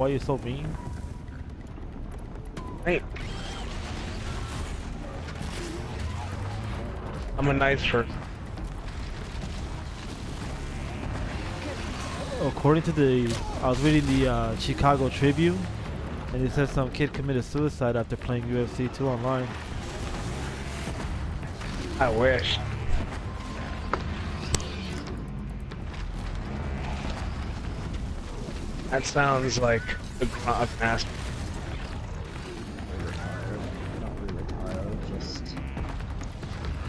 Why are you so mean? Hey, I'm a nice person. According to I was reading the Chicago Tribune, and it says some kid committed suicide after playing UFC 2 online. I wish. That sounds like the grunt of mass. Retired. Not really retired, just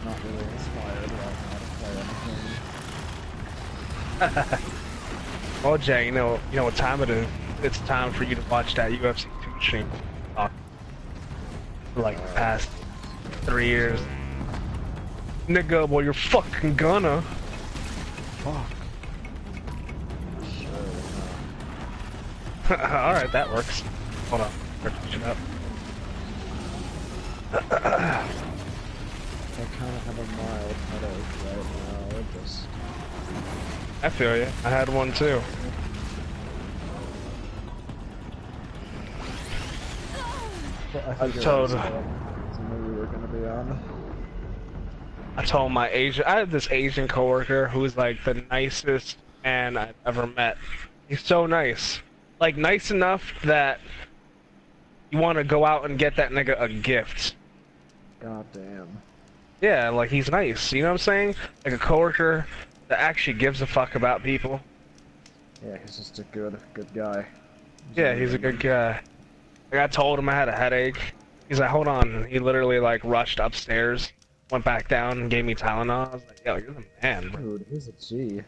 not really inspired right now to play anything. Well, Jay, you know what time it is. It's time for you to watch that UFC 2 stream. For like the past 3 years. Nigga, well, you're fucking gonna. Fuck. Sure, Alright, that works. Hold on. Shut up. I kind of have a mild headache right now, just... I feel you. I had one too. But I I figured told- it was something we were gonna be on. I told my Asian, I have this Asian coworker who's like the nicest man I've ever met. He's so nice. Like, nice enough that you want to go out and get that nigga a gift. God damn. Yeah, like, he's nice, you know what I'm saying? Like a coworker that actually gives a fuck about people. Yeah, he's just a good guy. Yeah, he's a good guy. Like, I told him I had a headache. He's like, hold on. And he literally, like, rushed upstairs, went back down, and gave me Tylenol. I was like, yo, you're the man, bro. Dude, he's a G.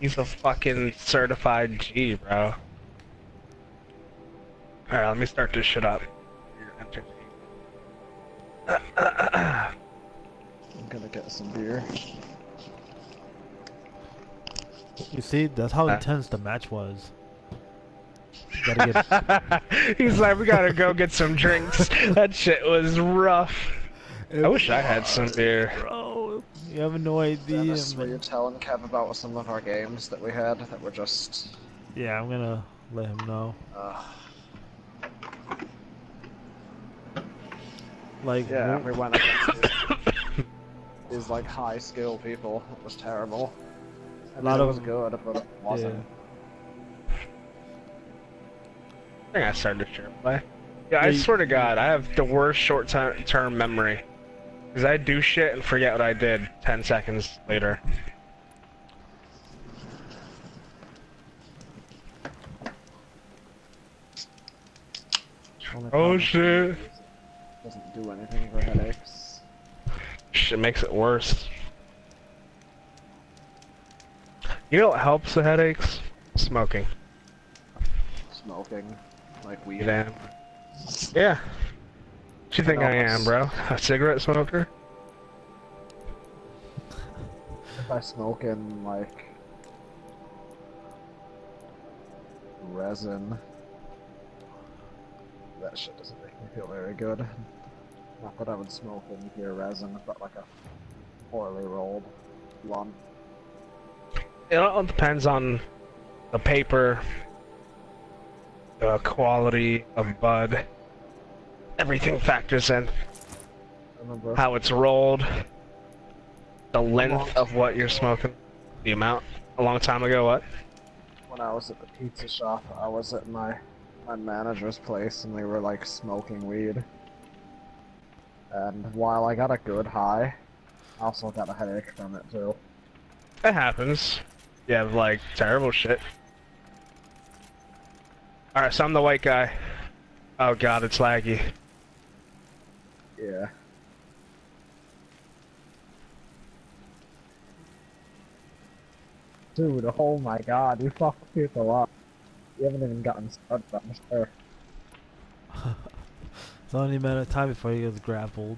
He's a fucking certified G, bro. Alright, let me start this shit up. You're entertained. I'm gonna get some beer. You see, that's how intense the match was. You gotta get. He's like, we gotta go get some drinks. That shit was rough. I wish I had some beer. Bro, you have no idea. Dennis, were you Man. telling Kev about some of our games that we had that were just... Yeah, I'm gonna let him know. Like, Yeah, we went against these like high skill people. It was terrible. I mean, lot it of- was good, but it wasn't. I think I started to share play. Yeah, I swear to God, I have the worst short-term memory. Because I do shit and forget what I did 10 seconds later. Only Oh problem shit. doesn't do anything for headaches. Shit makes it worse. You know what helps the headaches? Smoking. Smoking, like weed. Damn. Yeah. What you think I am, bro? A cigarette smoker? If I smoke in like resin, that shit doesn't make me feel very good. Not that I would smoke in pure resin, but like a poorly rolled blunt. It all depends on the paper, the quality of bud. Everything factors in. I remember How it's rolled, the length of what you're smoking, the amount. A long time ago, what? when I was at the pizza shop, I was at my manager's place and we were like smoking weed. And while I got a good high, I also got a headache from it too. It happens. You have like terrible shit. Alright, so I'm the white guy. Oh god, it's laggy. Yeah. Dude, oh my god, you fuck people up. You haven't even gotten started, I'm sure. It's only a matter of time before he gets grappled.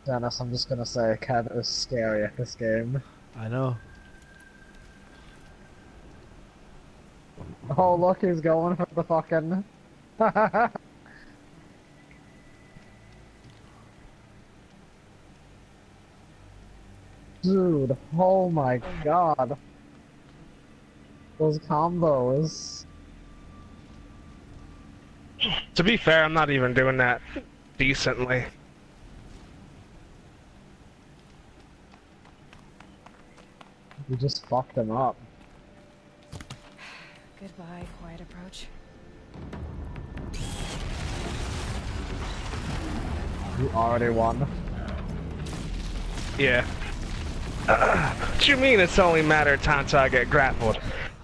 Dennis, I'm just gonna say, Kev is scary at this game. I know. Oh look, he's going for the fucking... Dude, oh my god. Those combos. To be fair, I'm not even doing that decently. You just fucked him up. Goodbye, quiet approach. You already won. Yeah. What you mean it's only a matter of time till I get grappled?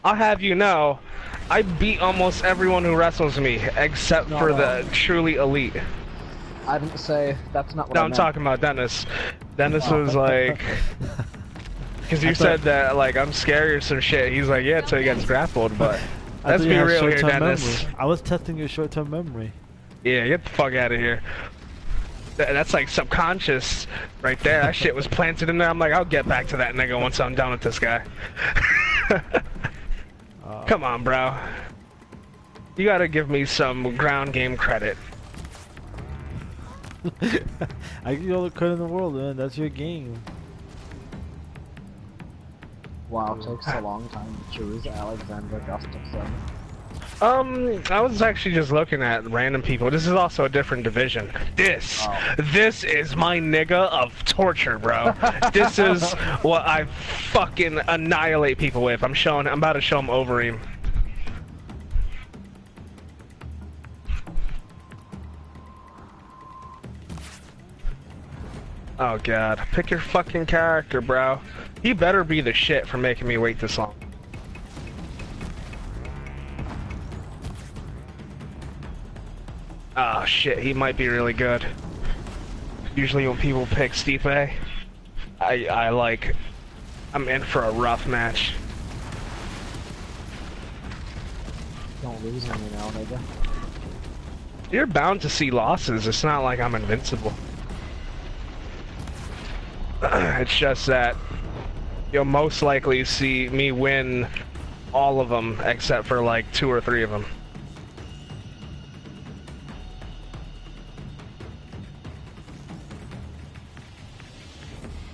I'll have you know, I beat almost everyone who wrestles me, except for the truly elite. I didn't say, that's not what No, I I'm meant. talking about Dennis. Dennis was like... Because you said that, like, I'm scary or some shit. He's like, yeah, till he gets grappled, but... Let's be real here, Dennis. Memory. I was testing your short-term memory. Yeah, get the fuck out of here. That's like subconscious right there. That shit was planted in there. I'm like, I'll get back to that nigga once I'm done with this guy. Come on, bro. You gotta give me some ground game credit. I give you all the credit in the world, man. That's your game. Wow, it takes a long time to choose Alexander Gustafsson. I was actually just looking at random people. This is also a different division. This is my nigga of torture, bro. This is what I fucking annihilate people with. I'm about to show him Overeem. Oh god, pick your fucking character, bro. He better be the shit for making me wait this long. Oh shit, he might be really good. Usually when people pick Stipe, I'm in for a rough match. Don't lose on me now, nigga. You're bound to see losses, it's not like I'm invincible. It's just that you'll most likely see me win all of them except for like 2 or 3 of them.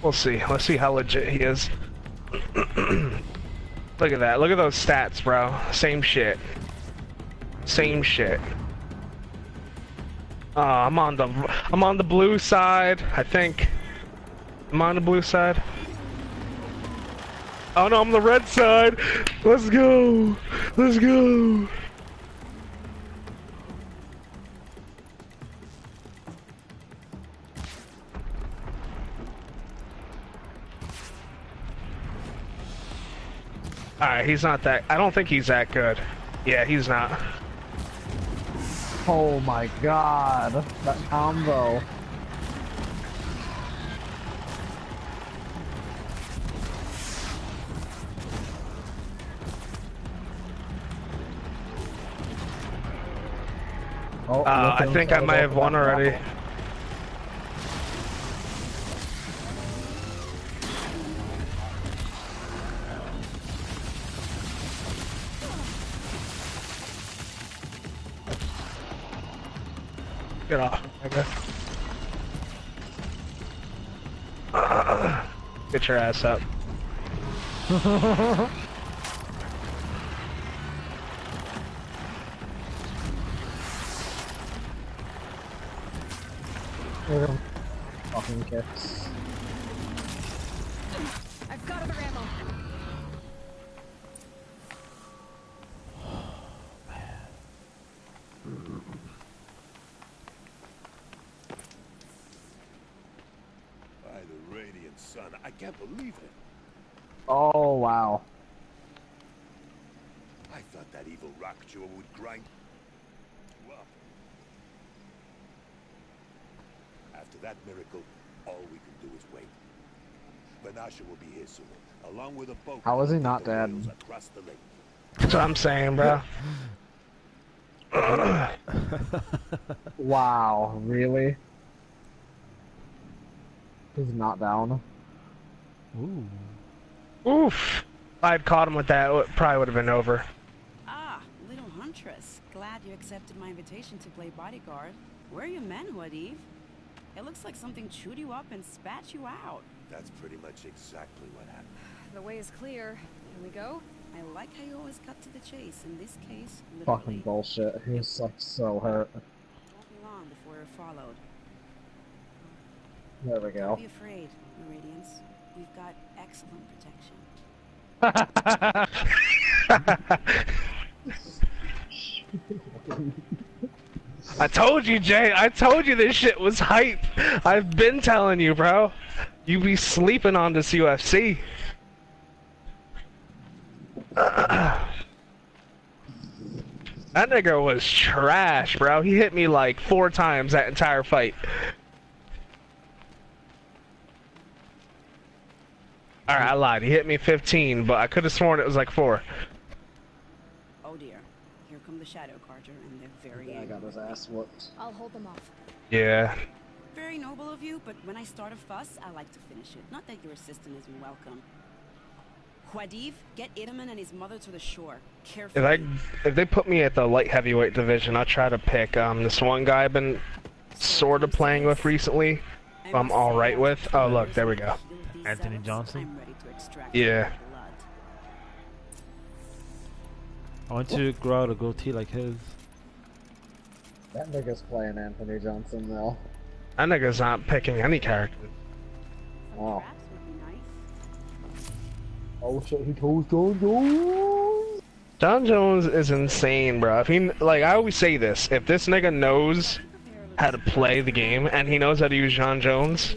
We'll see. Let's see how legit he is. Look at that. Look at those stats, bro. Same shit. Same shit. I'm on the blue side, I think. I'm on the blue side. Oh no, I'm the red side. Let's go. Let's go. Alright, he's not that... I don't think he's that good. Yeah, he's not. Oh my god, that combo. Oh, I think I might have won already. Get off, I guess. Get your ass up. Fucking kicks. I've got other ammo. By the radiant sun, I can't believe it. Oh wow. I thought that evil rock jewel would grind you up. After that miracle, all we can do is wait. Vanasha will be here soon, along with a boat. How is he not dead? Across the lake. That's what I'm saying, bro. Wow, really? He's not down. Ooh. Oof. If I'd caught him with that, it probably would have been over. Ah, little huntress. Glad you accepted my invitation to play bodyguard. Where are your manhood, Eve? It looks like something chewed you up and spat you out. That's pretty much exactly what happened. The way is clear. Can we go? I like how you always cut to the chase. In this case, Fucking literally. bullshit. He's like so hurt. Won't be long before you're followed. There we Don't go. be afraid, Meridians. We've got excellent protection. I told you, Jay. I told you this shit was hype. I've been telling you, bro. You be sleeping on this UFC. That nigga was trash, bro. He hit me like 4 times that entire fight. Alright, I lied. He hit me 15, but I could have sworn it was like 4. Oh dear. Here come the Shadow Carter, and they're very Yeah, I got his ass whooped. I'll hold them off. Yeah. Very noble of you, but when I start a fuss, I like to finish it. Not that your assistant isn't welcome. Huadiv, get Idaman and his mother to the shore. Carefully. If they put me at the light heavyweight division, I'll try to pick this one guy I've been sort of playing with recently. Who I'm all right with. Oh look, there we go. Anthony Johnson? I'm ready to extract Yeah. your blood. I want to grow out a goatee like his. That nigga's playing Anthony Johnson though. That nigga's not picking any character. Oh. Perhaps would be nice. Oh shit, he told John Jones! John Jones is insane, bro. If he, like, I always say this, if this nigga knows how to play the game and he knows how to use John Jones,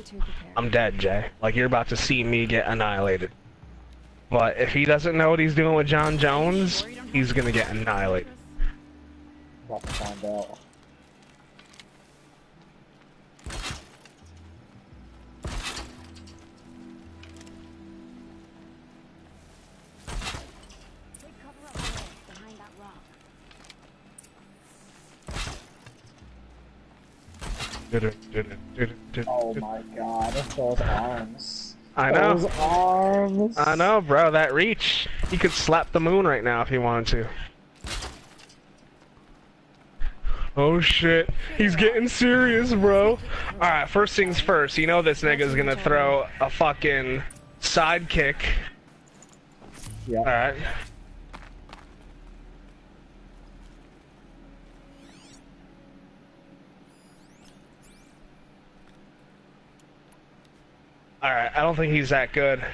I'm dead, Jay. Like, you're about to see me get annihilated. But if he doesn't know what he's doing with John Jones, he's gonna get annihilated. About to find out. Take cover up there, behind that rock. Oh my god, those arms. I know. Those arms! I know, bro. That reach. He could slap the moon right now if he wanted to. Oh shit. He's getting serious, bro. Alright, first things first. You know this nigga's gonna throw a fucking sidekick. Yeah. Alright. Alright, I don't think he's that good.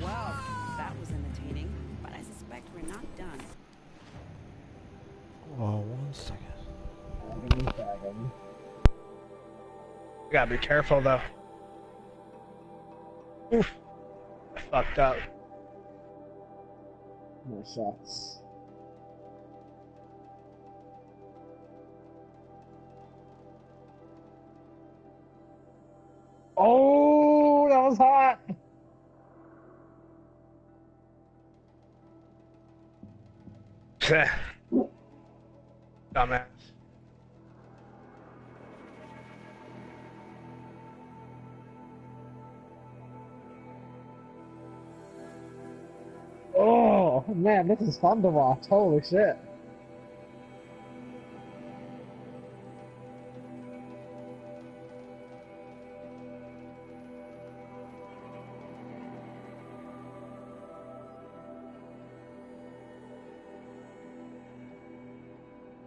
Wow, that was entertaining, but I suspect we're not done. Oh, 1 second. You gotta be careful though. Oof. I fucked up. More shots. Oh, that was hot! Dumbass. Oh, man, this is fun to watch. Holy shit.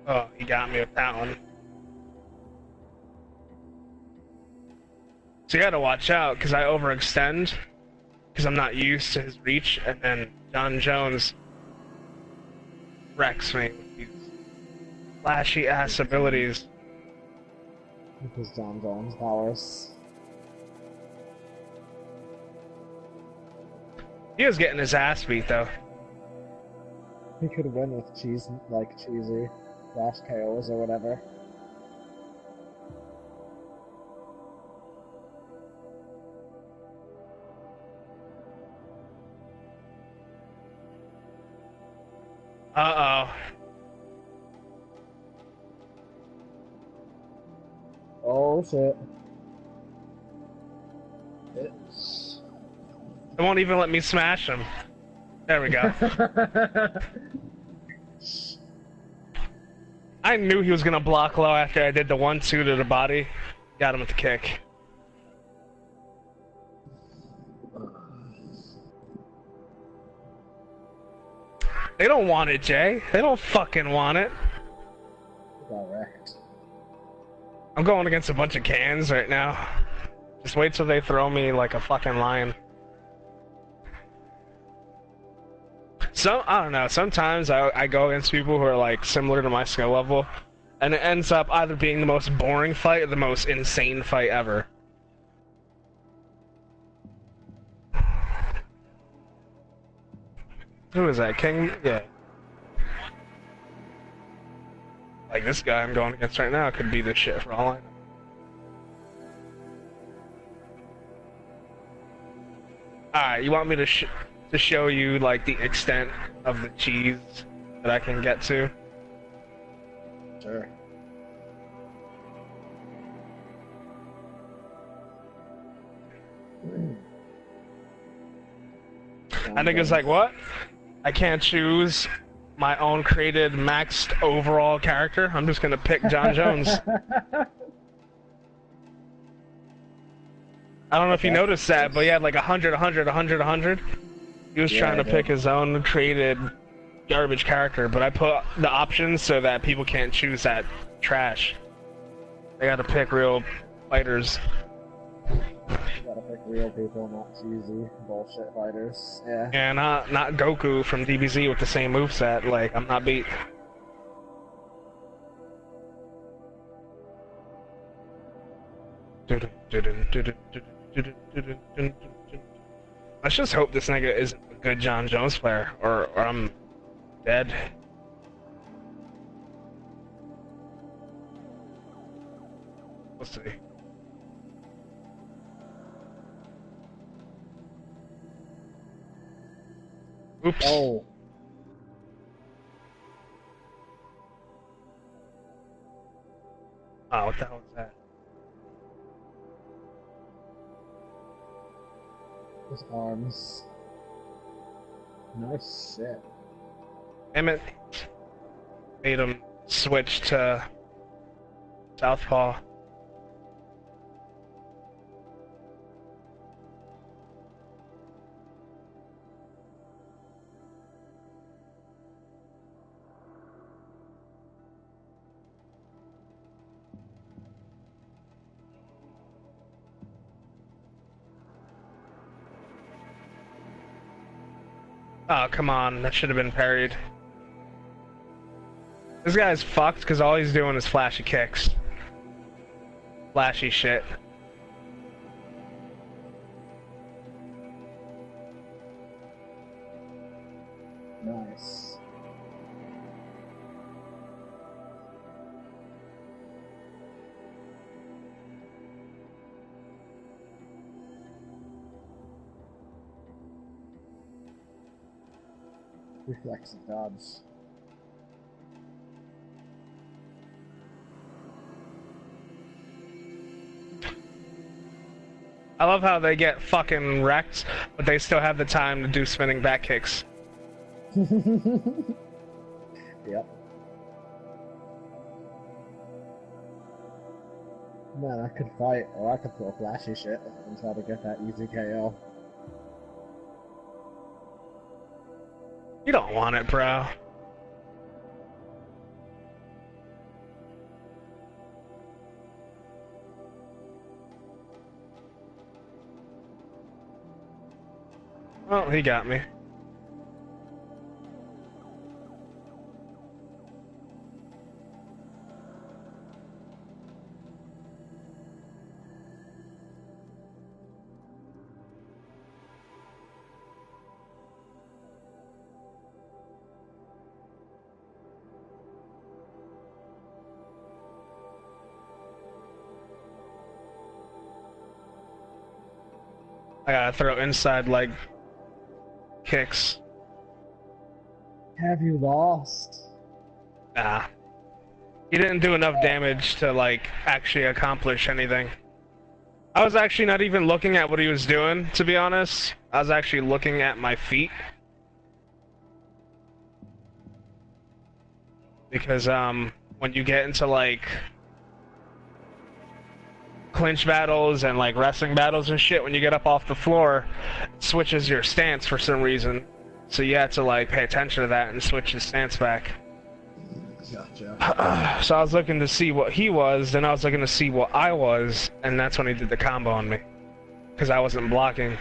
Oh, he got me with that one. So you gotta watch out, because I overextend, because I'm not used to his reach, and then John Jones wrecks me with these flashy ass abilities. Because John Jones powers. He was getting his ass beat though. He could win with cheesy flash KOs or whatever. Uh-oh. Oh shit. It's... It won't even let me smash him. There we go. I knew he was gonna block low after I did the 1-2 to the body. Got him with the kick. They don't want it, Jay. They don't fucking want it. Correct. I'm going against a bunch of cans right now. Just wait till they throw me like a fucking lion. I don't know, sometimes I go against people who are like similar to my skill level, and it ends up either being the most boring fight or the most insane fight ever. Who is that? King? Yeah. Like this guy I'm going against right now could be this shit for all I know. Alright, you want me to show you like the extent of the cheese that I can get to? Sure. I think it's like, what? I can't choose my own created maxed overall character? I'm just gonna pick John Jones. I don't know if you noticed that, but he had like 100, 100, 100, 100. He was trying to pick his own created garbage character, but I put the options so that people can't choose that trash. They gotta pick real fighters. You gotta pick real people, not cheesy bullshit fighters. Yeah. Yeah, not Goku from DBZ with the same moveset. Like, I'm not beat. Let's just hope this nigga isn't a good John Jones player, or I'm dead. We'll see. Oops. Oh. Oh, what the hell is that? His arms. Nice shit. Damn it. Made him switch to Southpaw. Oh, come on. That should have been parried. This guy's fucked because all he's doing is flashy kicks. Flashy shit. Nice. Reflexive dodge. I love how they get fucking wrecked, but they still have the time to do spinning back kicks. Yep. Man, I could fight, or I could pull flashy shit and try to get that easy KO. You don't want it, bro. Well, he got me. I gotta throw inside leg kicks. Have you lost? Nah. He didn't do enough damage to, like, actually accomplish anything. I was actually not even looking at what he was doing, to be honest. I was actually looking at my feet. Because, when you get into, like, clinch battles and, like, wrestling battles and shit, when you get up off the floor, it switches your stance for some reason. So you have to, like, pay attention to that and switch his stance back. Gotcha. So I was looking to see what he was, then I was looking to see what I was, and that's when he did the combo on me. Because I wasn't blocking.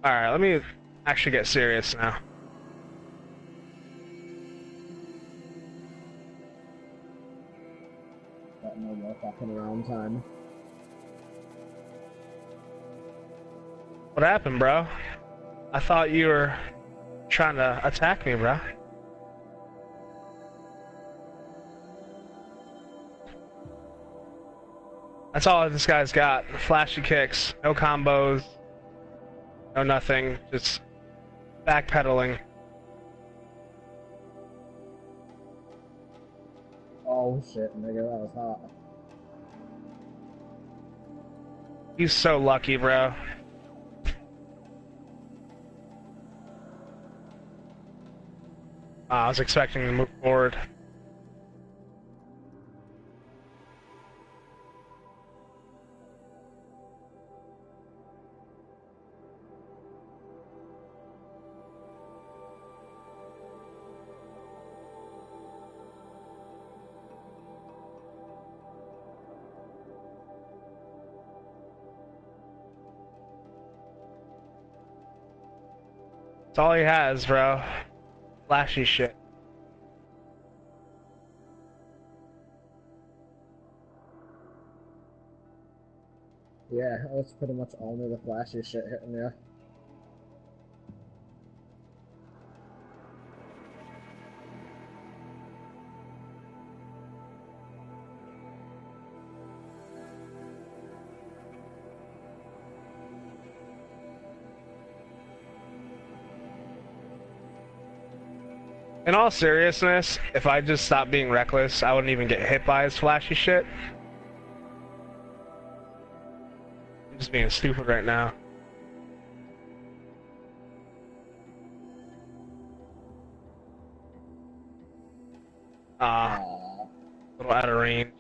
Alright, let me actually get serious now. Got no more fucking around time. What happened, bro? I thought you were trying to attack me, bro. That's all this guy's got. Flashy kicks, no combos, no nothing, just backpedaling. Oh shit, nigga, that was hot. He's so lucky, bro. I was expecting to move forward. That's all he has, bro. Flashy shit. Yeah, that's pretty much only the flashy shit hitting you. In all seriousness, if I just stopped being reckless, I wouldn't even get hit by his flashy shit. I'm just being stupid right now. A little out of range.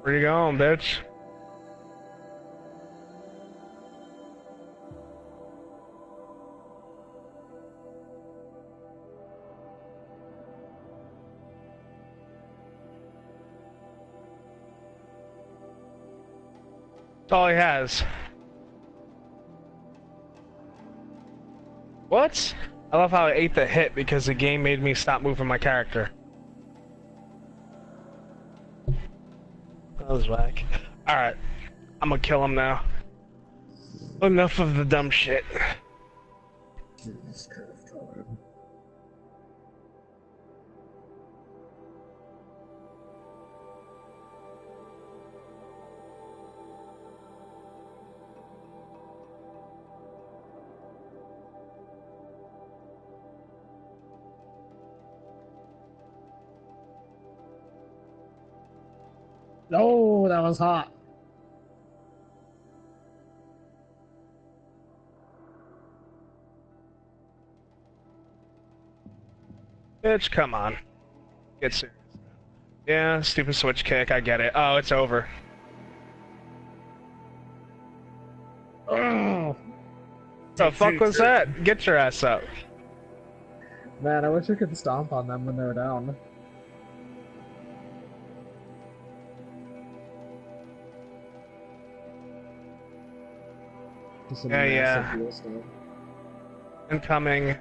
Where you going, bitch? That's all he has. What? I love how I ate the hit because the game made me stop moving my character. That was whack. Alright. I'm gonna kill him now. Enough of the dumb shit. Jesus Christ, Lord. No, that was hot. Bitch, come on. Get serious. Yeah, stupid switch kick, I get it. Oh, it's over. Oh, The fuck was that? Get your ass up. man, I wish I could stomp on them when they were down. Just a Yeah, yeah. massive heel stomp. Incoming.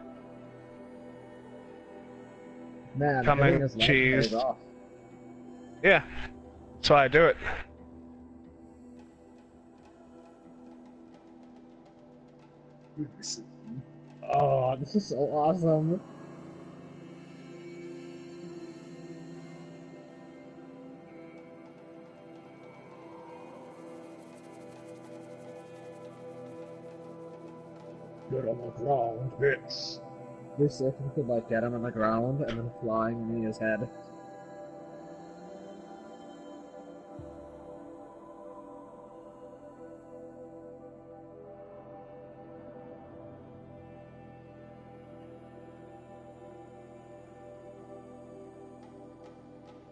Man, Coming hitting his leg cheese. pays off. Yeah. That's why I do it. Oh, this is so awesome. Get on the ground, bitch. This if you could like get him on the ground and then flying me his head.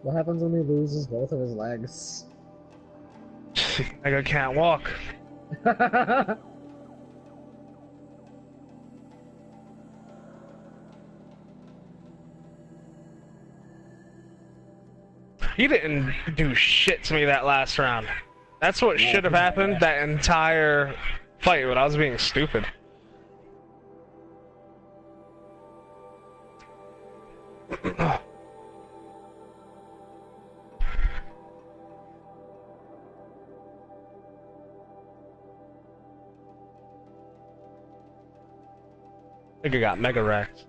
What happens when he loses both of his legs? Nigga can't walk. He didn't do shit to me that last round. That's what should have happened that entire fight, but I was being stupid. Nigga got mega wrecked.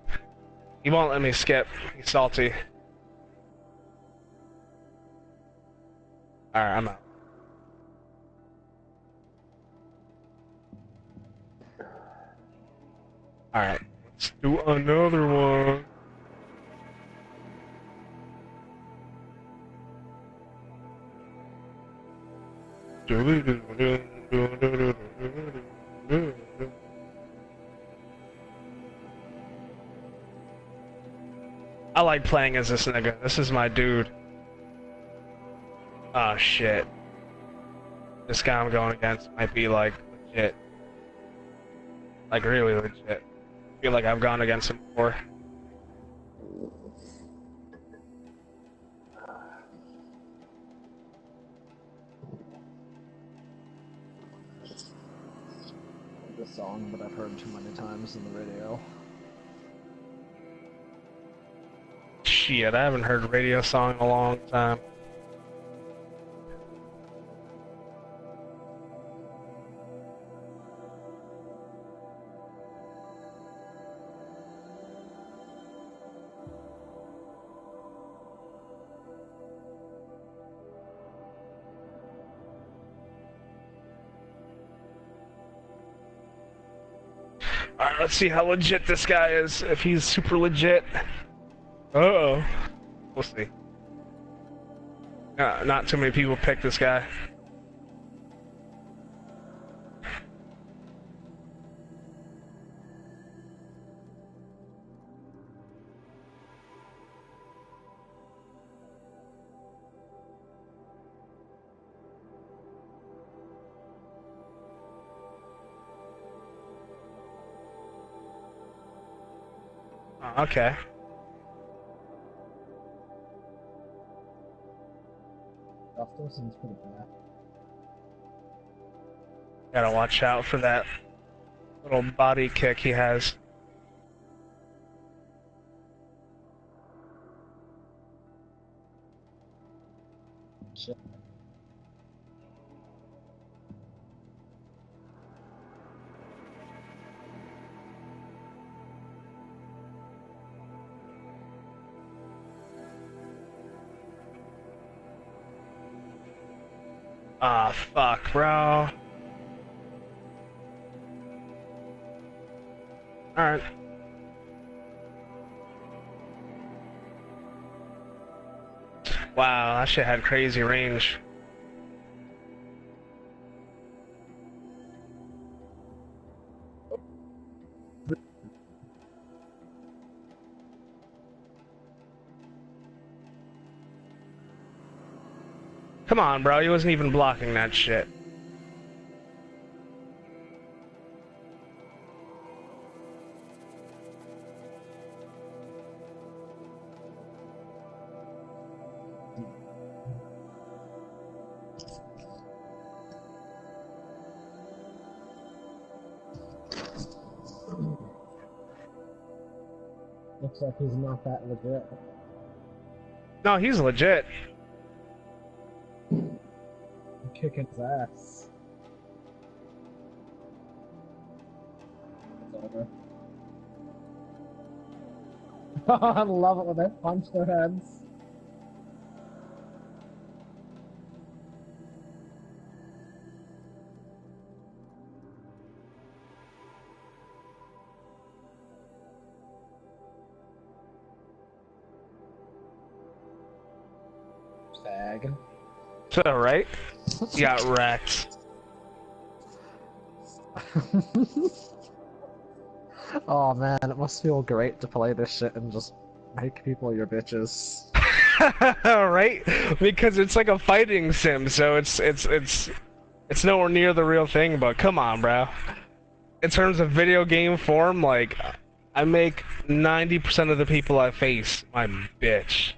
He won't let me skip. He's salty. Alright, I'm out. Alright, let's do another one. I like playing as this nigga. This is my dude. Oh shit. This guy I'm going against might be like legit. Like really legit. I feel like I've gone against him before. This song that I've heard too many times in the radio. Shit, I haven't heard a radio song in a long time. Alright, let's see how legit this guy is. If he's super legit. Uh-oh. We'll see. Not too many people pick this guy. Oh, okay. Still seems pretty bad. Gotta watch out for that little body kick he has. Shit. Ah, fuck, bro. Alright. Wow, that shit had crazy range. Come on, bro, he wasn't even blocking that shit. Looks like he's not that legit. No, he's legit. Kick his ass. order. I love it when they punch their heads. Fag. So, right? You got wrecked. Oh man, it must feel great to play this shit and just make people your bitches. Right? Because it's like a fighting sim, so it's nowhere near the real thing, but come on, bro. In terms of video game form, like, I make 90% of the people I face my bitch.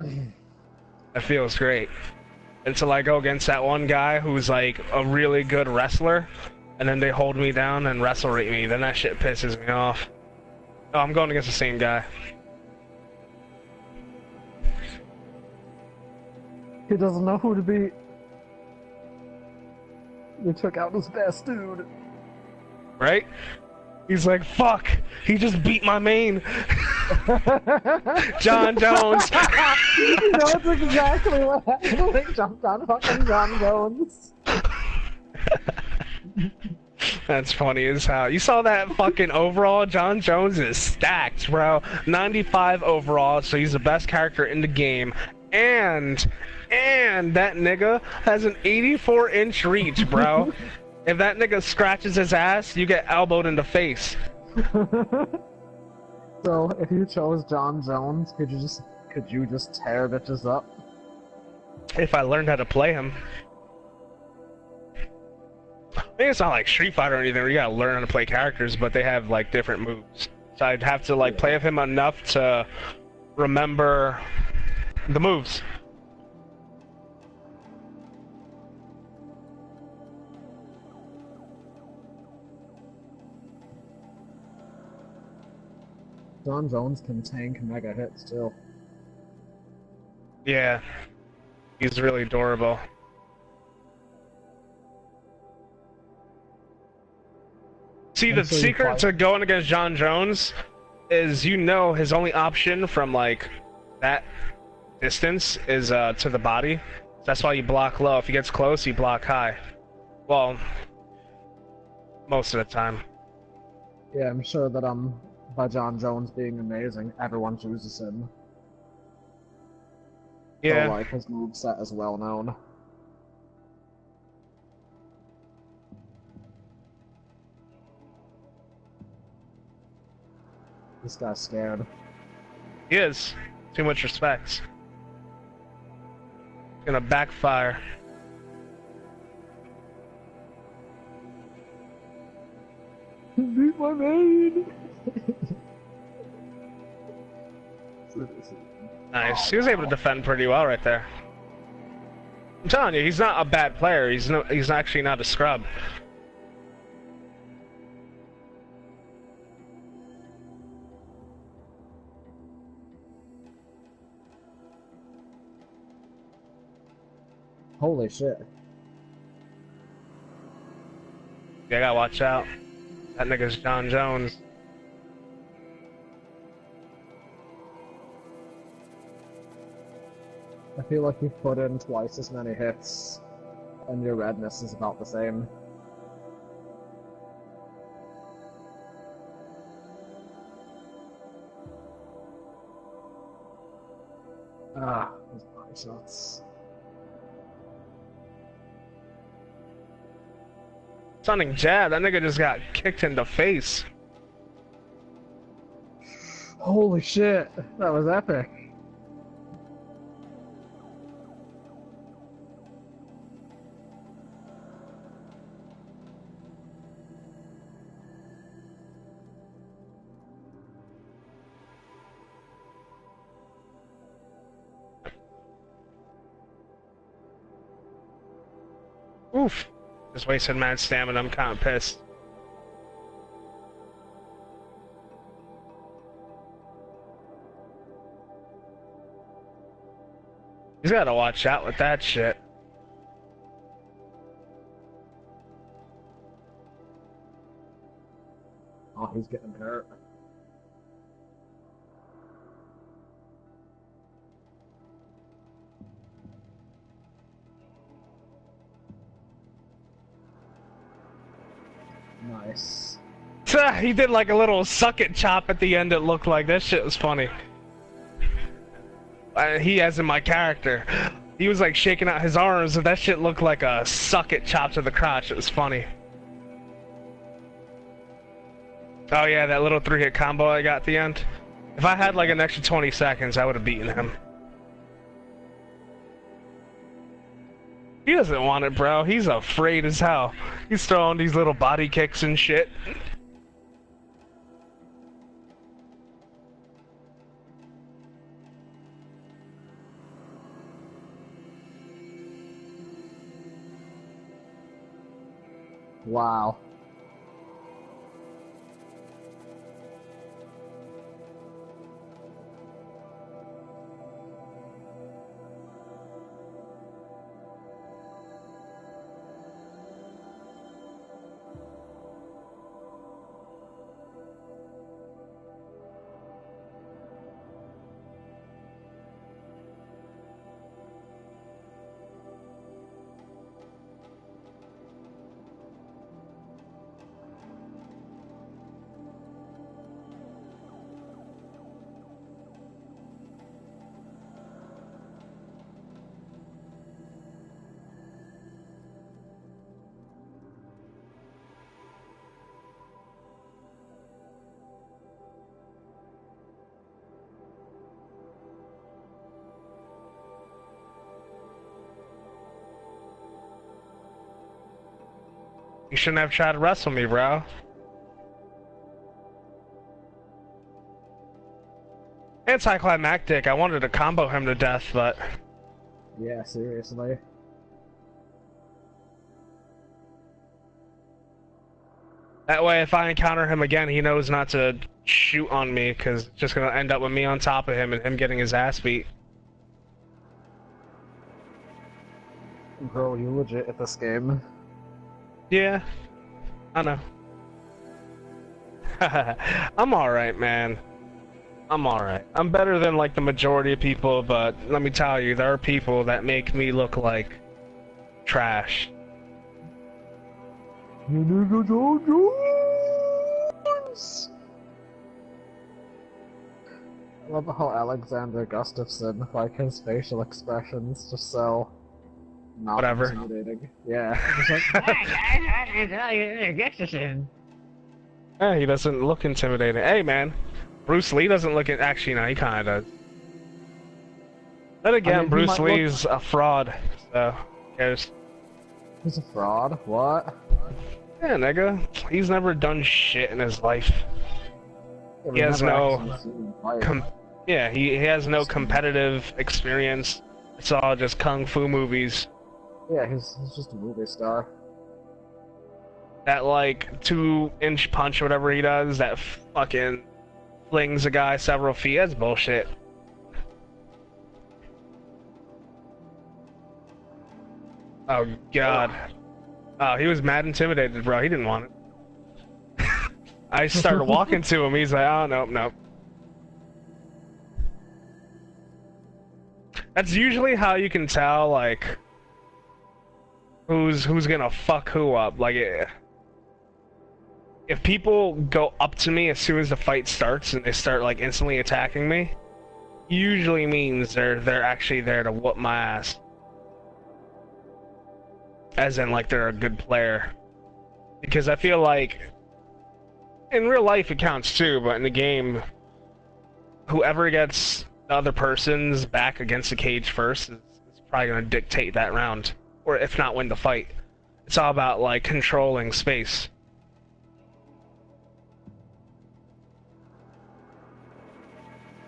It feels great. Until I go against that one guy who's like a really good wrestler, and then they hold me down and wrestle rate me, then that shit pisses me off. Oh, I'm going against the same guy. He doesn't know who to beat. You took out his best dude. Right? He's like, fuck! He just beat my main! John Jones! You know, it's exactly what happened. They jumped on fucking John Jones. That's funny as hell. You saw that fucking overall? John Jones is stacked, bro. 95 overall, so he's the best character in the game. And that nigga has an 84-inch reach, bro. If that nigga scratches his ass, you get elbowed in the face. So, if you chose John Jones, could you just tear bitches up? If I learned how to play him. I mean, it's not like Street Fighter or anything where you gotta learn how to play characters, but they have like different moves. So I'd have to like play with him enough to remember the moves. John Jones can tank mega hits too. Yeah. He's really adorable. See, the secret to going against John Jones is, you know, his only option from like that distance is to the body. That's why you block low. If he gets close, you block high. Well, most of the time. Yeah, I'm sure that by John Jones being amazing, everyone chooses him. Yeah. So, like, his moveset is well known. This guy's scared. He is. Too much respect. Gonna backfire. Beat my main! Nice. He was able to defend pretty well right there. I'm telling you, he's not a bad player. He's actually not a scrub. Holy shit. Yeah, I gotta watch out. That nigga's John Jones. I feel like you've put in twice as many hits, and your redness is about the same. Ah, those body shots. Sonic jab, that nigga just got kicked in the face. Holy shit, that was epic. Oof. Just wasted mad stamina, I'm kinda pissed. He's gotta watch out with that shit. Oh, he's getting hurt. Nice. He did like a little suck it chop at the end, it looked like. That shit was funny. He as in my character. He was like shaking out his arms, and that shit looked like a suck it chop to the crotch. It was funny. Oh yeah, that little 3-hit combo I got at the end. If I had like an extra 20 seconds, I would have beaten him. He doesn't want it, bro. He's afraid as hell. He's throwing these little body kicks and shit. Wow. You shouldn't have tried to wrestle me, bro. Anticlimactic. I wanted to combo him to death, but... Yeah, seriously. That way, if I encounter him again, he knows not to shoot on me, because it's just going to end up with me on top of him and him getting his ass beat. Bro, you legit at this game. Yeah, I know. I'm alright, man. I'm alright. I'm better than, like, the majority of people, but let me tell you, there are people that make me look like trash. I love how Alexander Gustafsson, like, his facial expressions just so... not Whatever. intimidating. Yeah. Just like, Yeah, he doesn't look intimidating. Hey, man. Bruce Lee doesn't look... Actually, no, he kind of does. Then again, I mean, Bruce Lee's a fraud, so... Who cares? he's a fraud? What? Yeah, nigga. He's never done shit in his life. He has no... Yeah, he has no competitive experience. It's all just kung fu movies. Yeah, he's just a movie star. That, like, 2-inch punch or whatever he does, that fucking flings a guy several feet, that's bullshit. Oh, God. Oh, he was mad intimidated, bro. He didn't want it. I started walking to him, he's like, oh, nope, nope. That's usually how you can tell, like, who's gonna fuck who up. Like, if people go up to me as soon as the fight starts and they start, like, instantly attacking me, usually means they're actually there to whoop my ass. As in, like, they're a good player. Because I feel like, in real life it counts too, but in the game, whoever gets the other person's back against the cage first is probably going to dictate that round. Or if not, win the fight. It's all about, like, controlling space.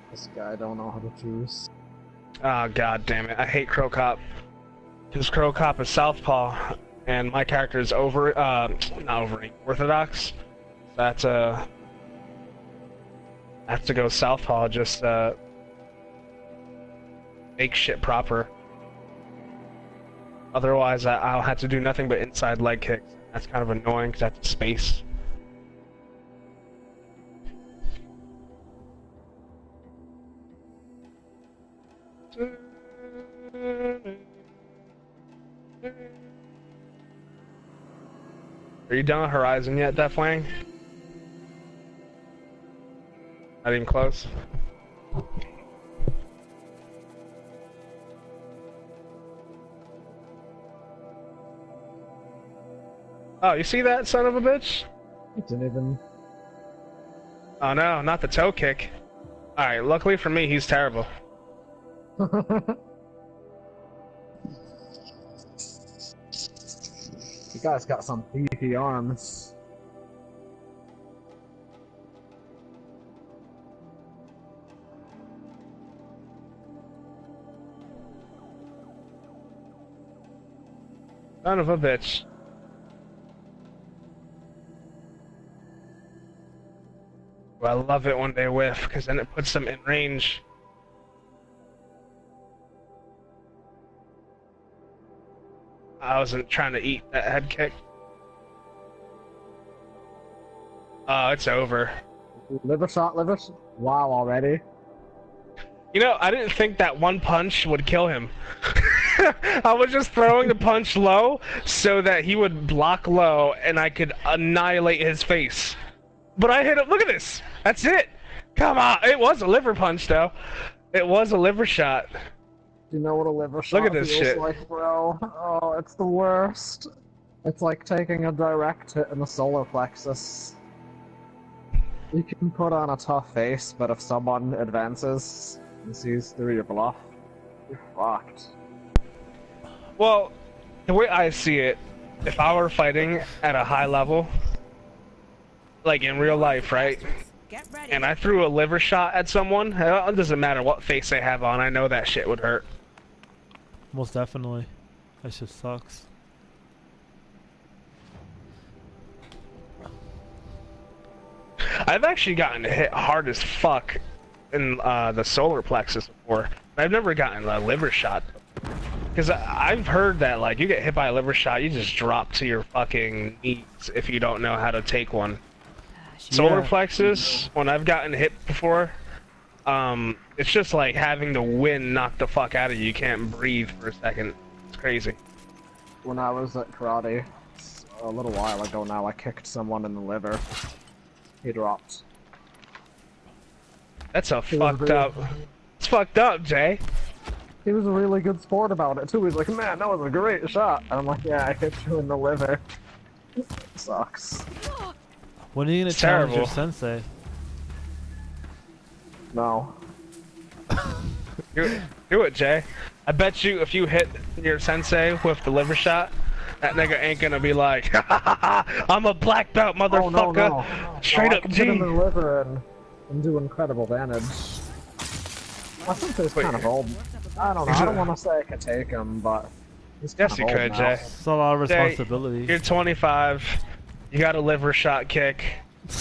This guy don't know how to choose. Oh, god damn it. I hate Crow Cop. Because Crow Cop is Southpaw, and my character is Orthodox. That's, I have to go Southpaw, just, make shit proper. Otherwise, I'll have to do nothing but inside leg kicks. That's kind of annoying, because that's space. Are you done with Horizon yet, Deathwing? Not even close. Oh, you see that, son of a bitch? It didn't even... Oh no, not the toe kick. Alright, luckily for me, he's terrible. You guys got some beefy arms. Son of a bitch. I love it when they whiff, because then it puts them in range. I wasn't trying to eat that head kick. Oh, it's over. Liver shot, liver shot. Wow, already. You know, I didn't think that one punch would kill him. I was just throwing the punch low so that he would block low and I could annihilate his face. But I hit him. Look at this. That's it. Come on. It was a liver punch, though. It was a liver shot. Do you know what a liver shot Look at this feels shit. like, bro? Oh, it's the worst. It's like taking a direct hit in the solar plexus. You can put on a tough face, but if someone advances and sees through your bluff, you're fucked. Well, the way I see it, if I were fighting at a high level, like in real life, right? Get ready. And I threw a liver shot at someone, it doesn't matter what face they have on, I know that shit would hurt. Most definitely. That shit sucks. I've actually gotten hit hard as fuck in the solar plexus before. I've never gotten a liver shot. Because I've heard that, like, you get hit by a liver shot, you just drop to your fucking knees if you don't know how to take one. Solar plexus, when I've gotten hit before, it's just like having the wind knock the fuck out of you. You can't breathe for a second. It's crazy. When I was at karate, a little while ago now, I kicked someone in the liver. He dropped. That's a fucked up... It's fucked up, Jay. He was a really good sport about it, too. He's like, man, that was a great shot. And I'm like, yeah, I hit you in the liver. Sucks. When are you gonna challenge your sensei? No. Do it, Jay. I bet you if you hit your sensei with the liver shot, that nigga ain't gonna be like, I'm a black belt, motherfucker. Oh, no. Straight up I can G. hit him in the liver and do incredible damage. My sensei's kind of old. I don't know. I don't want to say I could take him, but he's kind Yes, of you old could, now. Jay. It's a lot of responsibility. Jay, you're 25. You got a liver shot kick.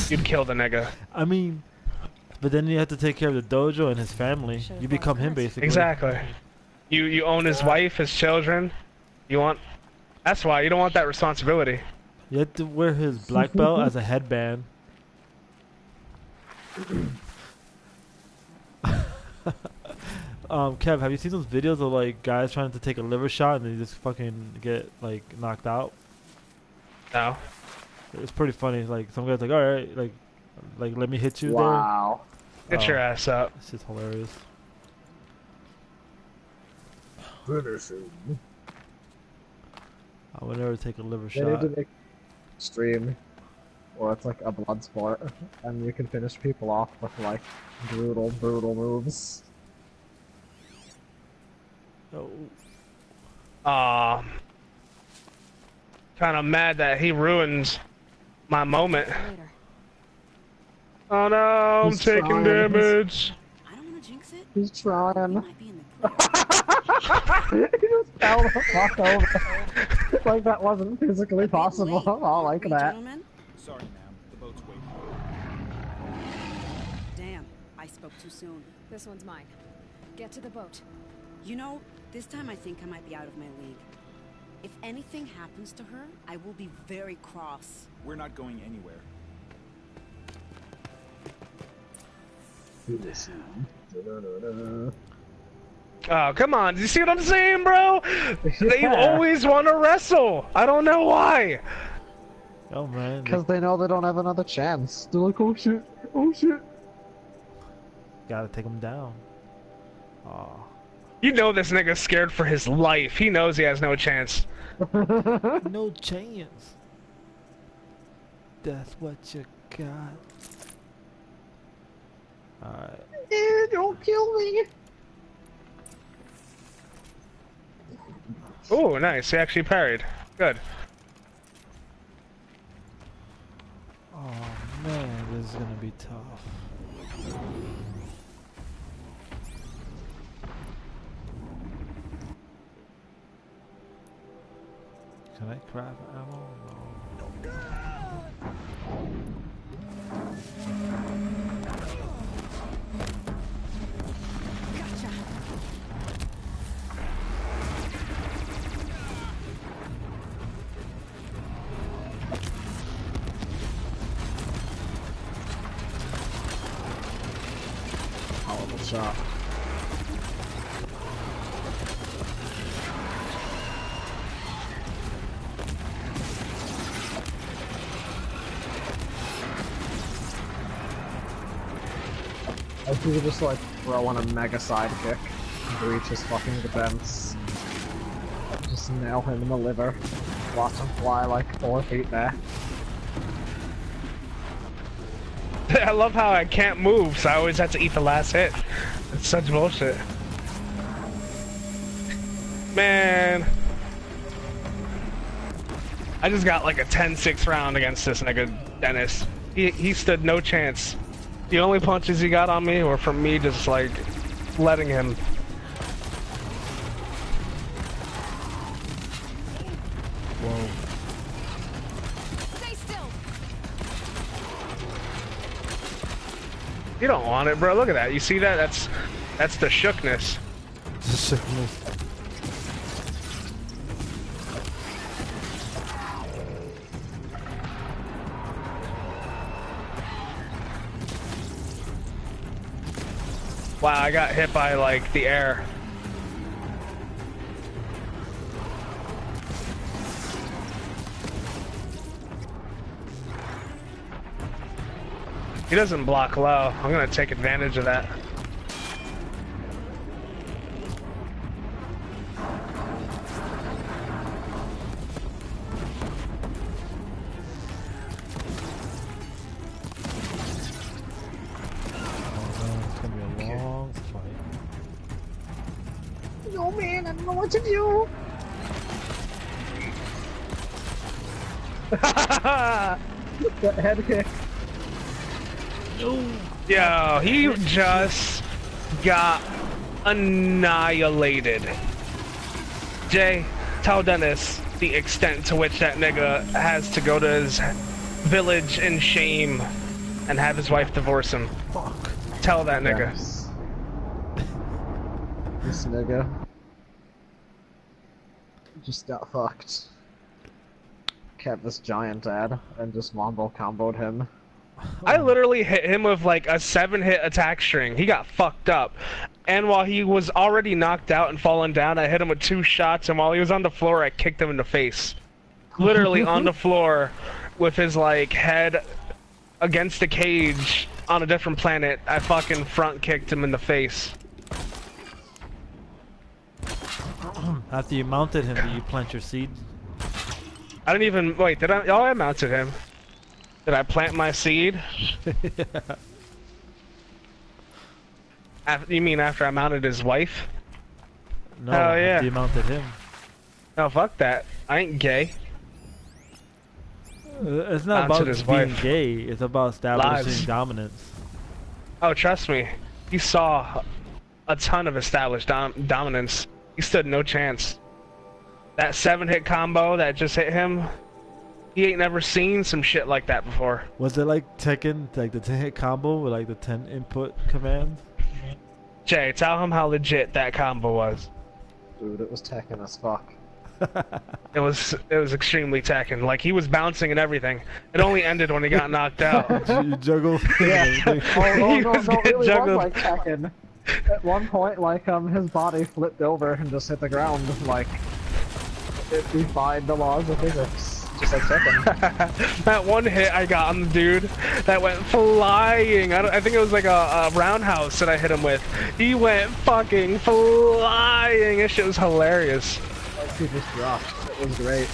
You'd kill the nigga. I mean, but then you have to take care of the dojo and his family. You become him, basically. Exactly. You own his wife, his children. You want... That's why. You don't want that responsibility. You have to wear his black belt as a headband. Kev, have you seen those videos of like guys trying to take a liver shot and they just fucking get like knocked out? No. It's pretty funny. Like some guys like, all right, like let me hit you Wow. there. Get your ass up. It's just hilarious. Finish him. I would never take a liver They need shot. to make a stream where it's like a blood sport, and you can finish people off with like brutal moves. Oh. Kind of mad that he ruins my moment. Later. Oh no, I'm He's taking trying. damage. I don't want to jinx it. He's You trying. might be in the clear. He just fell the fuck over. Like that wasn't physically possible. I like Agree, that. gentlemen? Sorry, ma'am. The boat's waiting. Damn, I spoke too soon. This one's mine. Get to the boat. You know, this time I think I might be out of my league. If anything happens to her, I will be very cross. We're not going anywhere. Oh, come on. Do you see what I'm saying, bro? They always want to wrestle. I don't know why. Oh man. Because they know they don't have another chance. They're like, oh shit, oh shit. Gotta take him down. Oh. You know this nigga's scared for his life. He knows he has no chance. No chance. That's what you got. Alright. Don't kill me. Oh, nice. He actually parried. Good. Oh man, this is gonna be tough. Can I craft ammo? No. Gotcha. Powerful shot. If you could just like throw on a mega sidekick and reach his fucking defense. Just nail him in the liver. Watch him fly like 4 feet back. I love how I can't move, so I always have to eat the last hit. It's such bullshit. Man. I just got like a 10-6 round against this nigga, Dennis. He stood no chance. The only punches he got on me were from me just like letting him. Whoa. Stay still. You don't want it, bro. Look at that. You see that? That's the shookness. The sickness. Wow, I got hit by like the air. He doesn't block low. I'm gonna take advantage of that. No man, I don't know what to do. That head kick. Yo, he just got annihilated. Jay, tell Dennis the extent to which that nigga has to go to his village in shame and have his wife divorce him. Fuck. Tell that nigga. Yes. This nigga just got fucked. Kept this giant ad and just wombo comboed him. I literally hit him with like a 7-hit attack string. He got fucked up. And while he was already knocked out and fallen down, I hit him with 2 shots, and while he was on the floor, I kicked him in the face. Literally on the floor with his like head against the cage on a different planet. I fucking front kicked him in the face. After you mounted him, did you plant your seed? I didn't even wait. Did I? Oh, I mounted him. Did I plant my seed? You mean after I mounted his wife? No, Hell yeah. after you mounted him. No, fuck that. I ain't gay. It's not Mounted about his being wife. gay, it's about establishing Lies. dominance. Oh, trust me. He saw a ton of established dominance. He stood no chance. That 7-hit combo that just hit him, he ain't never seen some shit like that before. Was it like Tekken, like the 10-hit combo with like the 10 input commands? Jay, tell him how legit that combo was. Dude, it was Tekken as fuck. It was extremely Tekken. Like, he was bouncing and everything. It only ended when he got knocked out. You juggle. Yeah. everything. Oh, He no, was no, getting it really juggled. was like Tekken. At one point, like, his body flipped over and just hit the ground, like, it defied the laws of physics, just like second. That one hit I got on the dude that went flying. I think it was like a roundhouse that I hit him with. He went fucking flying. That shit was hilarious. Like, he just dropped. It was great.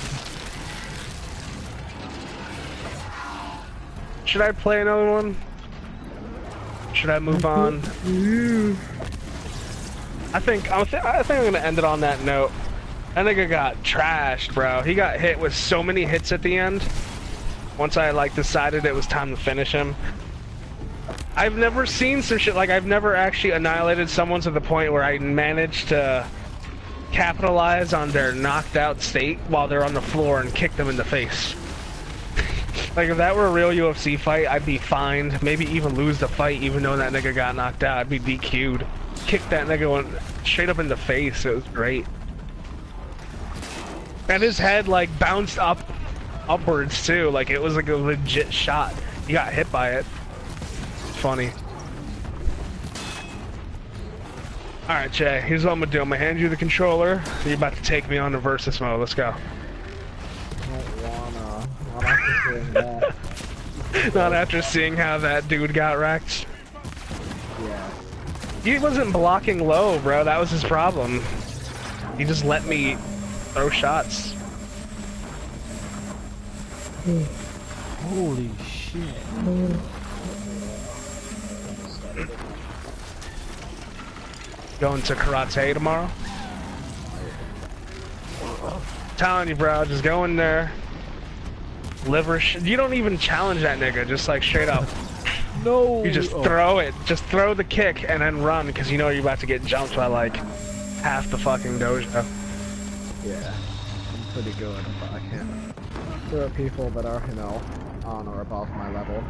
Should I play another one? Should I move on? I think I'm gonna end it on that note. That nigga got trashed, bro. He got hit with so many hits at the end. Once I like decided it was time to finish him. I've never seen some shit like I've never actually annihilated someone to the point where I managed to capitalize on their knocked out state while they're on the floor and kick them in the face. Like if that were a real UFC fight, I'd be fined, maybe even lose the fight even though that nigga got knocked out. I'd be DQ'd. Kick that nigga straight up in the face. It was great. And his head like bounced upwards too, like it was like a legit shot. He got hit by it. It's funny. Alright, Jay, here's what I'm gonna do. I'm gonna hand you the controller. You're about to take me on to versus mode. Let's go. Not after seeing that. Not after seeing how that dude got wrecked. Yeah. He wasn't blocking low, bro. That was his problem. He just let me throw shots. Holy shit. Going to karate tomorrow? Telling you, bro, just go in there. You don't even challenge that nigga, just like straight up. No! You just throw it. Just throw the kick and then run, because you know you're about to get jumped by like half the fucking dojo. Yeah. I'm pretty good, but I can't. There are people that are, you know, on or above my level.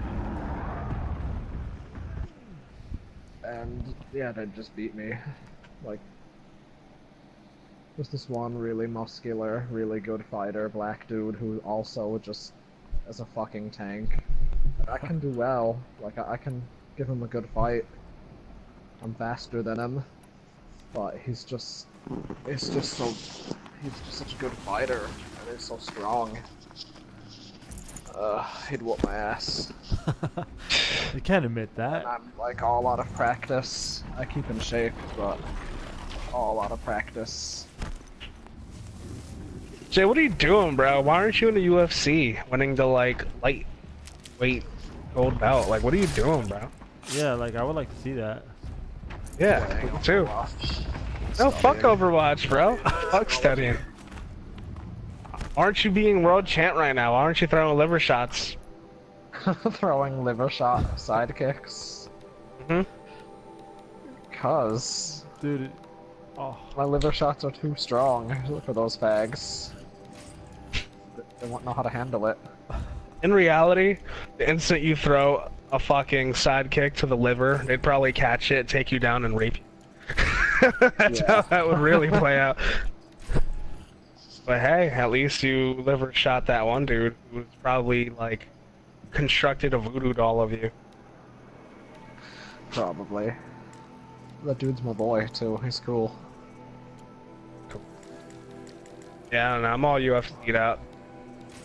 And yeah, they just beat me. Like, there's this one really muscular, really good fighter, black dude, who also just is a fucking tank. I can do well. Like, I can give him a good fight. I'm faster than him. But he's just such a good fighter. And he's so strong. He'd whoop my ass. You can't admit that. And I'm like all out of practice. I keep in shape, but all out of practice. Jay, what are you doing, bro? Why aren't you in the UFC winning the like lightweight gold belt? Like, what are you doing, bro? Yeah, like I would like to see that. Yeah, me too. No, fuck Overwatch, bro. Fuck studying. Aren't you being world champ right now? Why aren't you throwing liver shots? Throwing liver shot sidekicks. Cause Dude, oh. my liver shots are too strong for those fags. They won't know how to handle it. In reality, the instant you throw a fucking sidekick to the liver, they'd probably catch it, take you down, and rape you. That's how that would really play out. But hey, at least you liver shot that one dude who was probably like constructed a voodoo doll of you. Probably. That dude's my boy too. He's cool. Yeah, I don't know. I'm all UFC'd out.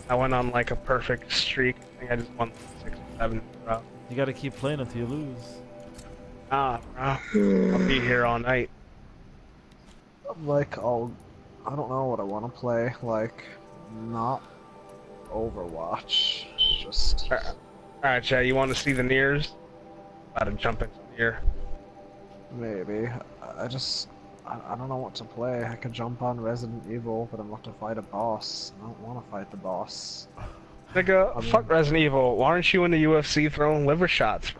I went on like a perfect streak. I think I just won 6 or 7 in a row. You gotta keep playing until you lose. Nah, bro. I'll be here all night. Like, I don't know what I want to play. Like, not Overwatch. Just. Alright, Jay, you want to see the Nears? About to jump into Near. Maybe. I don't know what to play. I could jump on Resident Evil, but I'm about to fight a boss. I don't want to fight the boss. Nigga, fuck Resident Evil. Why aren't you in the UFC throwing liver shots?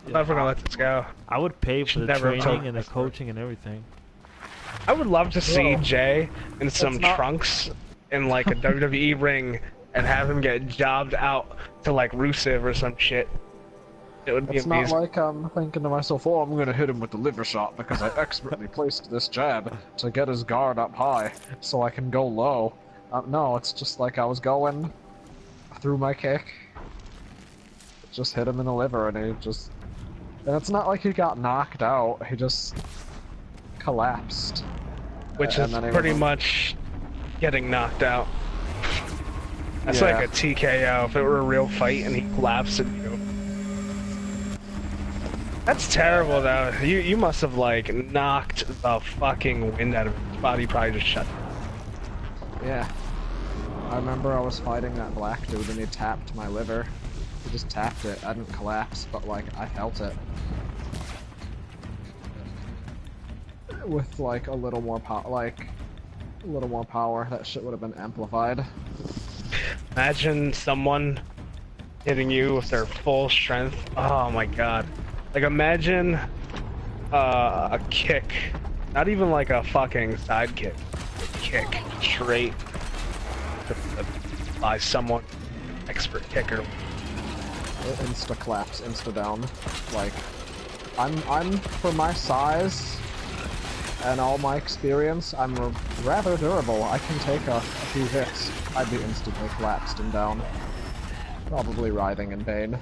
I'm never gonna let this go. I would pay for the never training and the coaching and everything. I would love to see Whoa. Jay in some trunks in like a WWE ring and have him get jobbed out to like Rusev or some shit. It would be It's not amazing. like I'm thinking to myself, oh, I'm gonna hit him with the liver shot because I expertly placed this jab to get his guard up high so I can go low. No, it's just like I was going through my kick, just hit him in the liver and he just And it's not like he got knocked out, he just collapsed. Which And is then he pretty was- much getting knocked out. That's Yeah. like a TKO if it were a real fight and he collapsed and you. That's terrible though. You must have like knocked the fucking wind out of his body. Probably just shut down. Yeah. I remember I was fighting that black dude and he tapped my liver. He just tapped it. I didn't collapse, but like I felt it. With like a little more power, that shit would have been amplified. Imagine someone hitting you with their full strength. Oh my god. Like imagine a kick. Not even like a fucking side kick. A kick straight by someone expert kicker. Insta collapse, insta down. Like I'm for my size and all my experience, I'm rather durable. I can take a few hits. I'd be instantly collapsed and down. Probably writhing in pain.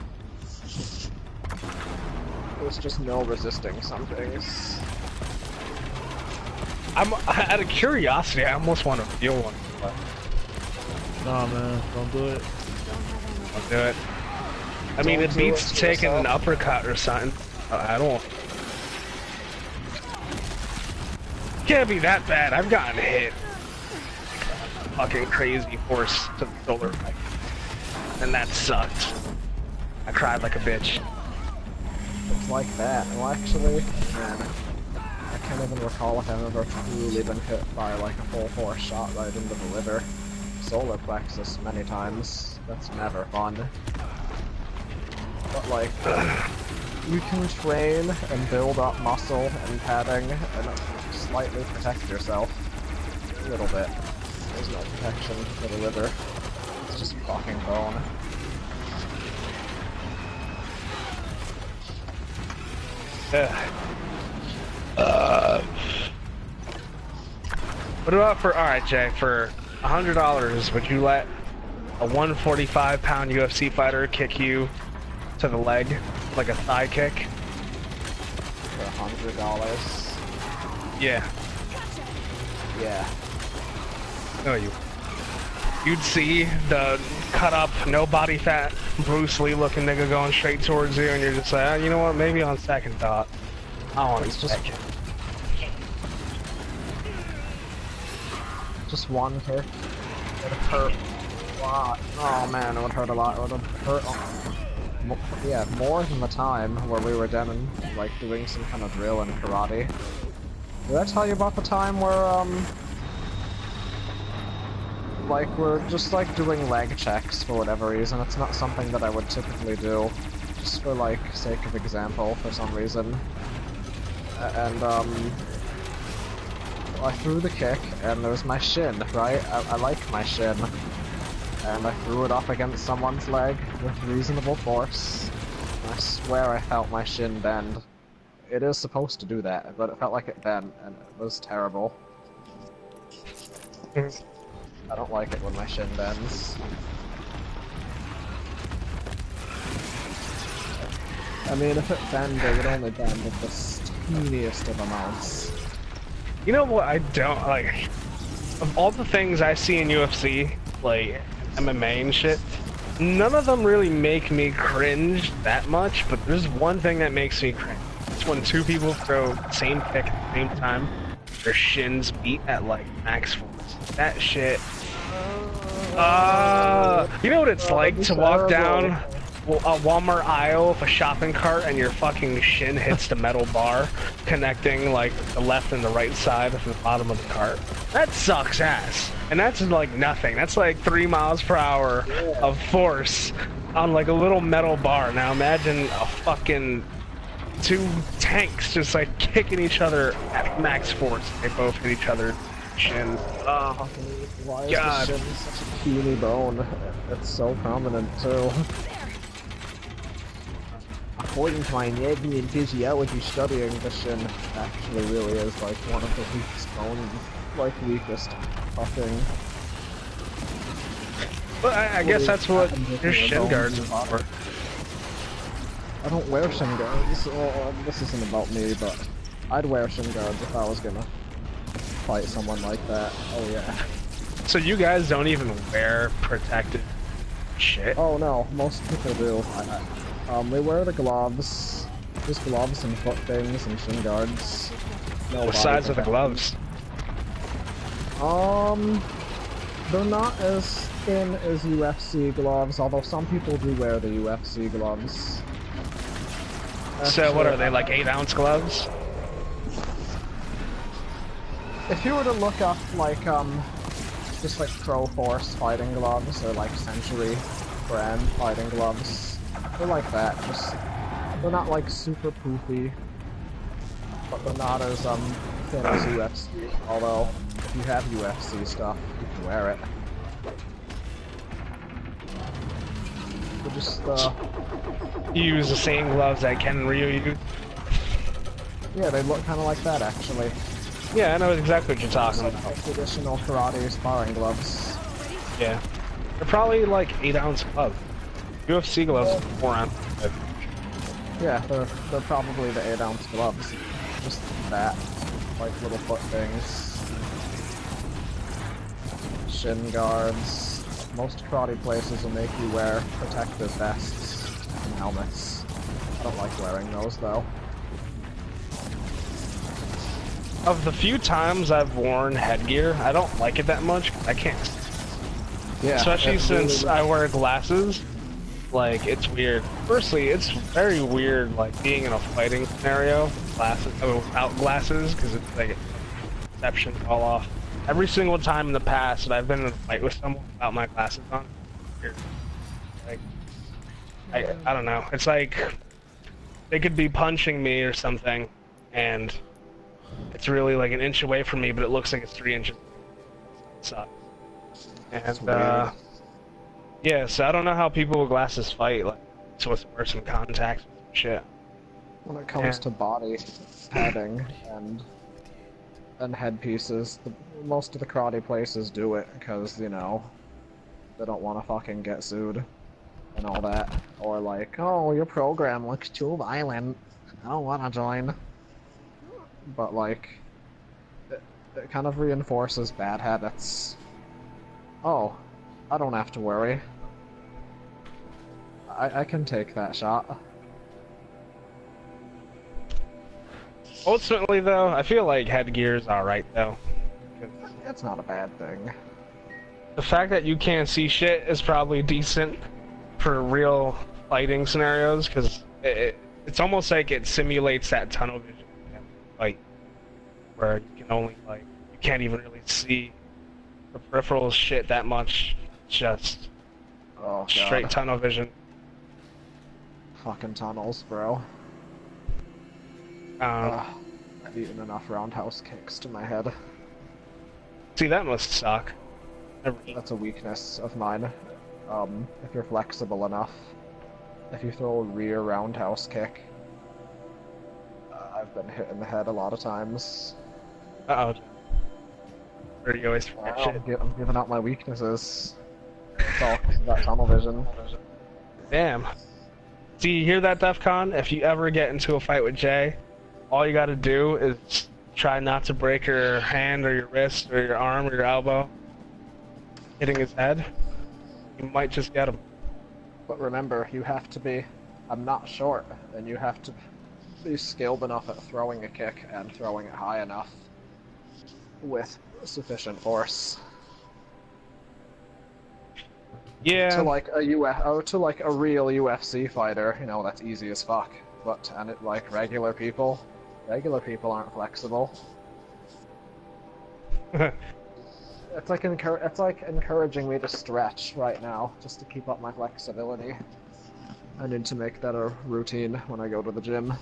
There's just no resisting some things. I'm out of curiosity. I almost want to feel one, but Nah, man, don't do it. I'll do it. I mean, Don't it do beats it to taking an yourself. uppercut or something. I don't. Can't be that bad. I've gotten hit. Fucking crazy horse to the shoulder, and that sucked. I cried like a bitch. It's like that. Well, actually, man, I can't even recall if I've ever truly been hit by like a full force shot right into the liver. Solar plexus many times. That's never fun. But like, you can train and build up muscle and padding and slightly protect yourself. A little bit. There's no protection for the liver. It's just fucking bone. What about for, alright Jay, for $100, would you let a 145-pound UFC fighter kick you to the leg, like a thigh kick? For $100. Yeah. Yeah. No, you'd see the cut up, no body fat, Bruce Lee looking nigga going straight towards you, and you're just like, oh, you know what, maybe on second thought, I want It's to just- kick. Just one kick. It would hurt a lot. Oh man, it would hurt a lot. It would hurt. Yeah, more than the time where we were down like doing some kind of drill in karate. Did I tell you about the time where like we're just like doing leg checks for whatever reason? It's not something that I would typically do, just for like sake of example for some reason. And I threw the kick, and there was my shin, right? I like my shin. And I threw it up against someone's leg with reasonable force. And I swear I felt my shin bend. It is supposed to do that, but it felt like it bent, and it was terrible. I don't like it when my shin bends. I mean, if it bended, it would only bend at the teeniest of amounts. You know what I don't like? Of all the things I see in UFC, like MMA and shit, none of them really make me cringe that much, but there's one thing that makes me cringe. It's when two people throw the same kick at the same time, their shins beat at like max force. That shit. You know what it's like to walk down a Walmart aisle with a shopping cart and your fucking shin hits the metal bar connecting like the left and the right side of the bottom of the cart? That sucks ass. And that's like nothing. That's like 3 miles per hour of force on like a little metal bar. Now imagine a fucking 2 tanks just like kicking each other at max force. They both hit each other's shins. Why is God. the shin such a puny bone? It's so prominent too. According to my anatomy and physiology studying, the shin actually really is like one of the weakest bones, like weakest fucking. But I guess that's what your shin guards are for. I don't wear shin guards. Well, this isn't about me, but I'd wear shin guards if I was gonna fight someone like that. Oh yeah. So you guys don't even wear protective shit? Oh no, most people do. They wear the gloves. Just gloves and foot things and shin guards. No What size are the gloves? They're not as thin as UFC gloves, although some people do wear the UFC gloves. So what are they, like 8-ounce gloves? If you were to look up, like, just like Pro Force fighting gloves, or like Century brand fighting gloves, they're like that, just, they're not like super poofy, but they're not as, thin as UFC, although, if you have UFC stuff, you can wear it. They're just, You use the same gloves that Ken and Ryu use? yeah, they look kinda like that, actually. Yeah, I know exactly what you're talking about. Like traditional karate sparring gloves. Yeah. They're probably like 8-ounce gloves. UFC gloves are 4-ounce. Yeah, they're probably the 8-ounce gloves. Just that. Like little foot things. Shin guards. Most karate places will make you wear protective vests and helmets. I don't like wearing those though. Of the few times I've worn headgear, I don't like it that much. I can't. Yeah. Especially since I wear glasses. Like, it's weird. Firstly, it's very weird, like, being in a fighting scenario without glasses, because it's like, perception fall off. Every single time in the past that I've been in a fight with someone without my glasses on, it's weird. Like, I don't know. It's like, they could be punching me or something, and it's really like an inch away from me, but it looks like it's 3 inches. It sucks. And, yeah, so I don't know how people with glasses fight, like, supposed to wear some contacts and shit. When it comes to body padding and headpieces, most of the karate places do it because, you know, they don't want to fucking get sued and all that. Or like, oh, your program looks too violent, I don't want to join. But like, it kind of reinforces bad habits. Oh, I don't have to worry. I can take that shot. Ultimately, though, I feel like headgear's alright, though. It's not a bad thing. The fact that you can't see shit is probably decent for real fighting scenarios, because it's almost like it simulates that tunnel vision, like, where you can only, like, you can't even really see the peripheral shit that much. It's just straight tunnel vision. Fucking tunnels, bro. I've eaten enough roundhouse kicks to my head. See, that must suck. That's a weakness of mine. If you're flexible enough, if you throw a rear roundhouse kick, I've been hit in the head a lot of times. Uh-oh. Where do you always forget shit? I'm giving out my weaknesses. It's all 'cause of that tunnel vision. Damn. See, you hear that, DEFCON? If you ever get into a fight with Jay, all you gotta do is try not to break your hand or your wrist or your arm or your elbow hitting his head. You might just get him. But remember, you have to be... I'm not short, and you have to be skilled enough at throwing a kick and throwing it high enough with sufficient force. Yeah. To like a to like a real UFC fighter, you know, that's easy as fuck. But like regular people aren't flexible. It's like encouraging me to stretch right now just to keep up my flexibility. I need to make that a routine when I go to the gym.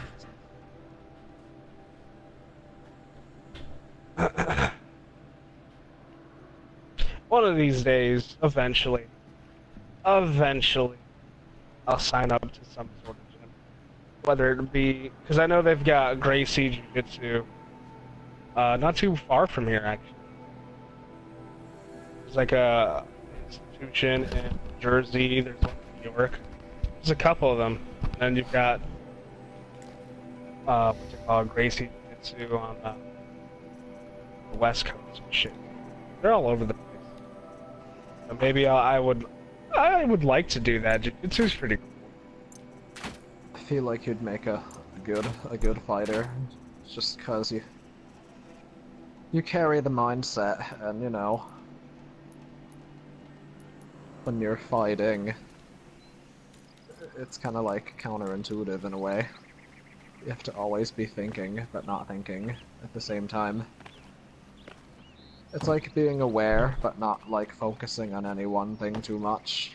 One of these days, eventually, I'll sign up to some sort of gym. Whether it be, because I know they've got Gracie Jiu-Jitsu, not too far from here, actually. There's like a institution in Jersey, there's one in New York. There's a couple of them. And you've got what they call Gracie Jitsu on the West Coast and shit. They're all over the place. So maybe I would like to do that. Jiu-Jitsu's pretty cool. I feel like you'd make a good fighter, just because you carry the mindset, and you know, when you're fighting, it's kind of like counterintuitive in a way. You have to always be thinking, but not thinking at the same time. It's like being aware, but not like focusing on any one thing too much.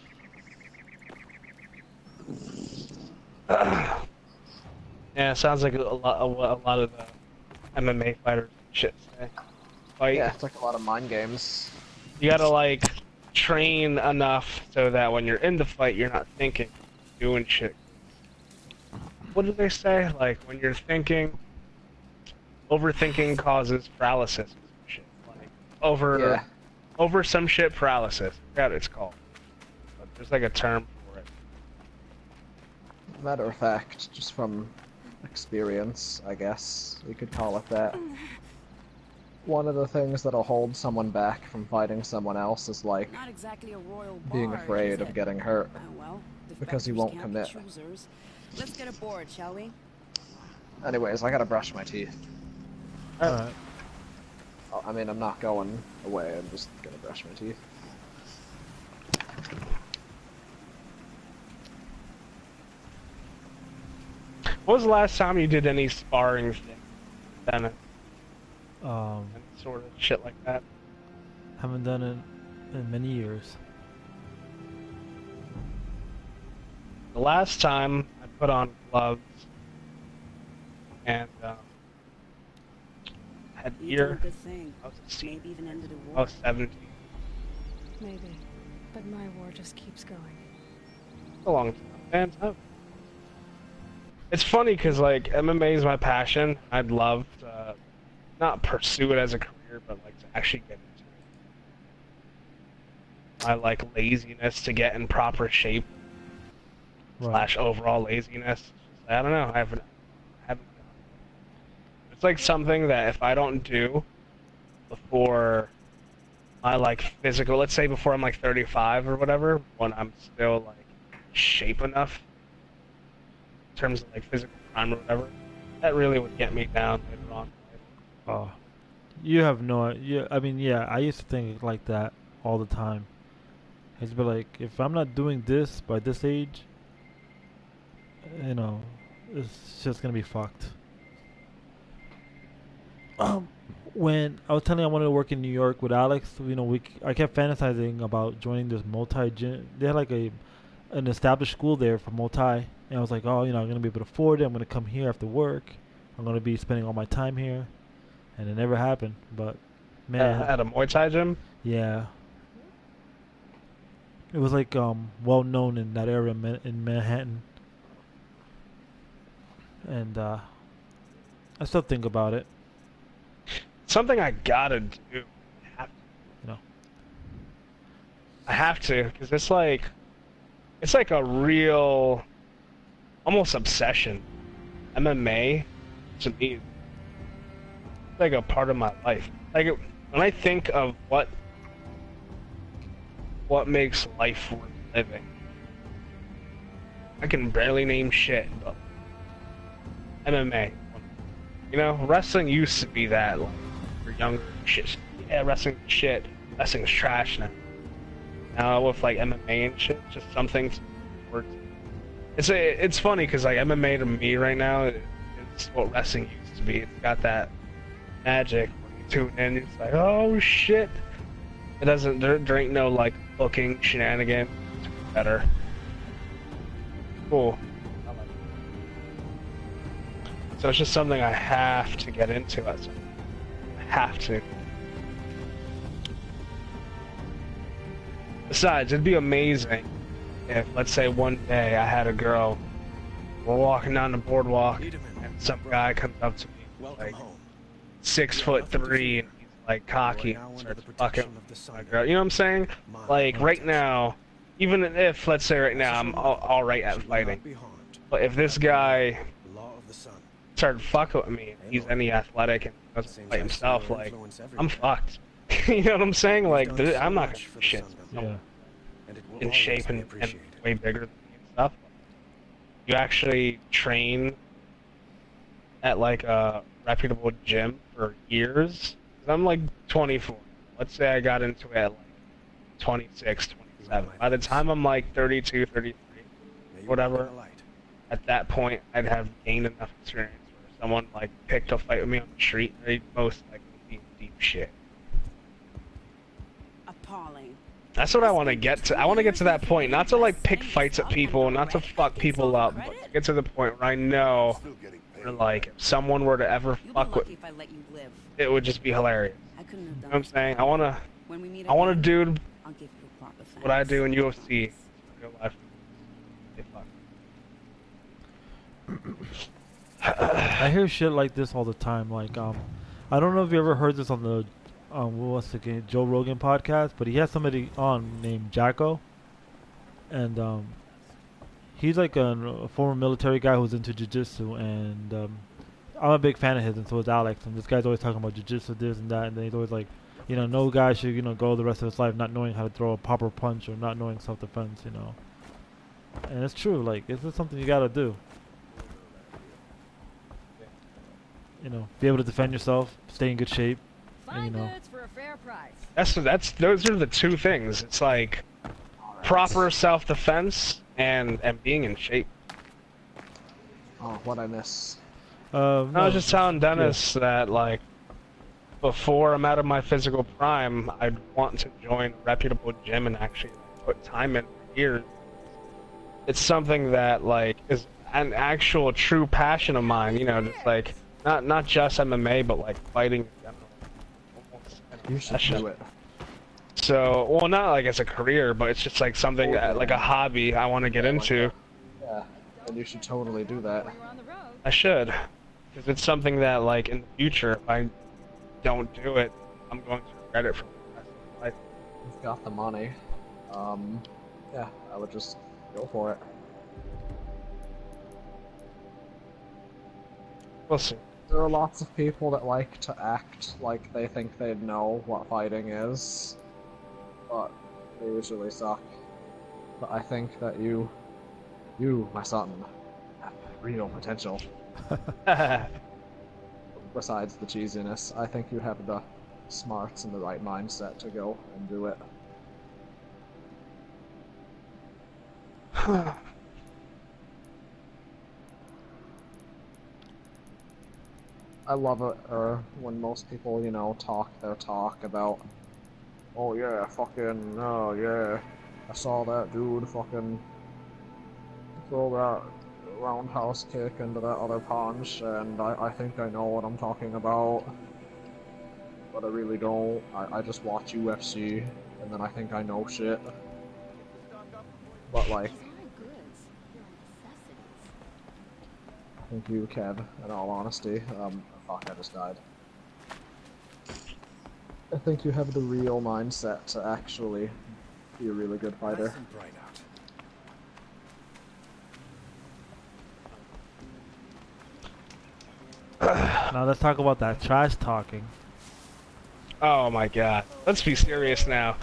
Yeah, it sounds like a lot of the MMA fighters shit say. Like, Yeah, it's like a lot of mind games. you gotta like train enough so that when you're in the fight, you're not thinking, doing shit. What do they say? Like when you're thinking, overthinking causes paralysis. Or some shit. Like over some shit paralysis. I forgot what it's called. But there's like a term for it. Matter of fact, just from experience, I guess we could call it that. One of the things that'll hold someone back from fighting someone else is like Not exactly a royal being barge, afraid is of it? getting hurt. Well, Because he defectors won't can't be commit. choosers. Let's get aboard, shall we? Anyways, I gotta brush my teeth. Alright. Oh, I mean, I'm not going away, I'm just gonna brush my teeth. What was the last time you did any sparring thing? Then Um, sort of shit like that. haven't done it in many years. The last time I put on gloves and had You done a gear, good thing. I was a senior. Maybe even ended a I war. was 17. Maybe. But my war just keeps going. A long time. Man, it's funny because like MMA is my passion. I'd love to not pursue it as a career, but like to actually get into it. I like laziness to get in proper shape / overall laziness. I don't know. I haven't done it. It's like something that if I don't do before my like physical, let's say before I'm like 35 or whatever, when I'm still like shape enough in terms of like physical prime or whatever, that really would get me down later on. Oh, you have no. Yeah, I mean, yeah, I used to think like that all the time. It's been like, if I'm not doing this by this age, you know, it's just gonna be fucked. When I was telling you I wanted to work in New York with Alex, you know, I kept fantasizing about joining this multi gym. They had like an established school there for multi, and I was like, oh, you know, I'm gonna be able to afford it. I'm gonna come here after work. I'm gonna be spending all my time here, and it never happened. But man, At a Muay Thai gym? yeah, it was like well known in that area in Manhattan, and I still think about it. Something I gotta do. I have to. You know. I have to, because it's like a real, almost obsession. MMA, to me, it's like a part of my life. Like when I think of what makes life worth living, I can barely name shit, but MMA. You know, wrestling used to be that. Like, for younger shit. Yeah, wrestling shit. Wrestling's trash now. Now with like MMA and shit, just something to work. It's funny because like MMA to me right now, it's what wrestling used to be. It's got that magic. When you tune in, it's like, oh shit. It doesn't. There ain't no like booking shenanigans. It's better. Cool. I like it. So it's just something I have to get into at some point. I have to. Besides, it'd be amazing if, let's say, one day I had a girl, we're walking down the boardwalk, and some guy comes up to me, like 6'3", and he's like cocky, and starts fucking with my girl. You know what I'm saying? Like right now, even if, let's say right now, I'm all right at fighting, but if this guy started fucking with me, and he's any athletic and doesn't fight himself, like, I'm fucked. You know what I'm saying? Like, I'm not gonna do shit. Yeah. In shape and way bigger than me and stuff. You actually train at like a reputable gym for years. 'Cause I'm like 24. Let's say I got into it at like 26, 27. By the time I'm like 32, 33, whatever, at that point I'd have gained enough experience where someone like picked a fight with me on the street, they'd most likely be in deep shit. Appalling. That's what I want to get to. I want to get to that point, not to like pick fights at people, not to fuck people up, but to get to the point where I know, where, like, if someone were to ever fuck with, it would just be hilarious. You know what I'm saying? I want a dude, what I do in UFC, real life. I hear shit like this all the time. Like, I don't know if you ever heard this on the, what's the game, Joe Rogan podcast, but he has somebody on named Jacko, and he's like a former military guy who's into jiu-jitsu, and I'm a big fan of his, and so is Alex. And this guy's always talking about jiu-jitsu, this and that, and then he's always like, you know, no guy should, you know, go the rest of his life not knowing how to throw a proper punch or not knowing self-defense, you know. And it's true. Like, this is something you gotta do. You know, be able to defend yourself, stay in good shape, and, you know. For a fair price. Those are the two things. It's like proper self-defense and being in shape. Oh, what I miss. I was just telling Dennis that, like, before I'm out of my physical prime, I'd want to join a reputable gym and actually put time in for years. It's something that, like, is an actual true passion of mine, you know, just like not just MMA, but like fighting in general. You should do it. So, well, not like as a career, but it's just like something, like a hobby I want to get into. Yeah, and you should totally do that. I should, because it's something that, like, in the future, if I don't do it, I'm going to regret it for the rest of my life. You've got the money. Yeah, I would just go for it. We'll see. There are lots of people that like to act like they think they know what fighting is, but they usually suck. But I think that you, my son, have real potential. Besides the cheesiness, I think you have the smarts and the right mindset to go and do it. I love it when most people, you know, talk their talk about, oh yeah, fucking, oh yeah, I saw that dude fucking throw that roundhouse kick into that other punch, and I think I know what I'm talking about, but I really don't. I just watch UFC, and then I think I know shit. But, like, thank you, Kev, in all honesty. Fuck, I just died. I think you have the real mindset to actually be a really good fighter. Now let's talk about that trash talking. Oh my god. Let's be serious now.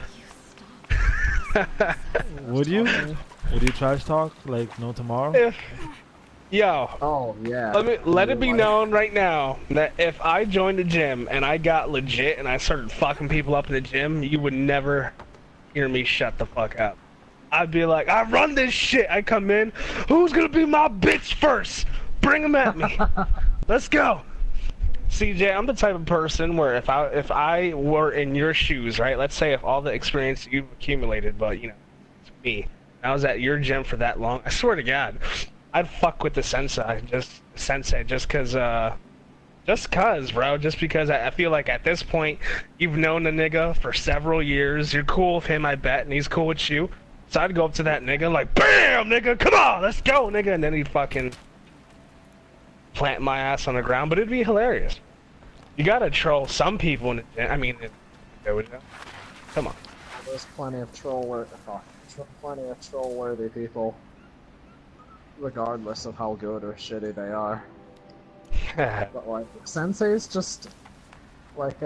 Would you? Would you trash talk like no tomorrow? Yo. Oh yeah. Let it be known right now that if I joined a gym and I got legit and I started fucking people up in the gym, you would never hear me shut the fuck up. I'd be like, I run this shit. I come in. Who's gonna be my bitch first? Bring him at me. Let's go. CJ, I'm the type of person where if I were in your shoes, right? Let's say if all the experience you've accumulated, but you know, it's me. I was at your gym for that long. I swear to God, I'd fuck with the sensei just cause, bro. Just because I feel like at this point, you've known the nigga for several years. You're cool with him, I bet, and he's cool with you. So I'd go up to that nigga like, BAM, nigga, come on, let's go, nigga, and then he'd fucking plant my ass on the ground. But it'd be hilarious. You gotta troll some people in the gym. I mean, come on. There's plenty of plenty of troll-worthy people, regardless of how good or shitty they are. But like, senseis just like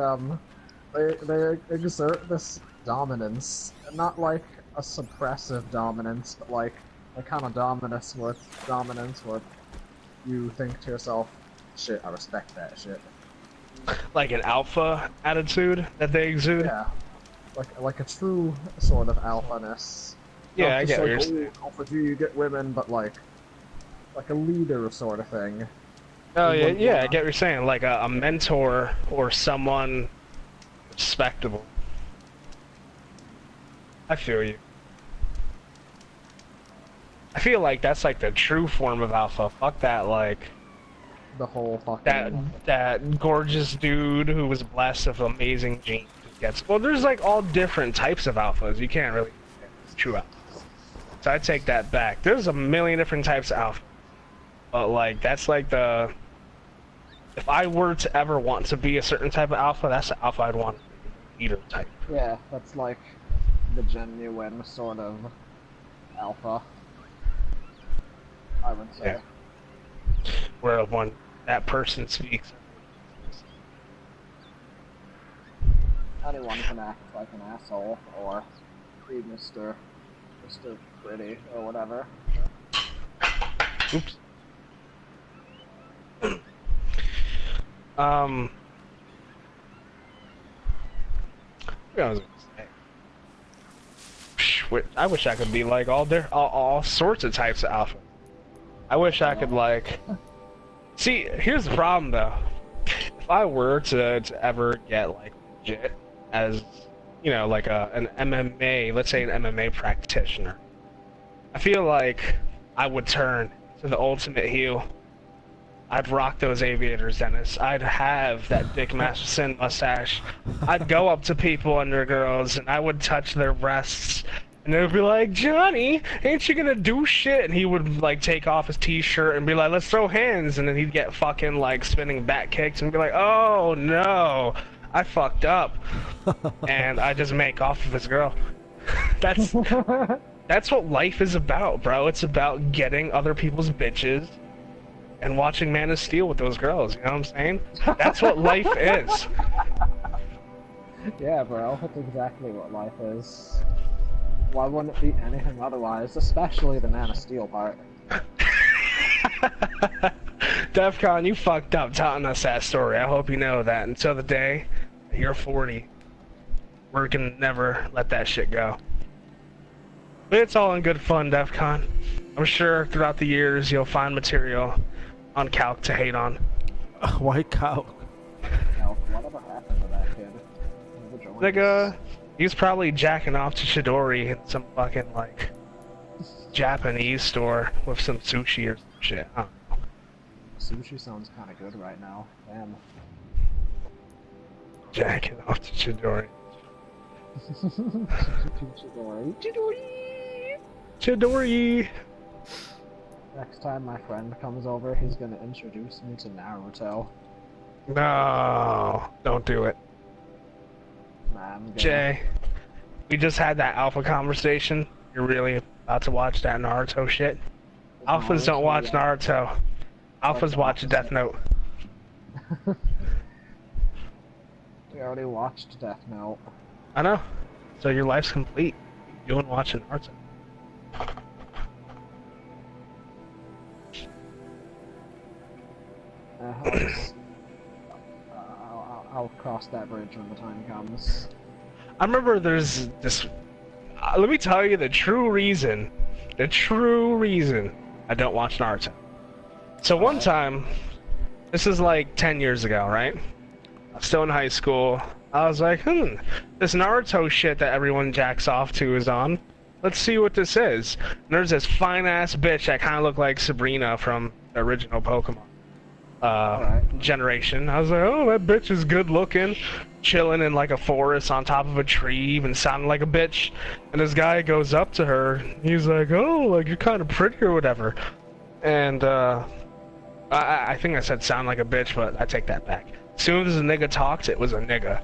they exert this dominance, not like a suppressive dominance, but like a kind of dominance where you think to yourself, shit, I respect that shit. Like an alpha attitude that they exude. Yeah, like a true sort of alphaness. Yeah, Not I just get what like, you're saying. alpha do you get women, but like a leader sort of thing. Oh You yeah, wouldn't yeah, I wanna- get what you're saying. Like a mentor or someone respectable. I feel you. I feel like that's like the true form of alpha. Fuck that, like The whole fucking that gorgeous dude who was blessed with amazing genes gets. Well, there's like all different types of alphas. You can't really it's true alpha. So I take that back. There's a million different types of alpha. But like that's like the if I were to ever want to be a certain type of alpha, that's the alpha I'd want. Leader type. yeah, that's like the genuine sort of alpha. I would say. Yeah. Where when that person speaks. Anyone can act like an asshole or be Mr. Pretty or whatever. Oops. What was I gonna say? I wish I could be like all sorts of types of alpha. I wish I could like. See, here's the problem though. If I were to ever get like legit as, you know, like an MMA, let's say an MMA practitioner, I feel like I would turn to the ultimate heel. I'd rock those aviators, Dennis. I'd have that Dick Masterson mustache. I'd go up to people under girls and I would touch their breasts. And they'd be like, Johnny, ain't you gonna do shit? And he would like take off his t-shirt and be like, let's throw hands. And then he'd get fucking like spinning back kicks and be like, oh no, I fucked up. And I just make off of his girl. That's what life is about, bro. It's about getting other people's bitches and watching Man of Steel with those girls, you know what I'm saying? That's what life is. Yeah, bro, that's exactly what life is. Why wouldn't it be anything otherwise, especially the Man of Steel part? DEFCON, you fucked up telling us that story. I hope you know that until the day that you're 40, we're gonna never let that shit go. But it's all in good fun, DEFCON. I'm sure throughout the years you'll find material on Calc to hate on. White cow. Now, whatever happened to that kid? Never joined Like, us. he was probably jacking off to Chidori in some fucking, like, Japanese store with some sushi or some shit. I don't know. Sushi sounds kinda good right now. Damn. Jacking off to Chidori. Chidori! Next time my friend comes over, he's gonna introduce me to Naruto. No, don't do it. Nah, I'm gonna... Jay, we just had that alpha conversation. You're really about to watch that Naruto shit? Alphas don't watch Naruto. Alphas watch Death Note. We already watched Death Note. I know. So your life's complete. You and watching Naruto. I'll cross that bridge when the time comes. I remember there's this... let me tell you the true reason I don't watch Naruto. So one time, this is like 10 years ago, right? I was still in high school. I was like, this Naruto shit that everyone jacks off to is on. Let's see what this is. And there's this fine-ass bitch that kind of looked like Sabrina from the original Pokemon generation. I was like, oh, that bitch is good looking, chilling in like a forest on top of a tree, even sounding like a bitch. And this guy goes up to her. He's like, oh, like you're kind of pretty or whatever. And I think I said sound like a bitch, but I take that back. As soon as the nigga talked, it was a nigga.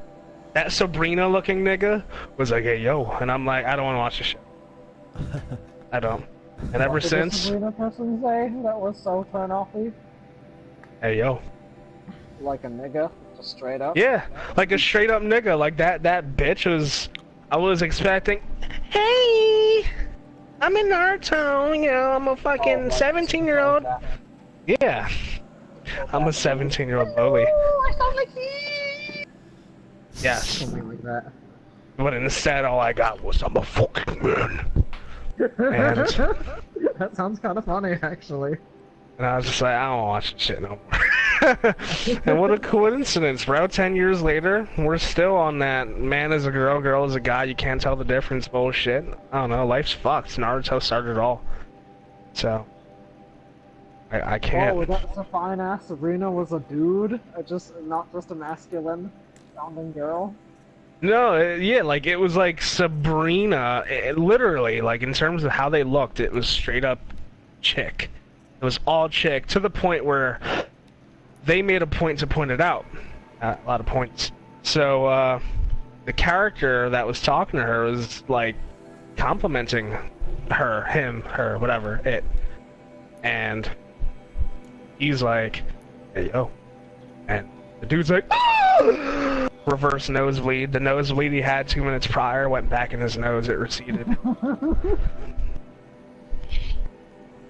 That Sabrina looking nigga was like, hey, yo. And I'm like, I don't want to watch this shit. I don't. And ever What did the since, Sabrina person say that was so turn-offy? hey yo. Like a nigga, just straight up? Yeah, like a straight up nigga. Like that bitch was, I was expecting, hey, I'm in Naruto, you know, I'm a fucking 17-year-old. Yeah, I'm a 17-year-old bully. I sound like me! Yes. Something like that. But instead all I got was, I'm a fucking man. And That sounds kind of funny, actually. I was just like, I don't watch this shit no more. And what a coincidence, bro. 10 years later, we're still on that man is a girl, girl is a guy, you can't tell the difference bullshit. I don't know, life's fucked. Naruto started it all. So, I can't. Oh, that's a fine ass Sabrina was a dude? Not just a masculine sounding girl? No, yeah, like, it was like Sabrina, literally, like, in terms of how they looked, it was straight up chick. It was all chick, to the point where they made a point to point it out. A lot of points. So, the character that was talking to her was, like, complimenting her, him, her, whatever, it. And he's like, hey, yo. And the dude's like, ah! Reverse nosebleed. The nosebleed he had 2 minutes prior went back in his nose, it receded.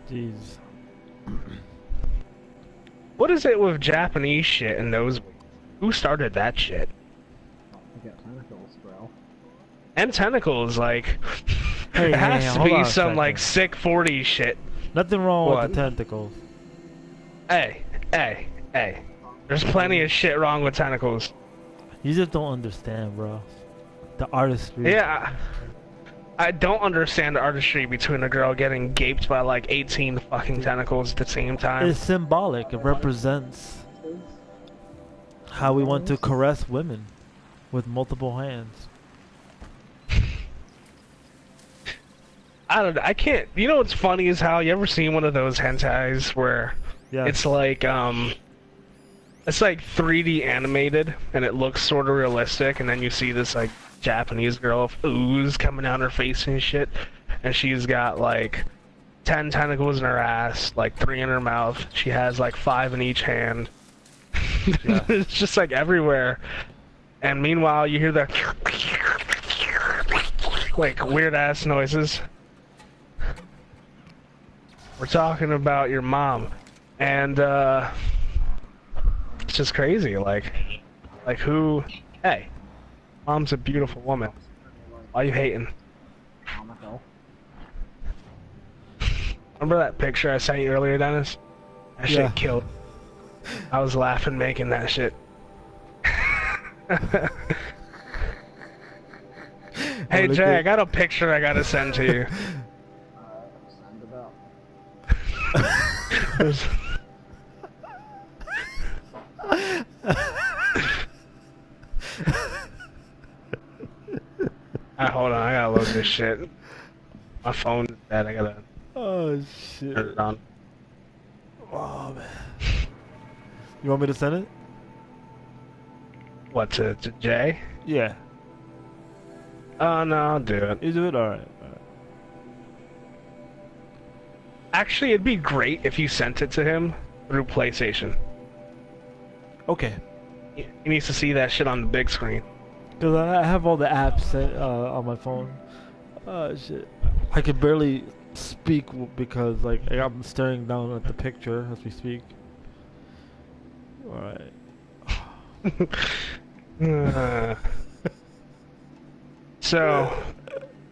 Jeez. What is it with Japanese shit and nosebleeds? Who started that shit? You got tentacles, bro. And tentacles, like, Hey, it has to hold on be a some, second. like, sick 40s shit. Nothing wrong What? with the tentacles. Hey. There's plenty of shit wrong with tentacles. You just don't understand, bro. The artistry. Yeah, I don't understand the artistry between a girl getting gaped by, like, 18 fucking tentacles at the same time. It's symbolic. It represents how we want to caress women with multiple hands. I don't know, I can't, you know what's funny is how, you ever seen one of those hentais where Yeah. it's like 3D animated, and it looks sort of realistic, and then you see this, like, Japanese girl with ooze coming down her face and shit, and she's got, like, 10 tentacles in her ass, like, 3 in her mouth, she has, like, 5 in each hand. Yeah. It's just, like, everywhere. And meanwhile, you hear the like, weird-ass noises. We're talking about your mom, and, it's just crazy, like who, hey, mom's a beautiful woman. Why you hating? Remember that picture I sent you earlier, Dennis? That Yeah. shit killed. I was laughing making that shit. Hey look Jay, at- I got a picture I gotta send to you. Send it up. There's- hold on, I gotta load this shit. My phone's dead, I gotta Oh shit. turn it on. Oh man. You want me to send it? What, to Jay? Yeah. Oh no, I'll do it. You do it? Alright. Actually, it'd be great if you sent it to him through PlayStation. Okay. He needs to see that shit on the big screen. Because I have all the apps set, on my phone. Oh shit. I can barely speak because like I'm staring down at the picture as we speak. Alright. So,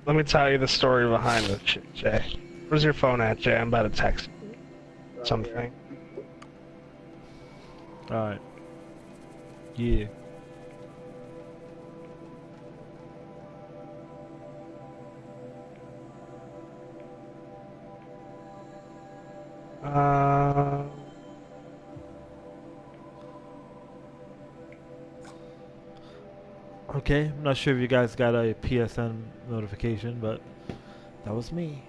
let me tell you the story behind this shit, Jay. Where's your phone at, Jay? I'm about to text you something. Alright. Yeah. Uh, Okay, I'm not sure if you guys got a PSN notification, but that was me.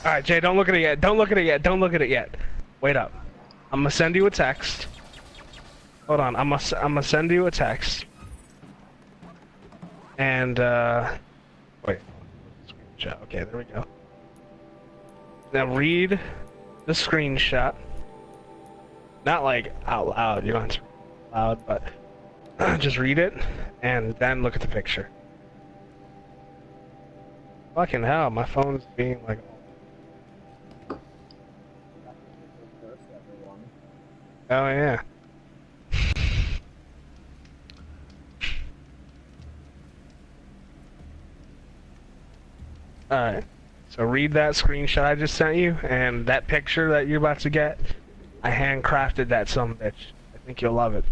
Alright, Jay, don't look at it yet. Don't look at it yet. Don't look at it yet. Wait up. I'm gonna send you a text. Hold on, I'm gonna send you a text. And wait, screenshot. Okay, there we go. Now read the screenshot. Not like out loud. You don't have to read out loud, but just read it and then look at the picture. Fucking hell, my phone's being like. Oh yeah. Alright, so read that screenshot I just sent you, and that picture that you're about to get, I handcrafted that sumbitch. I think you'll love it.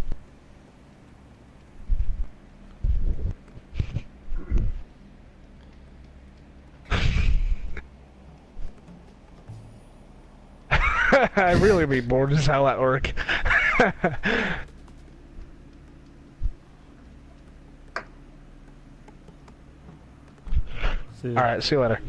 I'd really be bored as hell at work. Alright, see you later.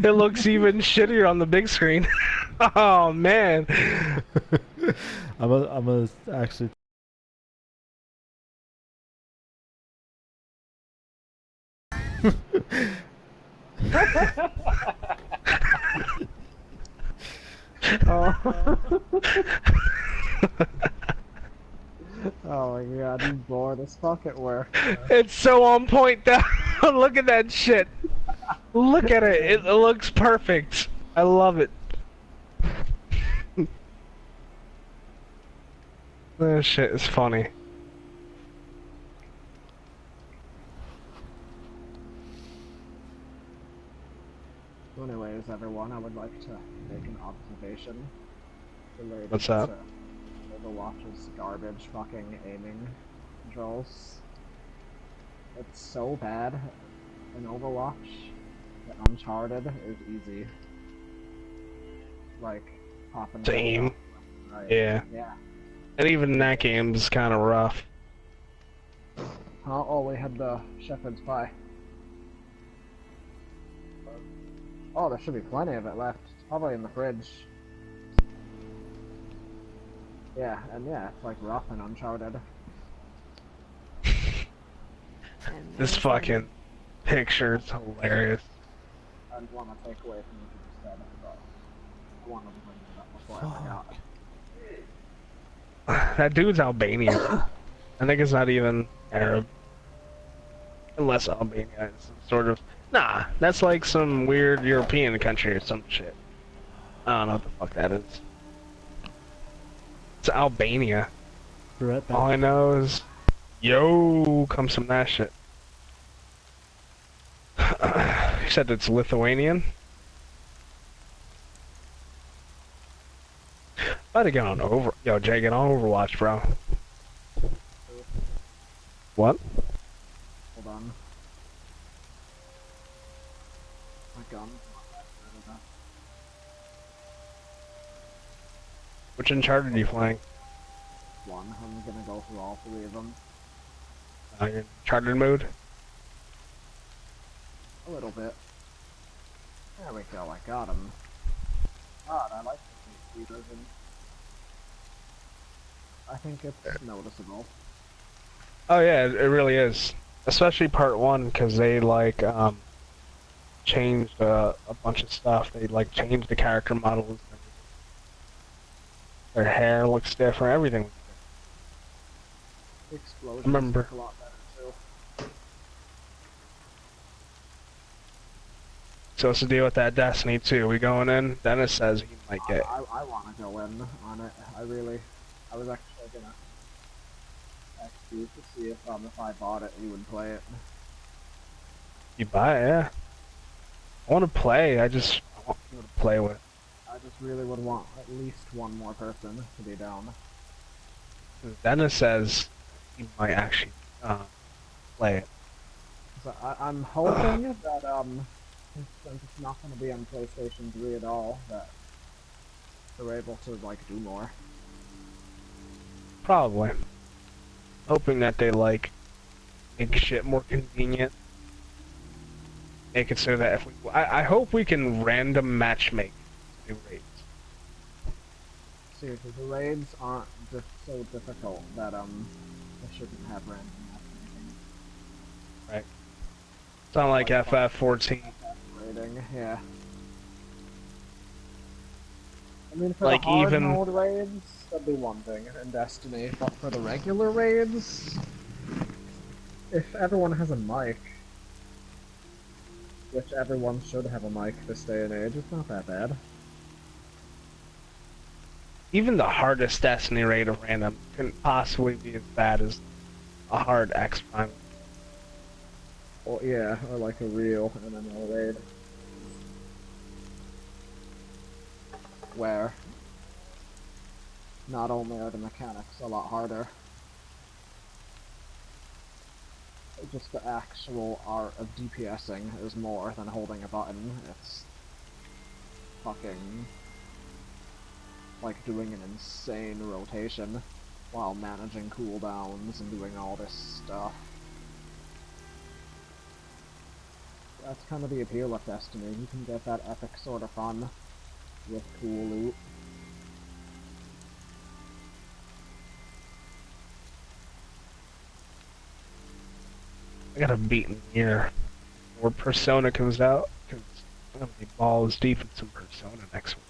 It looks even shittier on the big screen. Oh man. I'm a actually. Oh. Oh my god, I'm bored as fuck at work. It's so on point down. Look at that shit. Look at it. It looks perfect. I love it. This shit is funny. So anyways, everyone, I would like to make an observation related What's that? to Overwatch's garbage fucking aiming controls. It's so bad in Overwatch that Uncharted is easy. Like, popping To aim. Right. Yeah. Yeah. And even that game's kind of rough. Oh, we had the shepherd's pie. Oh, there should be plenty of it left. It's probably in the fridge. Yeah, and yeah, it's like rough and Uncharted. This fucking picture is hilarious. I didn't want to take away from what you just said, but I wanted to bring it up before I forgot. That dude's Albanian. I think it's not even Arab. Unless Albania is some sort of... Nah, that's like some weird European country or some shit. I don't know what the fuck that is. It's Albania. Right back. All I know is... Yo, comes from that shit. You said it's Lithuanian? About to get on over... Yo, Jay, get on Overwatch, bro. What? Hold on. My gun. Which Uncharted are you playing? One. I'm gonna go through all three of them. You're in Uncharted mode? A little bit. There we go, I got him. God, I like the PC version. I think it's noticeable. Oh yeah, it really is. Especially part one, because they like changed a bunch of stuff. They like changed the character models. Their hair looks different. Everything. The explosions Remember. look a lot better too. So what's the deal with that Destiny 2? We going in? Dennis says he might get. I want to go in on it. I was actually gonna ask you to see if I bought it, you would play it. You buy it, yeah. I want to play. I want people to play with. I just really would want at least one more person to be down. Dennis says he might actually play it. So I'm hoping that since it's not going to be on PlayStation 3 at all, that they're able to like do more. Probably. Hoping that they like make shit more convenient. Make it so that if we, I hope we can random matchmake new raids. Seriously, the raids aren't just so difficult that they shouldn't have random matchmaking. Right. It's not like FF14. Raiding, yeah. I mean, for Like the hard even mode raids, that'd be one thing in Destiny, but for the regular raids, if everyone has a mic, which everyone should have a mic this day and age, it's not that bad. even the hardest Destiny raid of random couldn't possibly be as bad as a hard X Prime. Or yeah, or like a real MMO raid. Where not only are the mechanics a lot harder, just the actual art of DPSing is more than holding a button. It's fucking like doing an insane rotation while managing cooldowns and doing all this stuff. That's kind of the appeal of Destiny. You can get that epic sort of fun with cool loot. I got a beaten year. Where Persona comes out, because I'm gonna be balls deep in some Persona next week.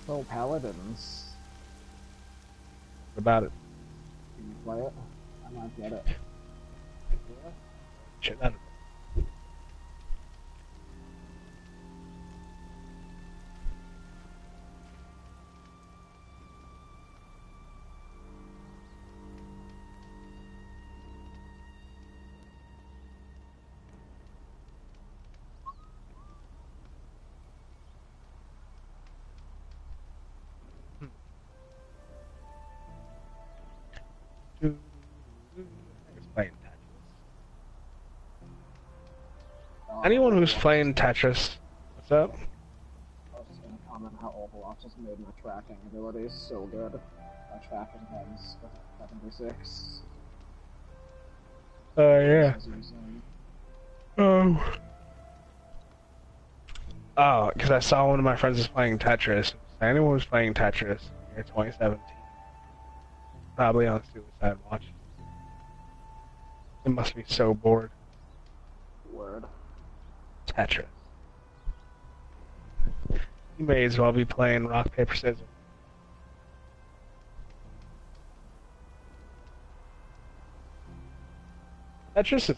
So Paladins, What about it? can you play it? I might get it. Shit out of it. I was playing Tetris. Anyone who's playing Tetris, what's up? I was just gonna comment how Overwatch has made my tracking abilities so good. My tracking has 76. Oh yeah. This is insane. Oh, because I saw one of my friends was playing Tetris. Anyone who's playing Tetris in year 2017, probably on Suicide Watch. It must be so bored. Word. Tetris. You may as well be playing rock, paper, scissors. Tetris is.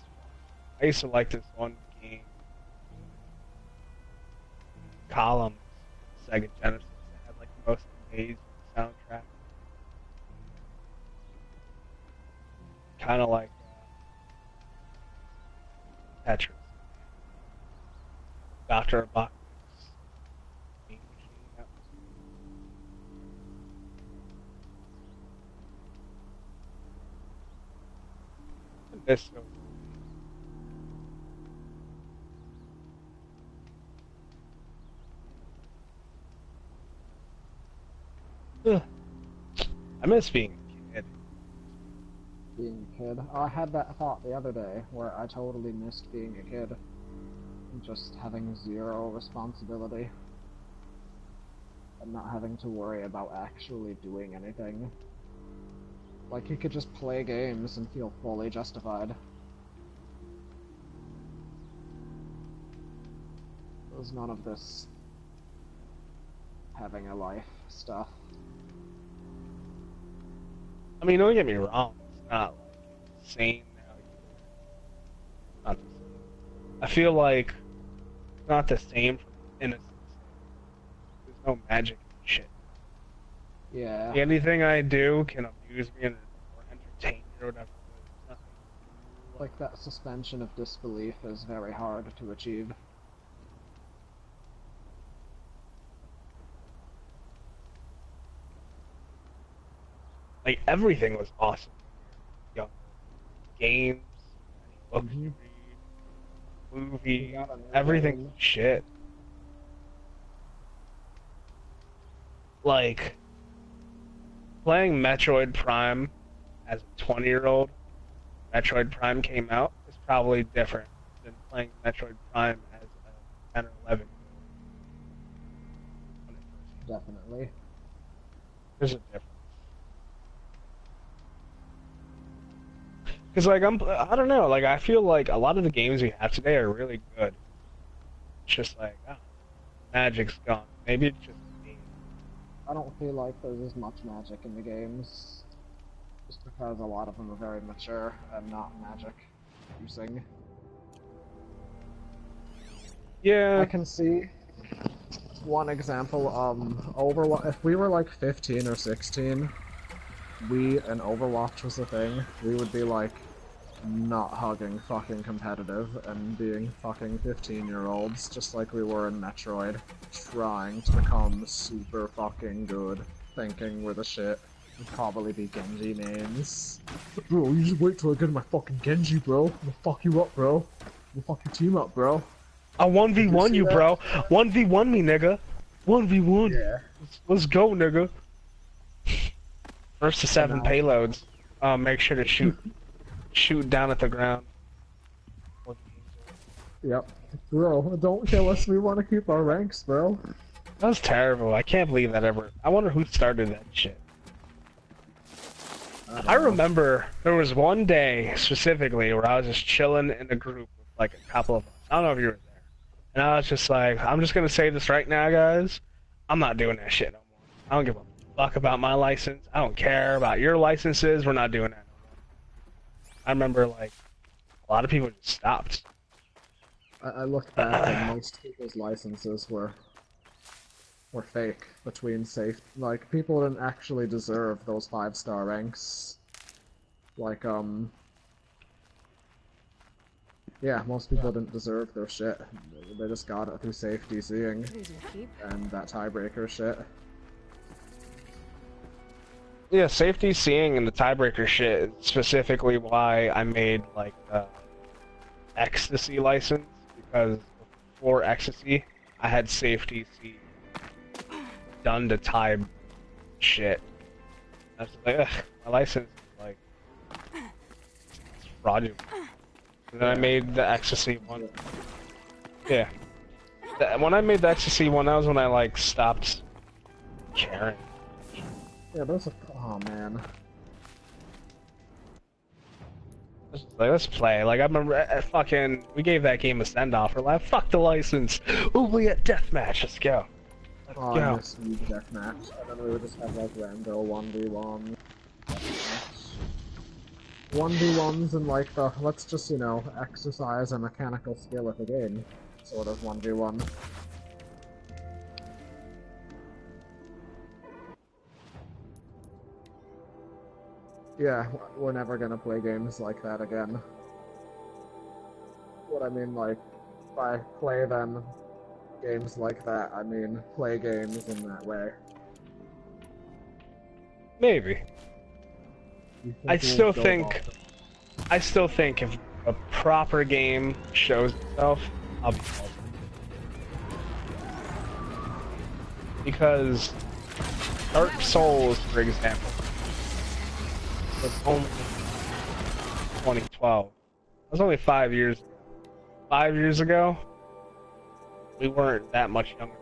I used to like this one game. Columns, Sega Genesis, that had like the most amazing soundtrack. Kind of like Tetris. Dr. Bachman's Mean Machine. That was this. Ugh. I miss being a kid. Being a kid. Oh, I had that thought the other day where I totally missed being a kid. And just having zero responsibility. And not having to worry about actually doing anything. Like, you could just play games and feel fully justified. There's none of this having a life stuff. I mean, don't get me wrong. It's not like insane now. Not the same. I feel like it's not the same from innocence. There's no magic in shit. Yeah. Anything I do can amuse me and or entertain me or whatever. But nothing. Like, that suspension of disbelief is very hard to achieve. Like everything was awesome. Young games, books to Mhm. read, movies, got a new everything game. shit. Like playing Metroid Prime as a 20-year-old, Metroid Prime came out is probably different than playing Metroid Prime as a 10 or 11 when it first came out. Definitely. There's a difference. Because like I don't know, like I feel like a lot of the games we have today are really good. It's just like, oh, magic's gone. Maybe it's just me. I don't feel like there's as much magic in the games, just because a lot of them are very mature and not magic using. Yeah, I can see one example. Overwatch. If we were like 15 or 16, and Overwatch was a thing, we would be like not hugging fucking competitive and being fucking 15-year-olds, just like we were in Metroid, trying to become super fucking good, thinking we're the shit. We'd probably be Genji mains. Bro, you just wait till I get my fucking Genji, bro. I'll fuck you up, bro. We'll fuck your team up, bro. I 1v1 see you, that? bro. 1v1 me, nigga. 1v1. Yeah. Let's go, nigga. First to 7 now- payloads. Make sure to shoot down at the ground. Yep. Bro, don't kill us, we want to keep our ranks, bro. That was terrible. I can't believe that ever. I wonder who started that shit. don't I know. remember there was one day specifically where I was just chilling in a group with like a couple of us. I don't know if you were there. And I was just like, I'm just gonna say this right now, guys. I'm not doing that shit no more. I don't give a fuck about my license. I don't care about your licenses. We're not doing that no more. I remember like a lot of people just stopped. I looked back and most people's licenses were fake between safe. Like, people didn't actually deserve those 5-star ranks. Like, yeah, most people didn't deserve their shit. They just got it through safety seeing These will keep. and that tiebreaker shit. Yeah, safety seeing and the tiebreaker shit is specifically why I made like the ecstasy license, because before ecstasy I had safety see done to tie shit. I was like, ugh, my license is like it's fraudulent. And then I made the ecstasy one. Yeah. When I made the ecstasy one, that was when I like stopped caring. Yeah, those are. Oh man. Like, let's play. Like, I remember we gave that game a send-off. We're like, fuck the license. Oubliette deathmatch. Let's go. Let's Oh, go. I miss League Deathmatch. And then we would just have like rando 1v1. 1v1s and like the, let's just, you know, exercise a mechanical skill at the game. Sort of 1v1. Yeah, we're never gonna play games like that again. What I mean, like, by play them games like that, I mean play games in that way. Maybe. You think I we'll still go think off- I still think if a proper game shows itself, I'll be called. Because Dark Souls, for example, was only 2012. That was only 5 years ago. 5 years ago, we weren't that much younger.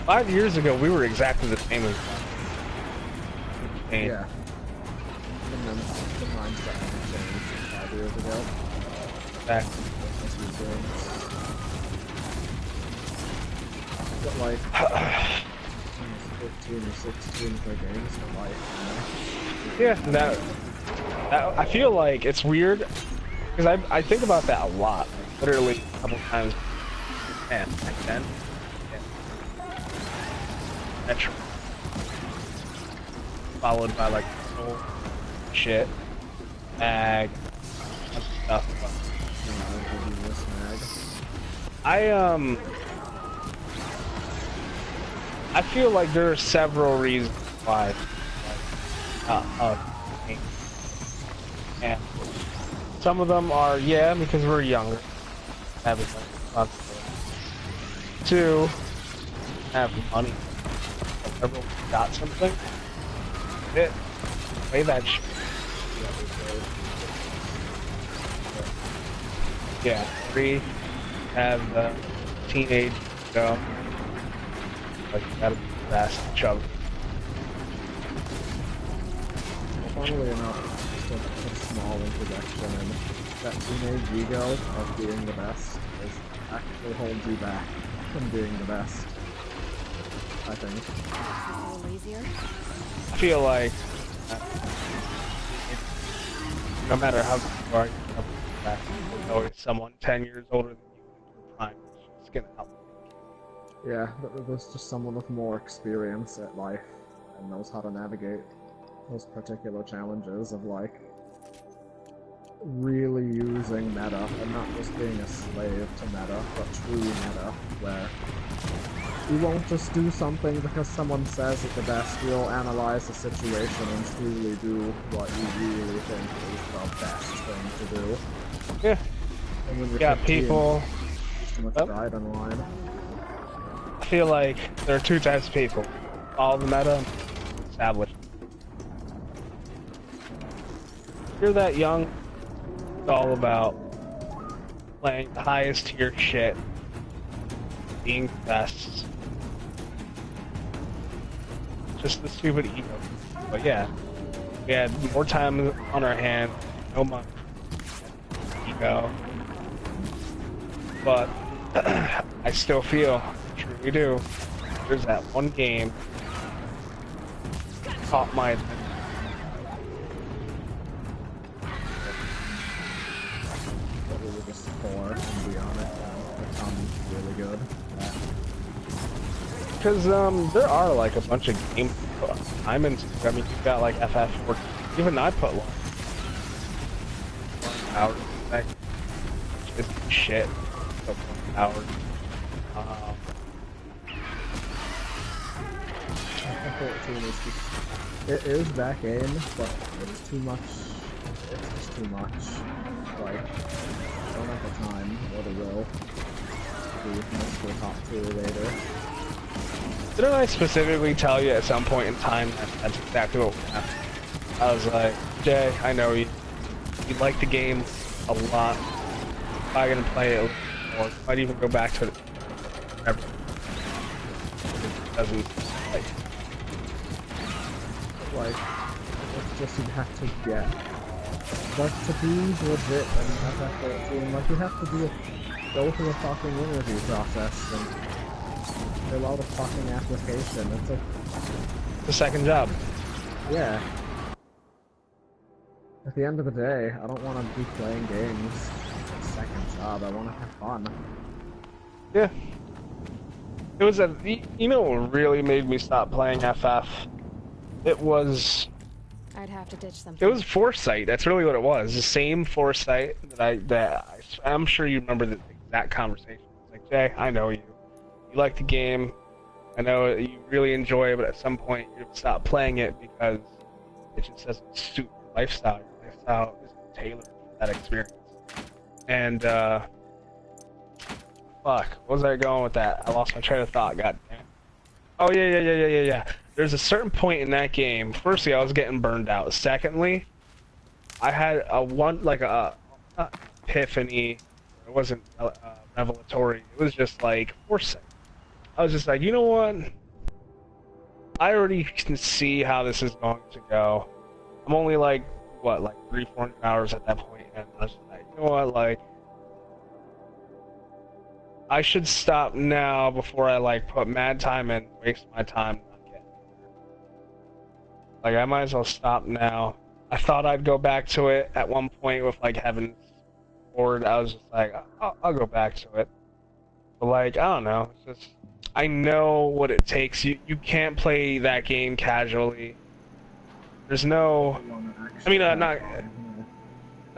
5 years ago, we were exactly the same as now. And Yeah. And then the mindset hasn't changed 5 years ago. back, As these games. But like, 15 or 16 for games for life, yeah, that I feel like it's weird because I think about that a lot, like, literally a couple times. Man, back then, yeah. Metro, followed by like soul shit, mag, stuff. you know, I'll do this mag. I feel like there are several reasons why. And some of them are, yeah, because we're younger. Having responsibility. 2, have money. If everyone got something. It. Play that shit. Yeah. 3, have the teenage go. Like, that'll be the best chug. Funnily enough, just a small interjection, and that teenage ego of being the best actually holds you back from being the best. I think. A little easier. I feel like no matter how good you are, you're never back. There's always someone 10 years older than you in your prime. It's gonna help. Yeah, but there's just someone with more experience at life and knows how to navigate those particular challenges of, like, really using meta and not just being a slave to meta, but true meta, where you won't just do something because someone says it's the best. You'll analyze the situation and truly do what you really think is the best thing to do. Yeah. And when you're Yeah, 15, people. too much pride in line. I feel like there are 2 types of people. All the meta and established. If you're that young, it's all about playing the highest tier shit, being the best. Just the stupid ego. But yeah, we had more time on our hands, no money, ego. But I still feel, truly do, there's that one game caught my attention. But we were just 4, and be on it, and become really good. Because there are like a bunch of game I'm into. I mean, you've got like FF14. Even I put long hours in that. It's shit. So 20 hours. FF14 is just, it is that game, but it's too much. It's just too much. Like, I don't have the time or the will to do multiple top 2 later. Didn't I specifically tell you at some point in time that that's exactly what happened? I was like, Jay, I know you. You like the game a lot. I'm gonna play it a little more. Might even go back to it. It doesn't Like, it's just you have to get. Like, to be legit in FF14, like, you have to go through a fucking interview process and fill out a fucking application. It's like, the second job. yeah. At the end of the day, I don't want to be playing games. It's a second job. I want to have fun. Yeah. It was you know what really made me stop playing FF? It was I'd have to ditch something. It was foresight. That's really what it was. The same foresight I'm sure you remember the exact conversation. It's like, Jay, I know you. You like the game. I know you really enjoy it, but at some point you stop playing it because it just doesn't suit your lifestyle. Your lifestyle isn't tailored for that experience. And fuck, what was I going with that? I lost my train of thought. God damn. Oh yeah. There's a certain point in that game. Firstly, I was getting burned out. Secondly, I had a epiphany. It wasn't revelatory. It was just like foresight. I was just like, you know what? I already can see how this is going to go. I'm only like 300-400 hours at that point, and I was just like, you know what? Like, I should stop now before I like put mad time and waste my time. Like, I might as well stop now. I thought I'd go back to it at one point with, like, Heaven's Ward. I was just like, I'll go back to it. But, like, I don't know. It's just, I know what it takes. You can't play that game casually. There's no... I mean, not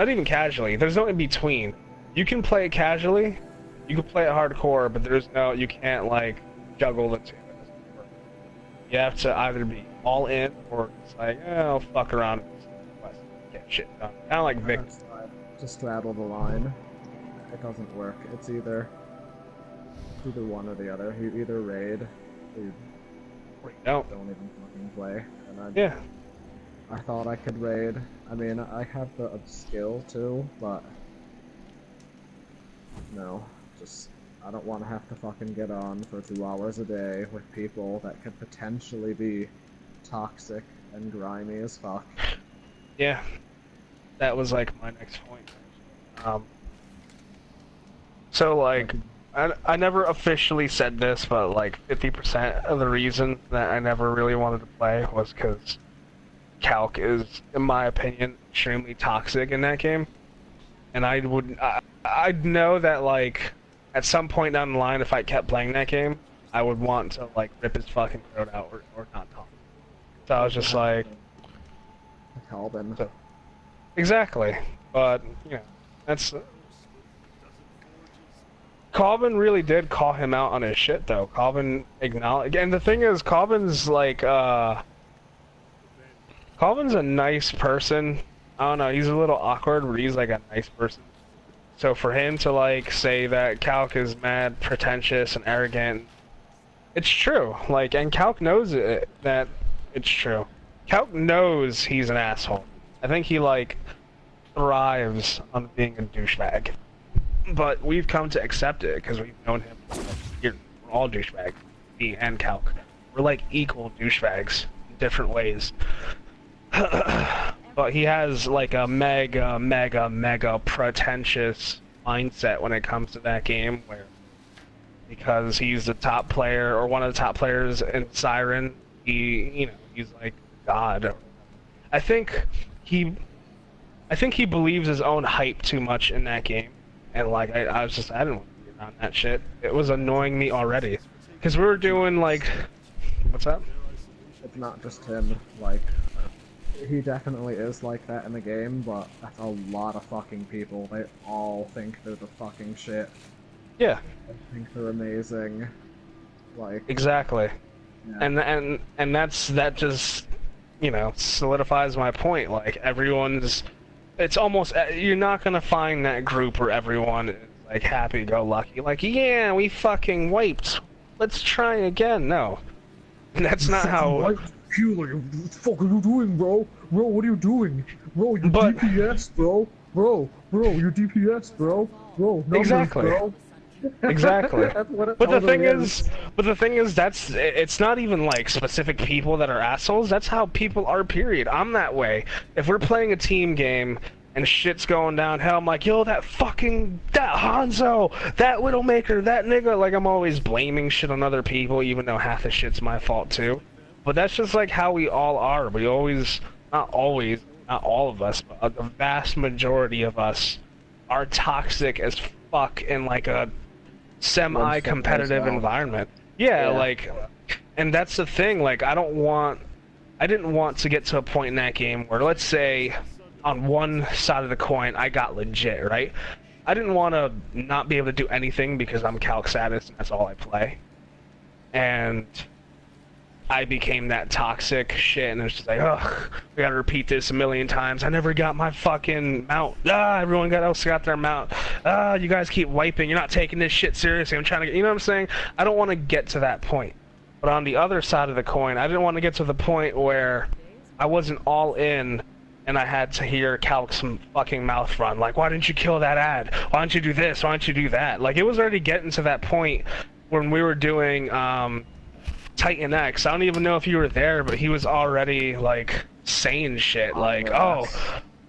even casually. There's no in-between. You can play it casually. You can play it hardcore, but there's no... You can't, like, juggle the two. You have to either be all in or it's like, I'll fuck around and get shit done. Kind of like Vic. That's right. To straddle the line. It doesn't work. It's either one or the other. You either raid or you Don't. don't even fucking play. And Yeah. I thought I could raid. I mean, I have the skill too, but no, just I don't want to have to fucking get on for 2 hours a day with people that could potentially be toxic and grimy as fuck. Yeah. That was like my next point. So like, I never officially said this, but like 50% of the reason that I never really wanted to play was because Calc is, in my opinion, extremely toxic in that game. And I'd know that like, at some point down the line, if I kept playing that game, I would want to like rip his fucking throat out or not talk. So I was just like, Calvin. so, exactly. But you know, that's. Calvin really did call him out on his shit, though. Calvin acknowledged, and the thing is, Calvin's like, Calvin's a nice person. I don't know, he's a little awkward, but he's like a nice person. So for him to like say that Calc is mad, pretentious, and arrogant, it's true. Like, and Calc knows it, that it's true. Calc knows he's an asshole. I think he like thrives on being a douchebag. But we've come to accept it because we've known him for like years. We're all douchebags, me and Calc. We're like equal douchebags in different ways. But he has like a mega pretentious mindset when it comes to that game, where because he's the top player or one of the top players in Siren, he's like God. I think he believes his own hype too much in that game. And like I didn't want to be around that shit. It was annoying me already, because we were doing like, what's up? It's not just him. Like, he definitely is like that in the game, but that's a lot of fucking people. They all think they're the fucking shit. Yeah. They think they're amazing. Like. Exactly. Yeah. And that just solidifies my point. Like everyone's. It's almost, you're not gonna find that group where everyone is like happy-go-lucky, like, yeah, we fucking wiped, let's try again. No, that's not how. What the fuck are you doing, bro? Bro, what are you doing? Bro, you're DPS, bro. Bro, you're DPS, bro. Bro, numbers, exactly. Bro. Exactly. But the thing is, it's not even like specific people that are assholes. That's how people are, period. I'm that way. If we're playing a team game and shit's going downhill, I'm like, yo, that Hanzo, that Widowmaker, that nigga. Like, I'm always blaming shit on other people, even though half the shit's my fault too. But that's just like how we all are. We always, not always, not all of us, but the vast majority of us are toxic as fuck in like a semi-competitive environment. Yeah, like, and that's the thing, like, I didn't want to get to a point in that game where, let's say, on one side of the coin, I got legit, right? I didn't want to not be able to do anything because I'm Calc Satis and that's all I play. And I became that toxic shit, and it's just like, ugh, we gotta repeat this a million times. I never got my fucking mount. Everyone else got their mount. You guys keep wiping. You're not taking this shit seriously. I'm trying to get, you know what I'm saying? I don't want to get to that point. But on the other side of the coin, I didn't want to get to the point where I wasn't all in, and I had to hear Calc's fucking mouth run. Like, why didn't you kill that ad? Why didn't you do this? Why didn't you do that? Like, it was already getting to that point when we were doing, Titan X. I don't even know if you were there, but he was already like saying shit like, oh,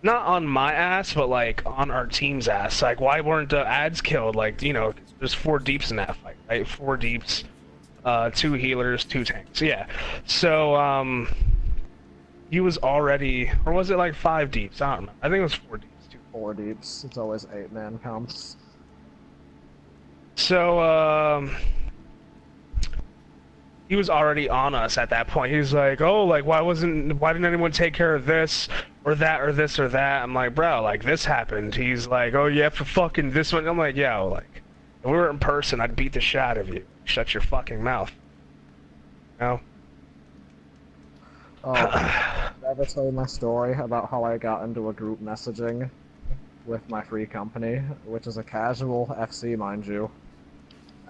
not on my ass, but like on our team's ass. Like, why weren't the ads killed? Like, there's 4 deeps in that fight, right? 4 deeps, 2 healers, 2 tanks. Yeah. So he was already, or was it like 5 deeps? I don't remember. I think it was 4 deeps. 4 deeps. It's always 8-man counts. So he was already on us at that point. He's like, oh, like, why didn't anyone take care of this or that or this or that? I'm like, bro, like, this happened. He's like, oh, yeah, for fucking this one. I'm like, yeah, like, if we were in person, I'd beat the shit out of you. Shut your fucking mouth. You know? Oh, did I ever tell you my story about how I got into a group messaging with my free company, which is a casual FC, mind you,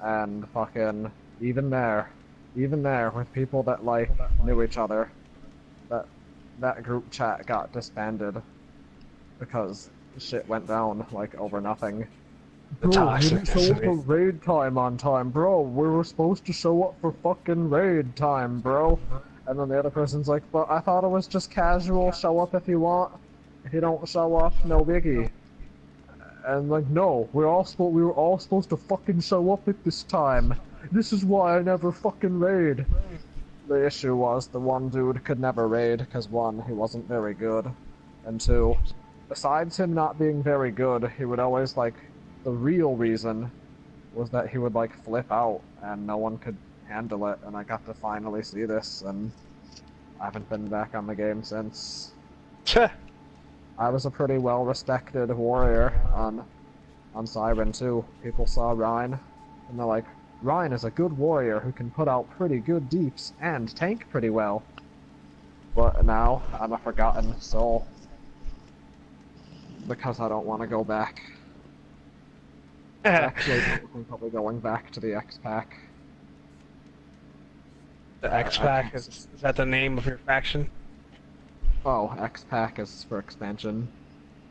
and fucking even there, with people that like knew each other, that that group chat got disbanded because shit went down like over nothing. The Bro, we didn't show up for toxicity. raid time on time, bro. We were supposed to show up for fucking raid time, bro. And then the other person's like, but I thought it was just casual, show up if you want. If you don't show up, no biggie. And like, no, we were all supposed to fucking show up at this time. This is why I never fucking raid. The issue was the one dude could never raid, because one, he wasn't very good. And two, besides him not being very good, he would always like, the real reason was that he would like flip out and no one could handle it, and I got to finally see this, and I haven't been back on the game since. Tch. I was a pretty well respected warrior on Siren too. People saw Ryan and they're like, Ryan is a good warrior who can put out pretty good deeps and tank pretty well. But now I'm a forgotten soul. Because I don't want to go back. Actually, I'm probably going back to the X-Pack. The X-Pack, is that the name of your faction? Oh, X-Pack is for expansion.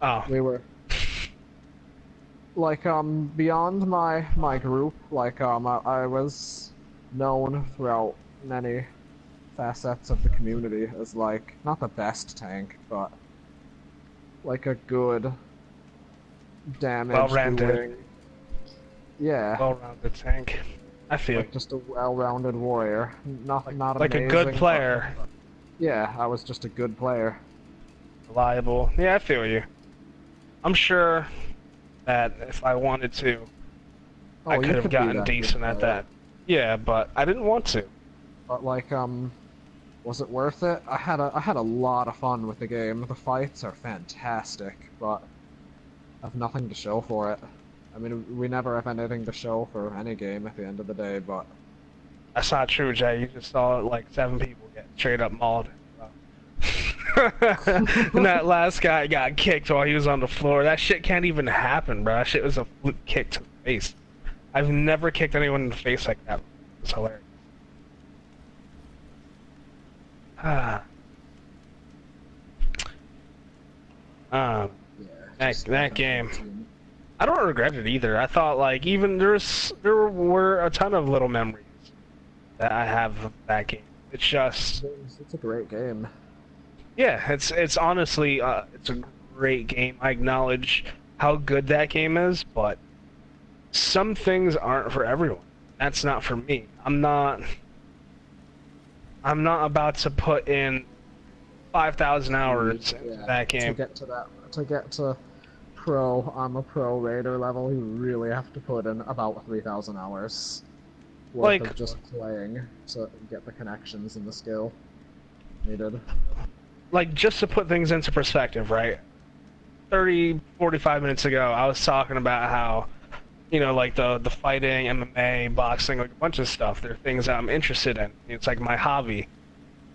Oh. We were... Like, beyond my group, like, I was known throughout many facets of the community as, like, not the best tank, but, like, a good damage Well-rounded. doing... Yeah. Well-rounded tank. I feel Like, just a well-rounded warrior. Not like a amazing, good but- player. Yeah, I was just a good player. Reliable. Yeah, I feel you. I'm sure that if I wanted to, Oh, I you could have be gotten that decent good at player. that. Yeah, but I didn't want to. But like, was it worth it? I had a lot of fun with the game. The fights are fantastic, but I've nothing to show for it. I mean, we never have anything to show for any game at the end of the day, but That's not true, Jay. You just saw like 7 people get straight up mauled. And that last guy got kicked while he was on the floor. That shit can't even happen, bro. That shit was a fluke kick to the face. I've never kicked anyone in the face like that. It's hilarious. Ah. yeah. That game. I don't regret it either. I thought like even there were a ton of little memories that I have of that game. It's just It's a great game. yeah, it's honestly it's a great game. I acknowledge how good that game is, but some things aren't for everyone. That's not for me. I'm not about to put in 5,000 hours into that game. To get to pro, I'm a pro raider level, you really have to put in about 3,000 hours worth Like- of just playing to get the connections and the skill needed. Like, just to put things into perspective, right? 30, 45 minutes ago, I was talking about how, you know, like the fighting, MMA, boxing, like a bunch of stuff. They're things that I'm interested in. It's like my hobby.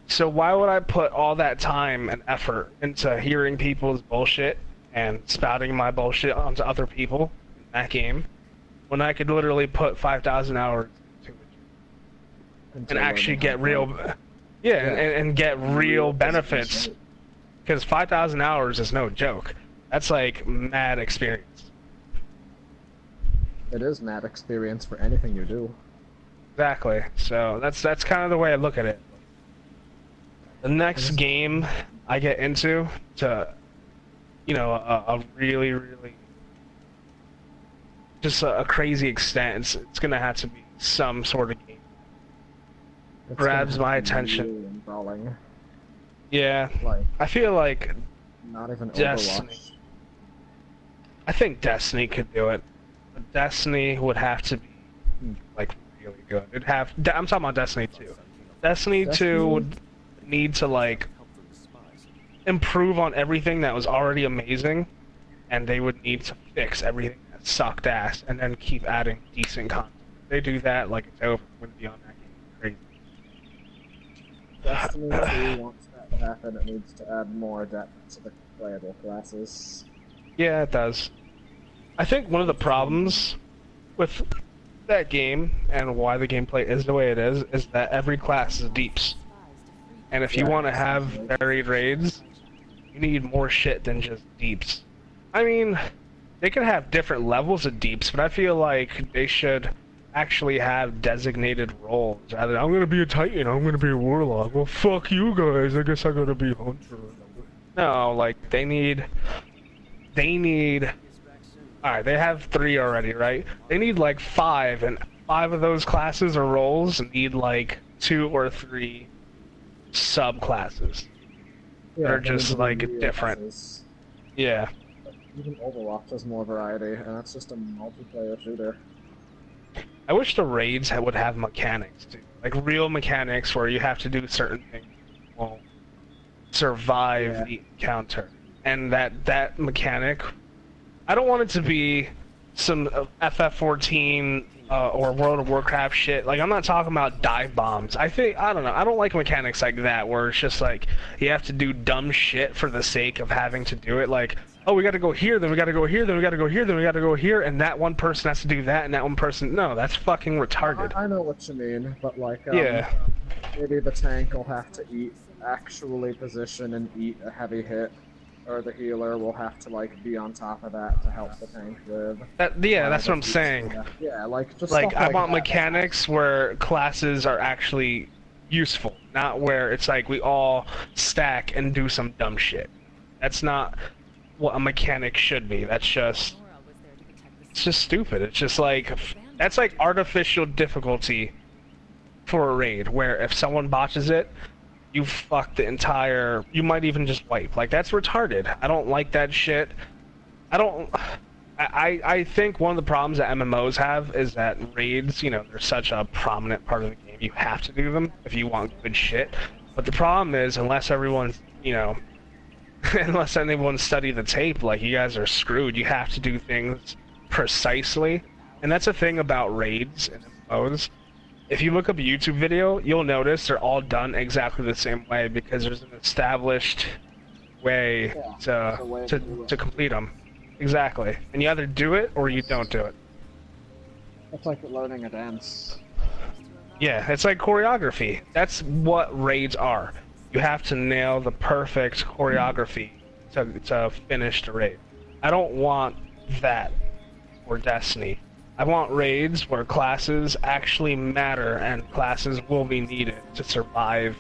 So why would I put all that time and effort into hearing people's bullshit and spouting my bullshit onto other people in that game when I could literally put 5,000 hours into it and actually get real... Yeah, and get real benefits. Because 5,000 hours is no joke. That's like mad experience. It is mad experience for anything you do. Exactly. So that's kind of the way I look at it. The next game I get into to, you know, a really, really, just a crazy extent, it's gonna have to be some sort of game. It's Grabs gonna my have to be attention. really enthralling. Yeah, Like, I feel like not even Destiny. Overwatch. I think Destiny could do it. But Destiny would have to be like really good. I'm talking about Destiny 2. Destiny 2 would need to like improve on everything that was already amazing, and they would need to fix everything that sucked ass, and then keep adding decent content. If they do that, like it's over. Wouldn't be on that game. Crazy. Destiny 2 wants to happen, it needs to add more depth to the playable classes. Yeah, it does. I think one of the problems with that game and why the gameplay is the way it is that every class is deeps. And if you want to have varied raids, you need more shit than just deeps. I mean, they could have different levels of deeps, but I feel like they should actually have designated roles. Rather than, I'm gonna be a Titan, I'm gonna be a Warlock. Well, fuck you guys, I guess I'm gonna be a Hunter. No, like, they need... Alright, they have 3 already, right? They need like 5, and 5 of those classes or roles need like 2 or 3 subclasses. Yeah, They're just like different. classes. Yeah. Even Overwatch has more variety, and that's just a multiplayer shooter. I wish the raids would have mechanics too. Like real mechanics where you have to do certain things to survive the encounter. And that mechanic, I don't want it to be some FF14 or World of Warcraft shit. Like, I'm not talking about dive bombs. I don't know, I don't like mechanics like that where it's just like you have to do dumb shit for the sake of having to do it. Like, oh, we gotta go here, then we gotta go here, then we gotta go here, then we gotta go here, and that one person has to do that, and that one person... No, that's fucking retarded. I know what you mean, but like, yeah. Maybe the tank will have to actually position and eat a heavy hit, or the healer will have to like be on top of that to help the tank live. That's what I'm saying. Yeah, like just like I want that. mechanics where classes are actually useful, not where it's like we all stack and do some dumb shit. That's not what a mechanic should be. It's just stupid. It's just like, that's like artificial difficulty for a raid, where if someone botches it, you fuck the entire... You might even just wipe. Like, that's retarded. I don't like that shit. I think one of the problems that MMOs have is that raids, they're such a prominent part of the game. You have to do them if you want good shit. But the problem is, unless everyone's, unless anyone studied the tape, like, you guys are screwed. You have to do things precisely. And that's a thing about raids and MMOs. If you look up a YouTube video, you'll notice they're all done exactly the same way because there's an established way to complete them. Exactly. And you either do it or you don't do it. It's like learning a dance. Yeah, it's like choreography. That's what raids are. You have to nail the perfect choreography to finish the raid. I don't want that for Destiny. I want raids where classes actually matter and classes will be needed to survive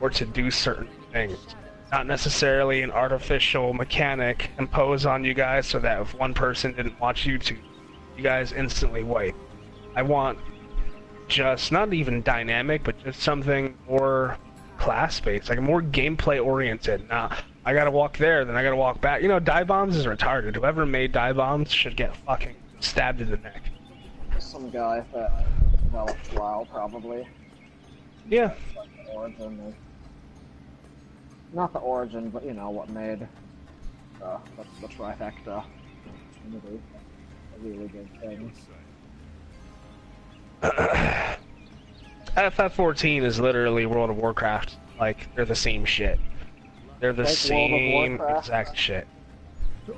or to do certain things. Not necessarily an artificial mechanic imposed on you guys so that if one person didn't watch YouTube, you guys instantly wipe. I want just, not even dynamic, but just something more class-based, like more gameplay-oriented. Not, I gotta walk there, then I gotta walk back. Dive bombs is retarded. Whoever made dive bombs should get fucking stabbed in the neck. Some guy that developed WoW, probably. Yeah. Like the origin not the origin, but what made the trifecta a really good thing. FF14 is literally World of Warcraft. Like, they're the same shit. They're the same exact shit.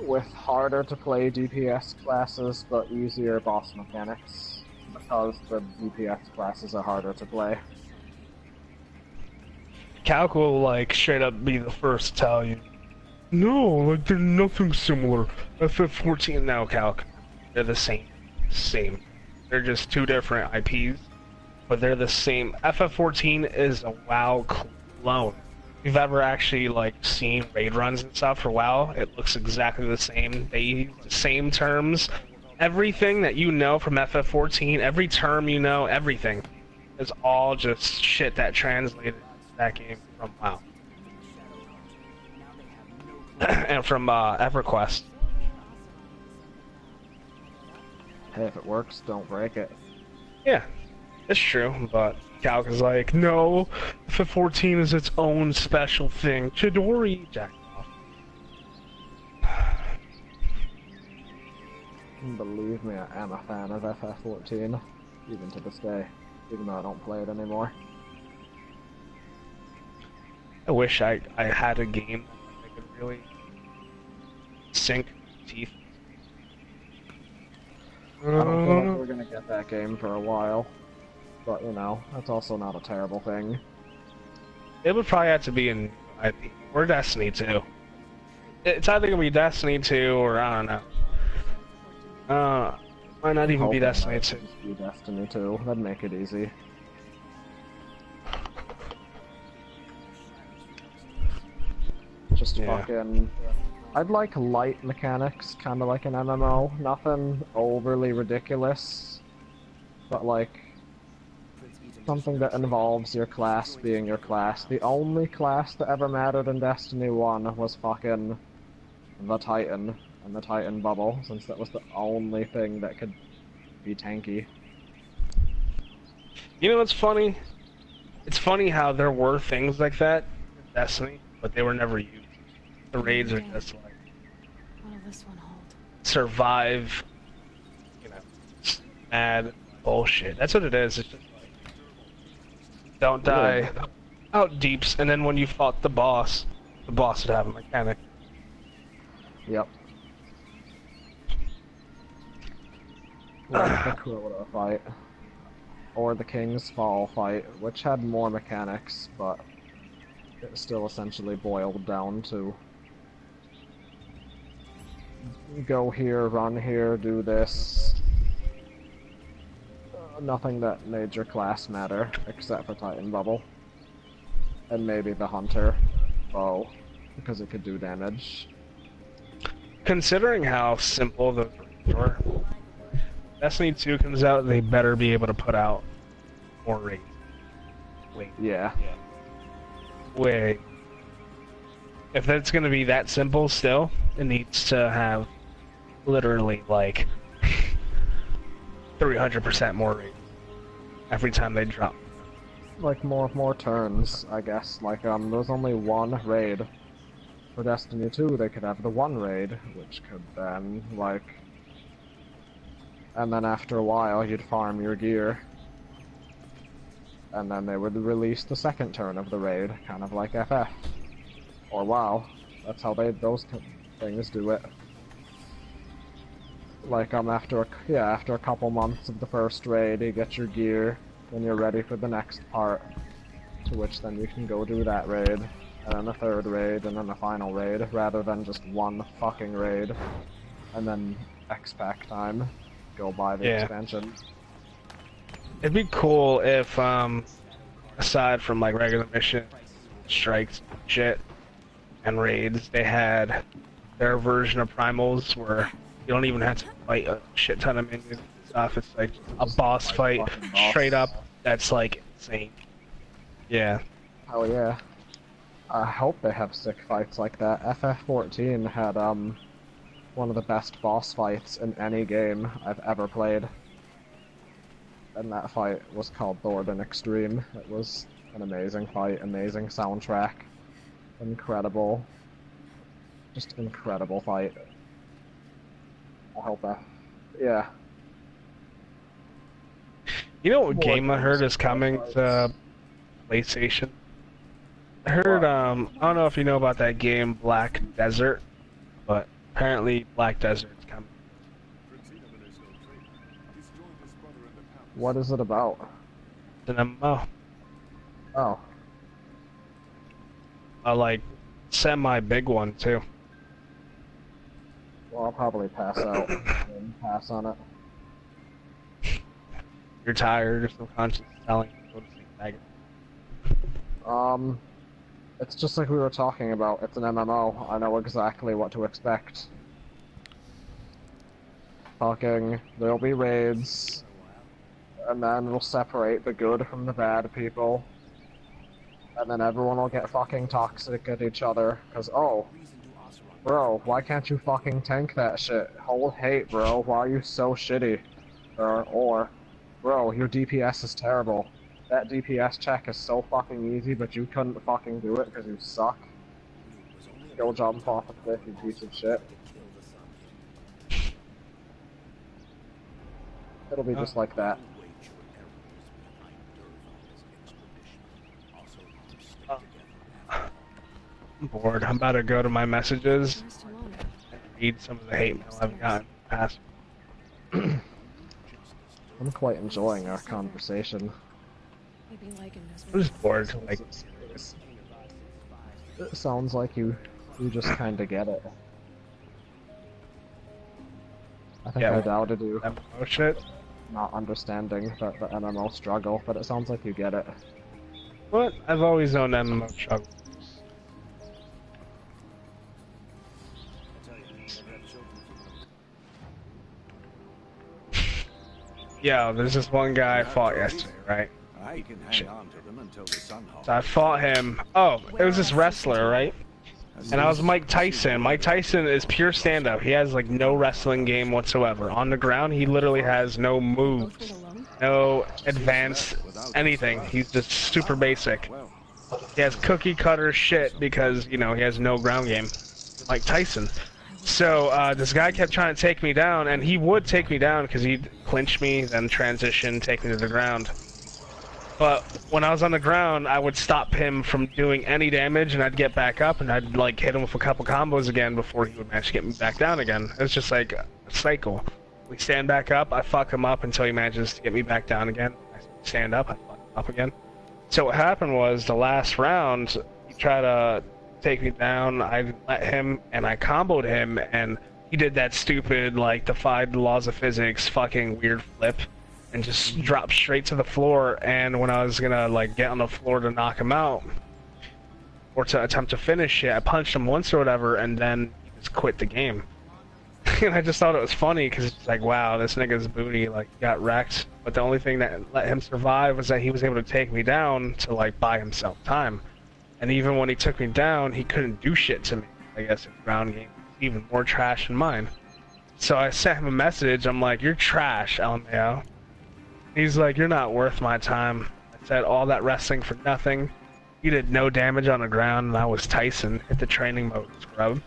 With harder to play DPS classes, but easier boss mechanics. Because the DPS classes are harder to play. Calc will, like, straight up be the first to tell you, no, like, they're nothing similar. FF14, no, Calc. They're the same. Same. They're just two different IPs, but they're the same. FF14 is a WoW clone. If you've ever actually, like, seen raid runs and stuff for WoW, it looks exactly the same. They use the same terms. Everything that you know from FF14, every term you know, everything, is all just shit that translated that game from WoW. And from EverQuest. Hey, if it works, don't break it. Yeah, it's true, but Calc is like, no, FF14 is its own special thing. Chidori, jack off. Believe me, I am a fan of FF14, even to this day, even though I don't play it anymore. I wish I had a game that I could really sink teeth. I don't feel like we're gonna get that game for a while. But, you know, that's also not a terrible thing. It would probably have to be in IP or Destiny 2. It's either gonna be Destiny 2 or I don't know. Might not even be Destiny 2. Be Destiny 2. That'd make it easy. Just fucking... I'd like light mechanics, kind of like an MMO. Nothing overly ridiculous. But like... something that involves your class being your class. The only class that ever mattered in Destiny 1 was fucking... the Titan. And the Titan bubble, since that was the only thing that could be tanky. You know what's funny? It's funny how there were things like that in Destiny, but they were never used. The raids are just like What'll this one hold? survive, you know, mad bullshit. That's what it is. It's just like don't die out deeps, and then when you fought the boss would have a mechanic. Yep. Like the Crota fight. Or the King's Fall fight, which had more mechanics, but it still essentially boiled down to go here, run here, do this. Nothing that made your class matter, except for Titan Bubble. And maybe the Hunter bow, because it could do damage. Considering how simple the raids were, Destiny 2 comes out, they better be able to put out more raids. Wait. Yeah. Wait. If that's gonna be that simple still, it needs to have literally like 300% more raids every time they drop. Like more turns, I guess. Like there's only one raid. For Destiny 2 they could have the one raid, which could then like, and then after a while you'd farm your gear. And then they would release the second turn of the raid, kind of like FF. Or WoW. That's how those things do it. Like after a couple months of the first raid, you get your gear, then you're ready for the next part. To which then you can go do that raid, and then the third raid, and then the final raid, rather than just one fucking raid. And then X-Pack time. Go buy the expansion. It'd be cool if, aside from like regular mission, strikes, shit, and raids, they had their version of primals where you don't even have to fight a shit ton of minions and stuff. It's like a boss fight, straight up. That's like insane. Yeah. Hell yeah. I hope they have sick fights like that. FF14 had one of the best boss fights in any game I've ever played. And that fight was called Thornton Extreme. It was an amazing fight, amazing soundtrack, incredible, just incredible fight. I hope that, yeah. You know what game I heard is coming to PlayStation? I heard, I don't know if you know about that game Black Desert, but apparently Black Desert's coming. What is it about? It's an MMO. Oh. A like semi-big one too. Well, I'll probably pass out and pass on it. You're tired or some conscience telling you to go to sleep, maggot. It's just like we were talking about. It's an MMO. I know exactly what to expect. There'll be raids, and then we'll separate the good from the bad people. And then everyone will get fucking toxic at each other, cause oh, bro, why can't you fucking tank that shit? Hold hate, bro, why are you so shitty? Or, bro, your DPS is terrible. That DPS check is so fucking easy, but you couldn't fucking do it because you suck. Go jump off a cliff, you piece of shit. It'll be just like that. I'm bored. I'm about to go to my messages Where's Timon? and read some of the hate mail I've gotten in the past. I'm quite enjoying our conversation. Maybe Lycan knows I'm what just bored. Like, It sounds like you just kind of get it. I think Yeah. I doubted you oh shit. not understanding the MMO struggle, but it sounds like you get it. What? I've always known MMO struggle. Yo, there's this one guy I fought yesterday, right? I can hang on to them until the sun So I fought him. Oh, it was this wrestler, right? And I was Mike Tyson. Mike Tyson is pure stand-up. He has like no wrestling game whatsoever. On the ground, he literally has no moves, no advanced anything. He's just super basic. He has cookie cutter shit because, you know, he has no ground game. Mike Tyson. So this guy kept trying to take me down, and he would take me down because he'd clinch me, then transition, take me to the ground. But when I was on the ground, I would stop him from doing any damage, and I'd get back up, and I'd like hit him with a couple combos again before he would manage to get me back down again. It's just like a cycle. We stand back up, I fuck him up until he manages to get me back down again. I stand up, I fuck him up again. So what happened was, the last round, he tried to take me down, I let him, and I comboed him, and he did that stupid, like, defied the laws of physics, fucking weird flip, and just dropped straight to the floor, and when I was gonna, like, get on the floor to knock him out, or to attempt to finish it, I punched him once or whatever, and then he just quit the game. And I just thought it was funny, because it's like, wow, this nigga's booty, like, got wrecked, but the only thing that let him survive was that he was able to take me down to, like, buy himself time. And even when he took me down, he couldn't do shit to me. I guess his ground game was even more trash than mine. So I sent him a message. I'm like, "You're trash, LMAO." He's like, "You're not worth my time." I said, "All that wrestling for nothing. You did no damage on the ground, and I was Tyson. Hit the training mode, scrub."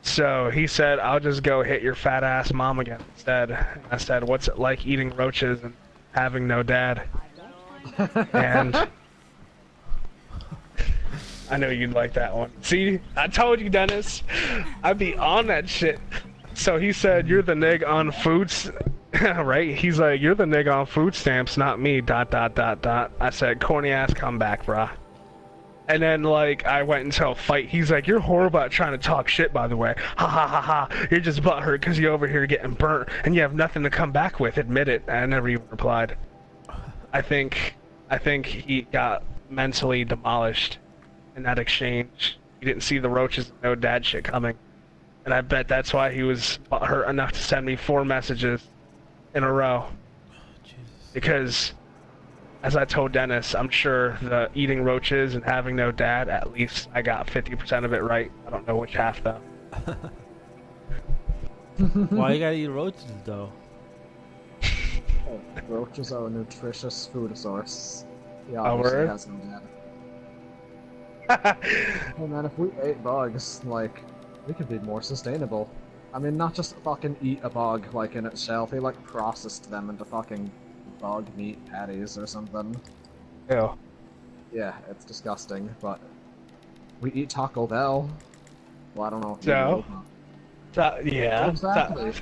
So he said, "I'll just go hit your fat ass mom again instead." And I said, "What's it like eating roaches and having no dad?" And I know you'd like that one. See, I told you, Dennis. I'd be on that shit. So he said, "You're the nig on foods," right? He's like, "You're the nig on food stamps, not me." ... I said, "Corny ass comeback, brah." And then, like, I went into a fight. He's like, "You're horrible at trying to talk shit, by the way. Ha ha ha ha. You're just butthurt because you're over here getting burnt and you have nothing to come back with. Admit it." I never even replied. I think he got mentally demolished in that exchange. He didn't see the roaches and no dad shit coming. And I bet that's why he was hurt enough to send me 4 messages in a row. Because, as I told Dennis, I'm sure the eating roaches and having no dad, at least I got 50% of it right. I don't know which half, though. Why you gotta eat roaches, though? Roaches are a nutritious food source. Yeah, Oh, obviously word? has no dad. Hey man, if we ate bugs, like, we could be more sustainable. I mean, not just fucking eat a bug, like, in its shell. They, like, processed them into fucking bug meat patties or something. Ew. Yeah, it's disgusting, but we eat Taco Bell. Well, I don't know if you So? know, Yeah. exactly.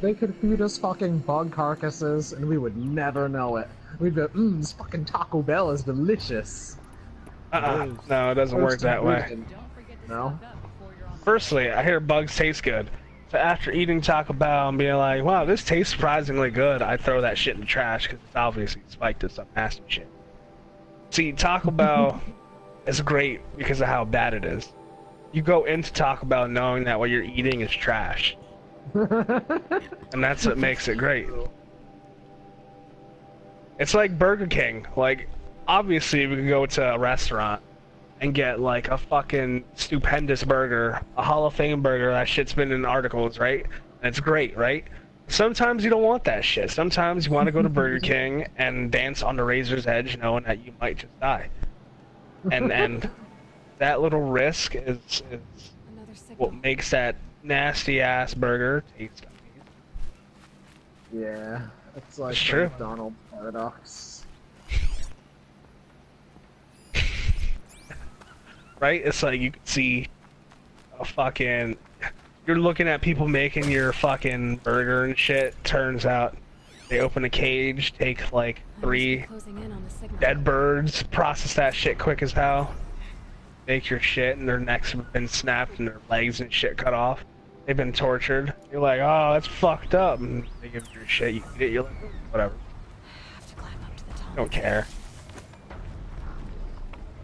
They could feed us fucking bug carcasses, and we would never know it. We'd be, this fucking Taco Bell is delicious. No, it doesn't work that way. No? Firstly, I hear bugs taste good. So after eating Taco Bell and being like, "Wow, this tastes surprisingly good," I throw that shit in the trash because it's obviously spiked in some nasty shit. See, Taco Bell is great because of how bad it is. You go into Taco Bell knowing that what you're eating is trash. And that's what makes it great. It's like Burger King. Like, obviously we could go to a restaurant and get like a fucking stupendous burger, a Hall of Fame burger, that shit's been in articles, right? And it's great, right? Sometimes you don't want that shit. Sometimes you want to go to Burger King and dance on the razor's edge knowing that you might just die. And that little risk is what makes that nasty ass burger taste amazing. Yeah, it's like It's the true. McDonald's paradox. right? It's like you can see a fucking. You're looking at people making your fucking burger and shit. Turns out they open a cage, take like I must be 3 closing in on the signal. dead birds, process that shit quick as hell, make your shit, and their necks have been snapped and their legs and shit cut off. They've been tortured. You're like, oh, that's fucked up. And they give you your shit, you eat it, you're like, whatever. I have to climb up to the top. Don't care.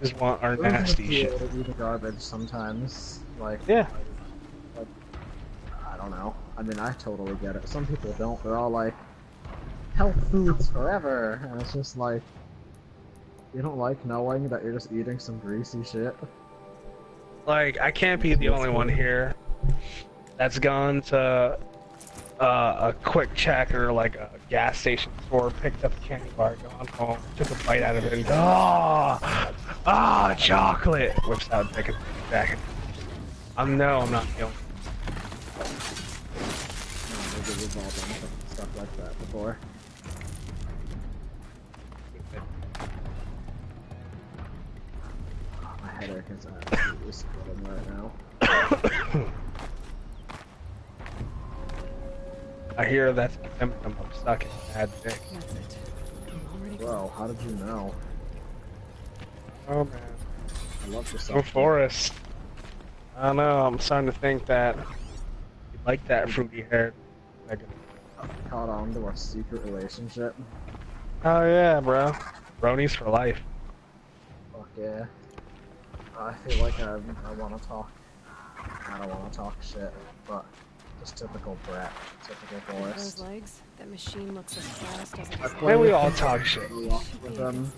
Just want our nasty shit. To eat the garbage sometimes. Like, Yeah. like, I don't know. I mean, I totally get it. Some people don't. They're all like, health foods forever. And it's just like, you don't like knowing that you're just eating some greasy shit. Like, I can't be the only one here that's gone to a quick check or like a gas station store, picked up a candy bar, gone home, took a bite out of it, and chocolate! Whips out, take it back. I'm not the only one. Maybe we've all done stuff like that before. My headache is absolutely splitting right now. I hear that's the symptom of sucking bad dick. That's it. I'm already Bro, how did you know? Oh man. I love the So Forrest. I don't know, I'm starting to think that you like that fruity hair. Like, Caught on to our secret relationship. oh yeah, bro. Bronies for life. Fuck yeah. I feel like I want to talk. I don't want to talk shit, but just typical brat, typical those Forrest. legs. That machine looks as fast as it is. Man, we all talk shit. Overwatch with him.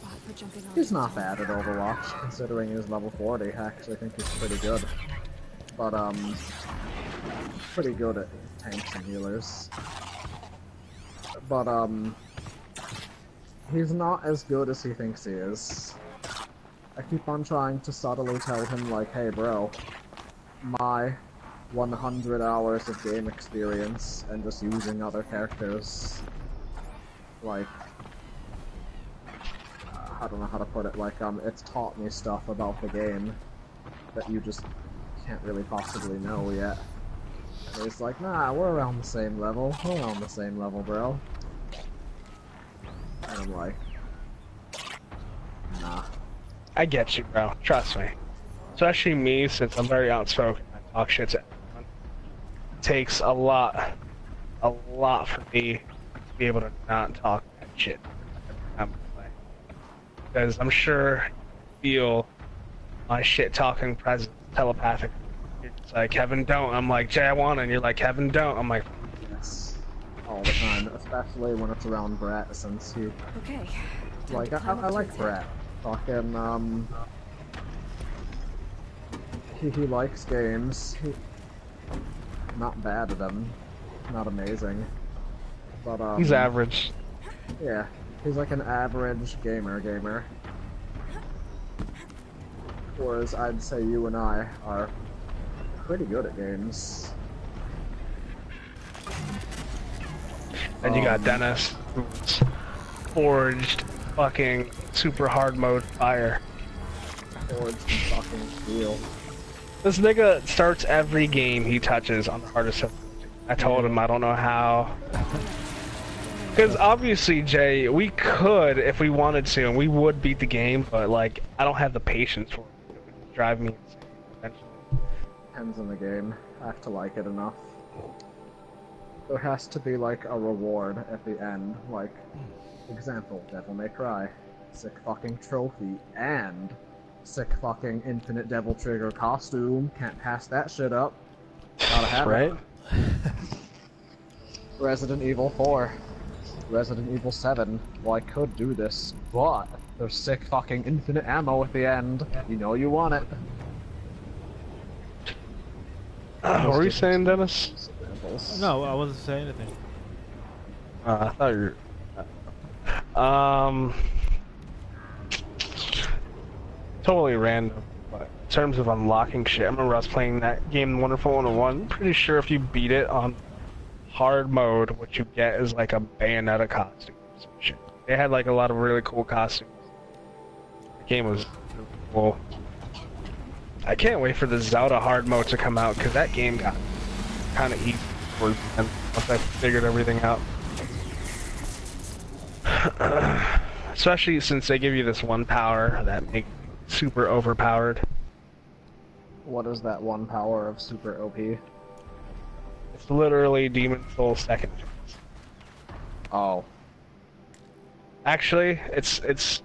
He's not bad at Overwatch, considering he's level 40. I actually think he's pretty good. But, pretty good at tanks and healers. But, he's not as good as he thinks he is. I keep on trying to subtly tell him, like, hey bro, my 100 hours of game experience and just using other characters, like, I don't know how to put it, like, it's taught me stuff about the game that you just can't really possibly know yet. And he's like, nah, we're around the same level, bro. And I'm like, nah. I get you, bro. Trust me. Especially me, since I'm very outspoken. I talk shit to everyone. It takes a lot for me to be able to not talk that shit every time I play. Because I'm sure you feel my shit talking presence telepathic. You're just like, Kevin, don't. I'm like, Jay, I want it. And you're like, Kevin, don't. I'm like, Yes. All the time, especially when it's around Brat, since he, Okay. like, I like Brat. Fucking, he likes games. Not bad at them. Not amazing. But, he's average. yeah. He's like an average gamer. Whereas I'd say you and I are pretty good at games. And you got Dennis, who's forged fucking super hard mode fire. Forged and fucking steel. This nigga starts every game he touches on the hardest difficulty. I told him I don't know how. Because obviously, Jay, we could if we wanted to, and we would beat the game, but like, I don't have the patience for it. It would drive me insane eventually. Depends on the game. I have to like it enough. There has to be like a reward at the end, like, example, Devil May Cry. Sick fucking trophy, and sick fucking infinite Devil Trigger costume. Can't pass that shit up. Gotta have Right? it. Resident Evil 4. Resident Evil 7. Well, I could do this, but there's sick fucking infinite ammo at the end. You know you want it. What were you saying, Dennis? No, I wasn't saying anything. I thought you were... Totally random, but in terms of unlocking shit, I remember I was playing that game, Wonderful 101. Pretty sure if you beat it on hard mode, what you get is like a Bayonetta costume or some shit. They had like a lot of really cool costumes. The game was really cool. I can't wait for the Zelda hard mode to come out because that game got kind of easy towards the end once I figured everything out. Especially since they give you this one power that makes you super overpowered. What is that one power of super OP? It's literally Demon Soul second chance. Oh. Actually, it's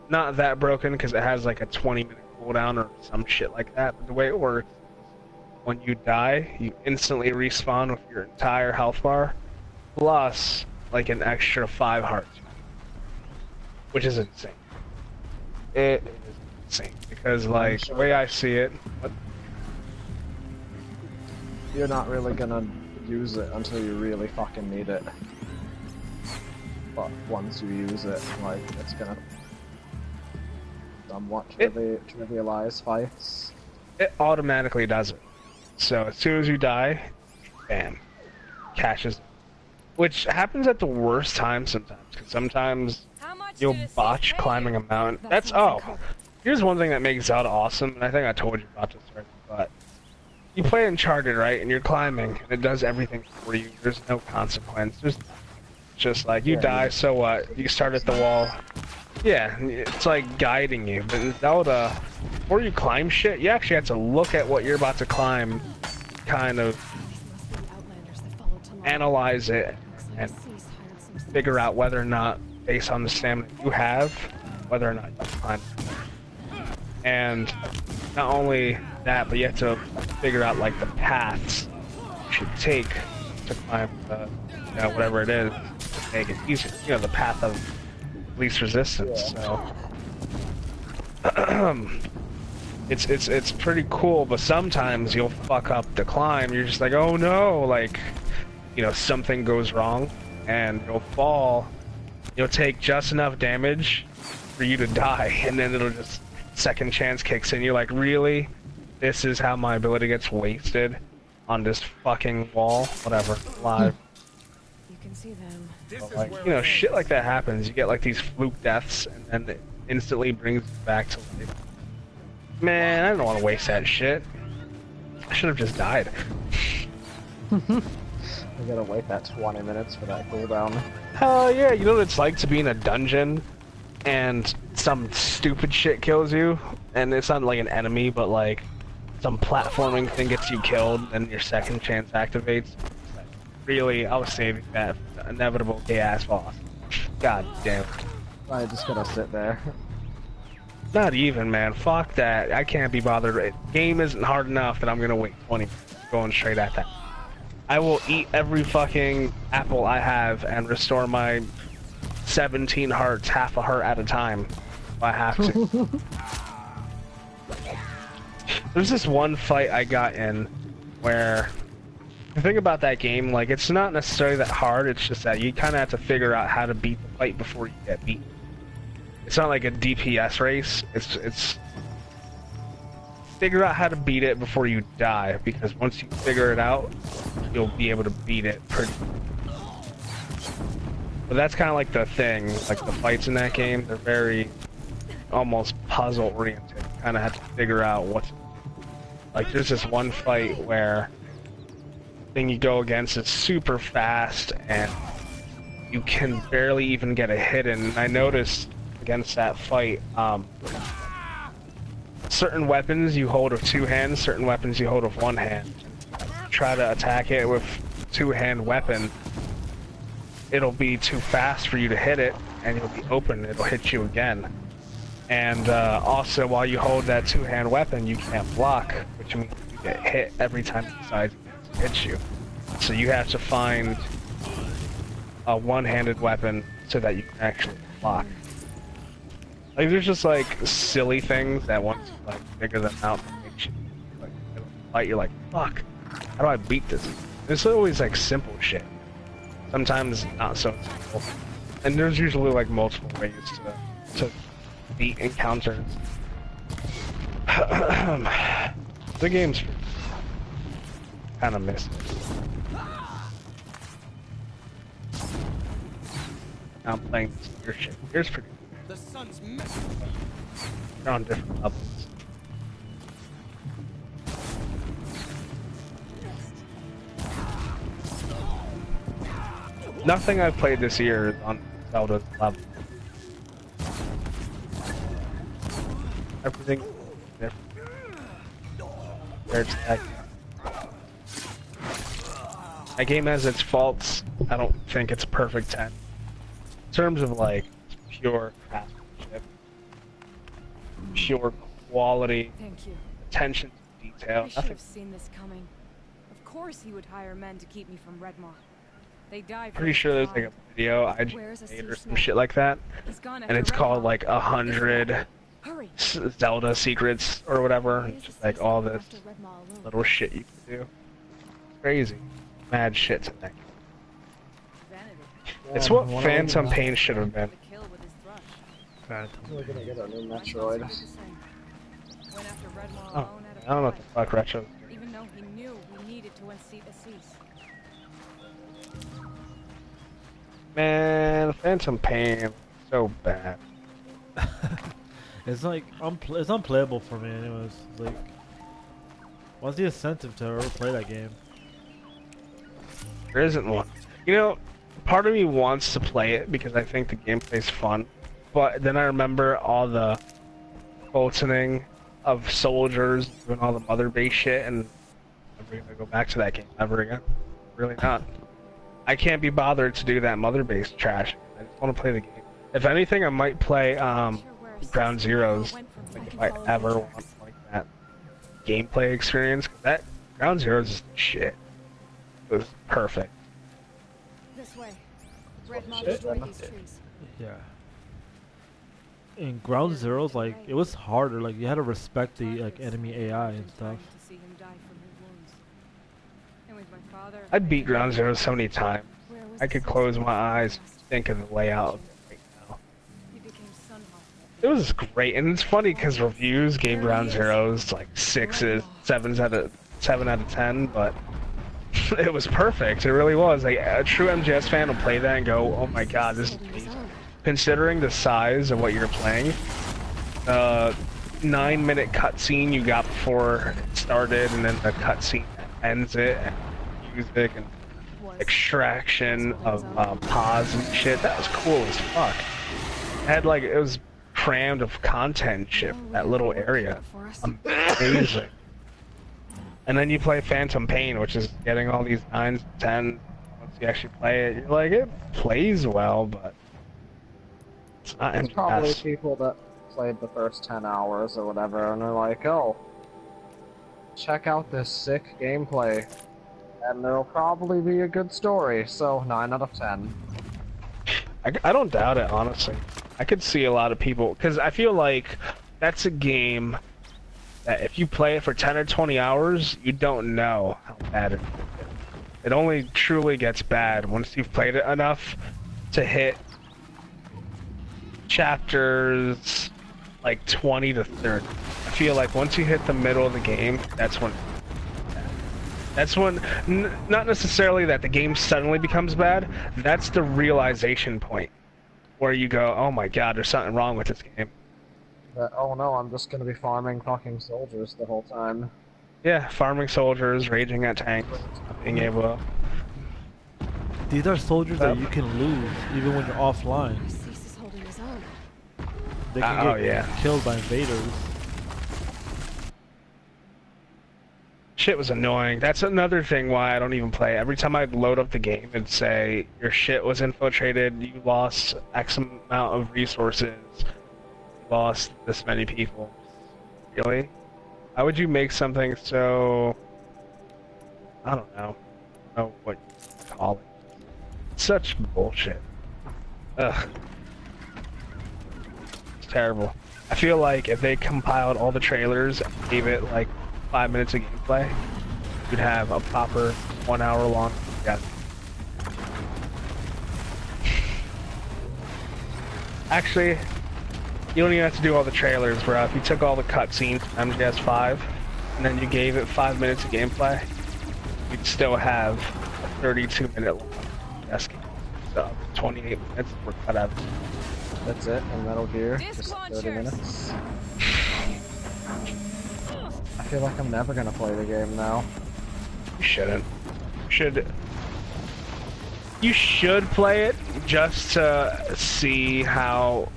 not that broken because it has like a 20-minute cooldown or some shit like that. But the way it works, when you die, you instantly respawn with your entire health bar, plus like an extra 5 hearts, which is insane. It is insane because like the way I see it, You're not really gonna use it until you really fucking need it. But once you use it, like, it's gonna somewhat trivialize fights. it automatically does it. So as soon as you die, bam, catches. Which happens at the worst time sometimes, because sometimes you'll botch climbing a mountain. Here's one thing that makes Zelda awesome, and I think I told you about this already, but you play Uncharted, right, and you're climbing, and it does everything for you. There's no consequence. There's just like, you die, so what? You start at the wall. Yeah, it's like guiding you. But in Zelda, before you climb shit, you actually have to look at what you're about to climb, kind of analyze it, and figure out whether or not, based on the stamina you have, whether or not you can climb. And not only that, but you have to figure out like the paths you should take to climb the, whatever it is, to make it easier. The path of least resistance. So it's pretty cool, but sometimes you'll fuck up the climb. You're just like, oh no, like, something goes wrong, and you'll fall. You'll take just enough damage for you to die, and then it'll just second chance kicks in. You're like, really? This is how my ability gets wasted on this fucking wall? Whatever. Live. You can see them. But like, shit like that happens. You get like these fluke deaths, and then it instantly brings you back to life. Man, I don't want to waste that shit. I should have just died. You gotta wait that 20 minutes for that cooldown. Hell yeah, you know what it's like to be in a dungeon and some stupid shit kills you, and it's not like an enemy, but like some platforming thing gets you killed and your second chance activates. Really, I was saving that for the inevitable gay-ass boss. God damn it. I just gotta sit there. Not even, man. Fuck that. I can't be bothered. Game isn't hard enough that I'm gonna wait 20 minutes going straight at that. I will eat every fucking apple I have and restore my 17 hearts, half a heart at a time, if I have to. There's this one fight I got in where the thing about that game, like, it's not necessarily that hard, it's just that you kind of have to figure out how to beat the fight before you get beat. It's not like a DPS race, it's figure out how to beat it before you die, because once you figure it out, you'll be able to beat it pretty. But that's kind of like the thing, like the fights in that game, they're very almost puzzle oriented. You kind of have to figure out what's, like, there's this one fight where the thing you go against is super fast and you can barely even get a hit in. And I noticed against that fight, certain weapons you hold with 2 hands, certain weapons you hold with 1 hand. Try to attack it with 2-hand weapon, it'll be too fast for you to hit it, and you'll be open, it'll hit you again. And also, while you hold that 2-hand weapon, you can't block, which means you get hit every time it decides to hit you. So you have to find a 1-handed weapon so that you can actually block. Like, there's just like silly things that once you like figure them out, makes you like fight. You're like, fuck, how do I beat this? It's always like simple shit. Sometimes not so simple. And there's usually like multiple ways to beat encounters. The game's kind of missed it. Now I'm playing this weird shit. Here's pretty cool. The sun's They're on different levels. Nothing I've played this year is on Zelda's level. Everything different compared to that game. That game has its faults. I don't think it's a perfect 10. In terms of like pure craftsmanship, pure quality, Thank you. attention to detail. I should Nothing. have seen this coming. Of course he would hire men to keep me from Redmaw. They die for Pretty sure there's like a video I just Where's a made or sea some snake? shit like that, He's gone and after it's called Redmaw. like 100 Hurry. Zelda secrets or whatever. Why is It's just the like sea all snake this after Redmaw alone? little shit you can do. Crazy, mad shit to think. Vanity. It's Yeah, what one of Phantom them- Pain should have been. The kill with his thrush. We're gonna get a new My thoughts Metroid. are the same. Went after Redmaw Oh, alone at a I don't know what the price, fuck Retro. even though he knew we needed to unseat Assis. Man, Phantom Pain, so bad. It's like it's unplayable for me, anyways. It's like, what's the incentive to ever play that game? There isn't one. You know, part of me wants to play it because I think the gameplay's fun, but then I remember all the bolting of soldiers doing all the mother base shit, and I'm never gonna go back to that game ever again. Really not. I can't be bothered to do that mother base trash. I just want to play the game. If anything, I might play Ground Zeroes. Like if I ever want like that gameplay experience, 'cause that Ground Zeroes is shit. It was perfect. This way. Redmaw Shit. destroyed these trees. Yeah. In Ground Zeroes, like it was harder. Like you had to respect the like enemy AI and stuff. To see him die from his wounds. And with my father, I beat Ground Zeroes so many times. where was I the could sea close snake my at eyes, last? think of the layout of it right now. He became Sunhawk. It was great, and it's funny because reviews gave Ground Zeroes like 6s, 7 out of 10, but it was perfect. It really was. Like a true MGS fan will play that and go, "Oh my god, this is Holding his amazing." own. Considering the size of what you're playing, 9-minute cutscene you got before it started, and then the cutscene that ends it, and music and Was extraction of pause and shit. That was cool as fuck. It had like it was crammed of content and shit. Well, we That have little work cut area, out for us. amazing. And then you play Phantom Pain, which is getting all these 9s, 10s. Once you actually play it, you're like, it plays well, but it's not There's probably MGS. people that played the first 10 hours or whatever, and they're like, oh, check out this sick gameplay. And there'll probably be a good story, so 9 out of 10. I don't doubt it, honestly. I could see a lot of people, because I feel like that's a game that if you play it for 10 or 20 hours, you don't know how bad it is. It only truly gets bad once you've played it enough to hit chapters like 20 to 30. I feel like once you hit the middle of the game, that's when not necessarily that the game suddenly becomes bad, that's the realization point where you go, oh my god, there's something wrong with this game. But, oh no, I'm just gonna be farming fucking soldiers the whole time. Yeah, farming soldiers, raging at tanks, not being able to... These are soldiers that you can lose even when you're offline. Assis is holding his own. They can Oh, get yeah. killed by invaders. Shit was annoying. That's another thing why I don't even play. Every time I'd load up the game, it'd say, your shit was infiltrated, you lost X amount of resources, you lost this many people. Really? How would you make something so... I don't know. I don't know what you call it. Such bullshit. Ugh. It's terrible. I feel like if they compiled all the trailers and gave it like 5 minutes of gameplay, you'd have a proper 1 hour long. Yeah. Actually, you don't even have to do all the trailers, bro. If you took all the cutscenes from MGS 5 and then you gave it 5 minutes of gameplay, you'd still have a 32-minute long MGS game. So 28 minutes were cut out. That's it, in Metal Gear. Disc Just 30 launchers. minutes. I feel like I'm never gonna play the game now. You shouldn't. You should. You should play it just to see how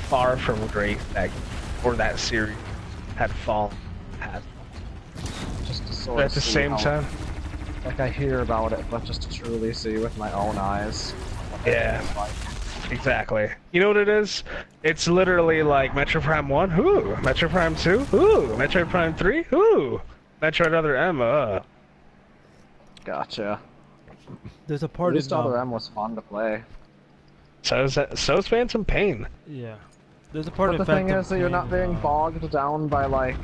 far from great that series had fallen. Just to sort But of at the see same how, time, like I hear about it, but just to truly see with my own eyes. What that Yeah. is like. exactly. You know what it is? It's literally like Metro Prime 1, ooh, Metro Prime 2, ooh, Metro Prime 3, ooh, Metroid Other M, Gotcha. There's a At part least in Other M was fun to play. So's Phantom Pain. yeah. There's a part But in the thing Phantom is that you're not Pain, being bogged down by, like,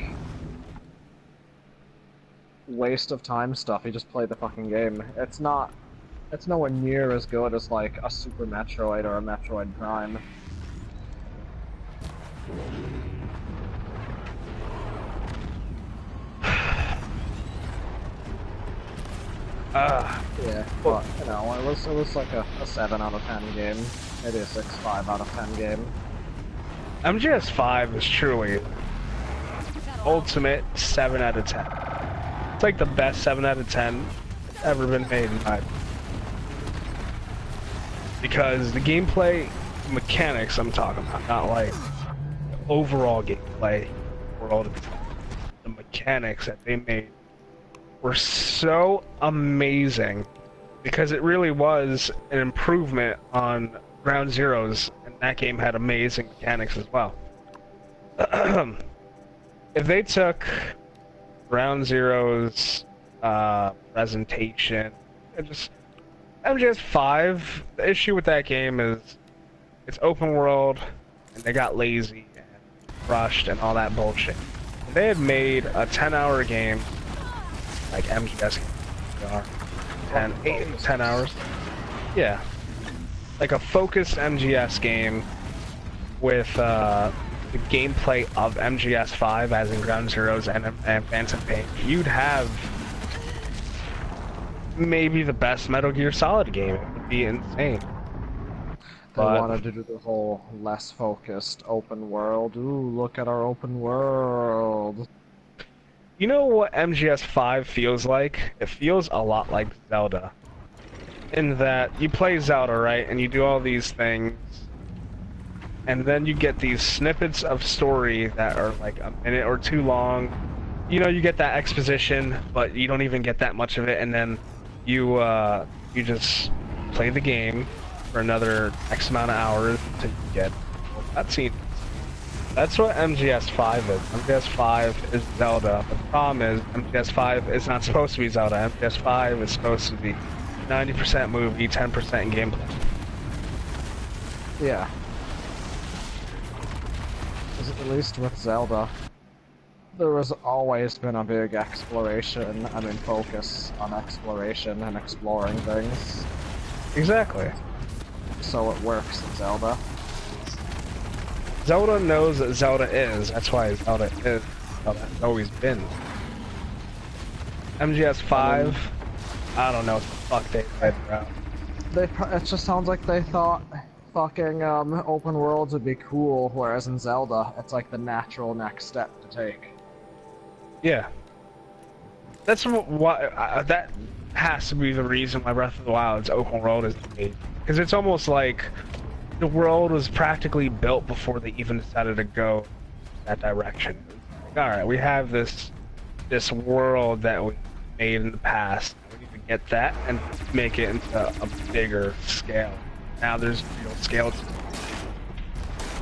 waste of time stuff. You just play the fucking game. It's nowhere near as good as, like, a Super Metroid or a Metroid Prime. Yeah, but, you know, it was like a 7 out of 10 game. Maybe a 6.5 out of 10 game. MGS5 is truly ultimate 7 out of 10. It's like the best 7 out of 10 ever been made in my opinion. Because the gameplay mechanics I'm talking about, not like overall gameplay world, the mechanics that they made were so amazing because it really was an improvement on Ground Zeroes, and that game had amazing mechanics as well. If they took Ground Zeroes presentation and just MGS5, the issue with that game is it's open world and they got lazy and rushed and all that bullshit. If they had made a 10-hour game like MGS are 10 hours. Yeah. Like a focused MGS game with the gameplay of MGS5 as in Ground Zeroes and Phantom Pain, you'd have maybe the best Metal Gear Solid game. It would be insane. They But wanted to do the whole less focused open world. Ooh, look at our open world. you know what MGS5 feels like? It feels a lot like Zelda. In that you play Zelda, right, and you do all these things, and then you get these snippets of story that are like a minute or two long. You know, you get that exposition, but you don't even get that much of it, and then you just play the game for another X amount of hours until you get a cutscene. That's what MGS5 is. MGS5 is Zelda. The problem is MGS5 is not supposed to be Zelda. MGS5 is supposed to be 90% movie, 10% gameplay. Yeah. At least with Zelda, there has always been a big exploration, focus on exploration and exploring things. Exactly. So it works in Zelda. Zelda knows that Zelda is. That's why Zelda is. Zelda has always been. MGS5, I don't know what the fuck they said, bro. It just sounds like they thought fucking open worlds would be cool, whereas in Zelda, it's like the natural next step to take. Yeah. That's why that has to be the reason why Breath of the Wild's open world is made. Because it's almost like the world was practically built before they even decided to go that direction. Like, alright, we have this world that we made in the past. We need to get that and make it into a bigger scale. Now there's real scale to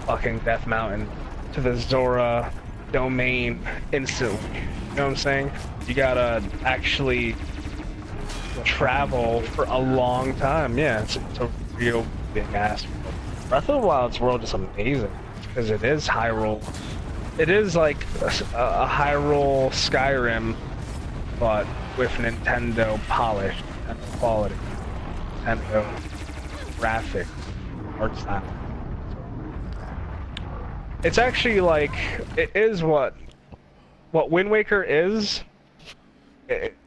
fucking Death Mountain, to the Zora domain instantly. You know what I'm saying? You gotta actually travel for a long time. Yeah, it's a real big ass world. Breath of the Wild's world is amazing because it is Hyrule. It is like a Hyrule Skyrim, but with Nintendo polish and quality. Nintendo graphic art style. It's actually like it is what Wind Waker is.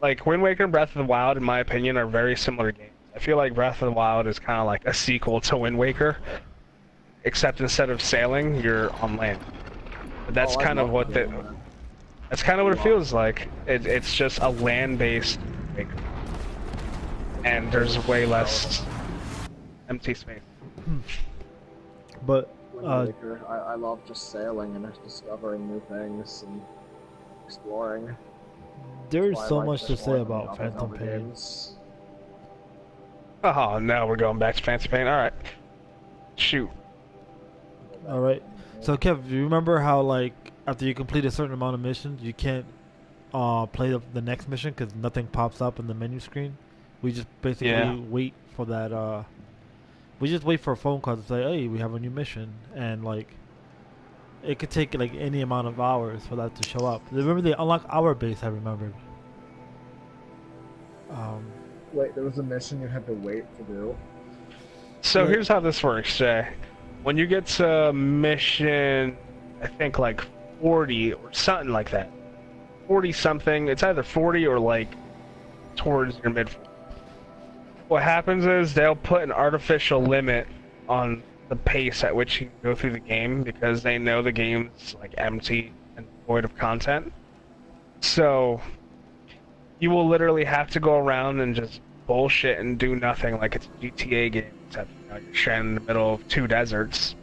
Like Wind Waker and Breath of the Wild, in my opinion, are very similar games. I feel like Breath of the Wild is kind of like a sequel to Wind Waker, except instead of sailing, you're on land. But that's kind of what that's kind of what it feels like. It's just a land-based Wind Waker. and there's way less empty space. But I love just sailing and discovering new things and exploring. there's That's why I so like much this to more say than about the other Phantom Zelda Pain. games. Oh, now we're going back to Fancy Pain. All right, shoot. All right. So Kev, do you remember how like after you complete a certain amount of missions, you can't play the next mission because nothing pops up in the menu screen? We just basically Yeah. wait for that. We just wait for a phone call to say, "Hey, we have a new mission," and like it could take like any amount of hours for that to show up. Remember they unlock our base. I remembered. Wait, there was a mission you had to wait to do? So Yeah. here's how this works, Jay. When you get to mission, I think like 40 or something like that. 40 something. It's either 40 or like towards your mid. What happens is they'll put an artificial limit on the pace at which you can go through the game because they know the game's like empty and void of content. So you will literally have to go around and just bullshit and do nothing like it's a GTA game, except you're stranded in the middle of two deserts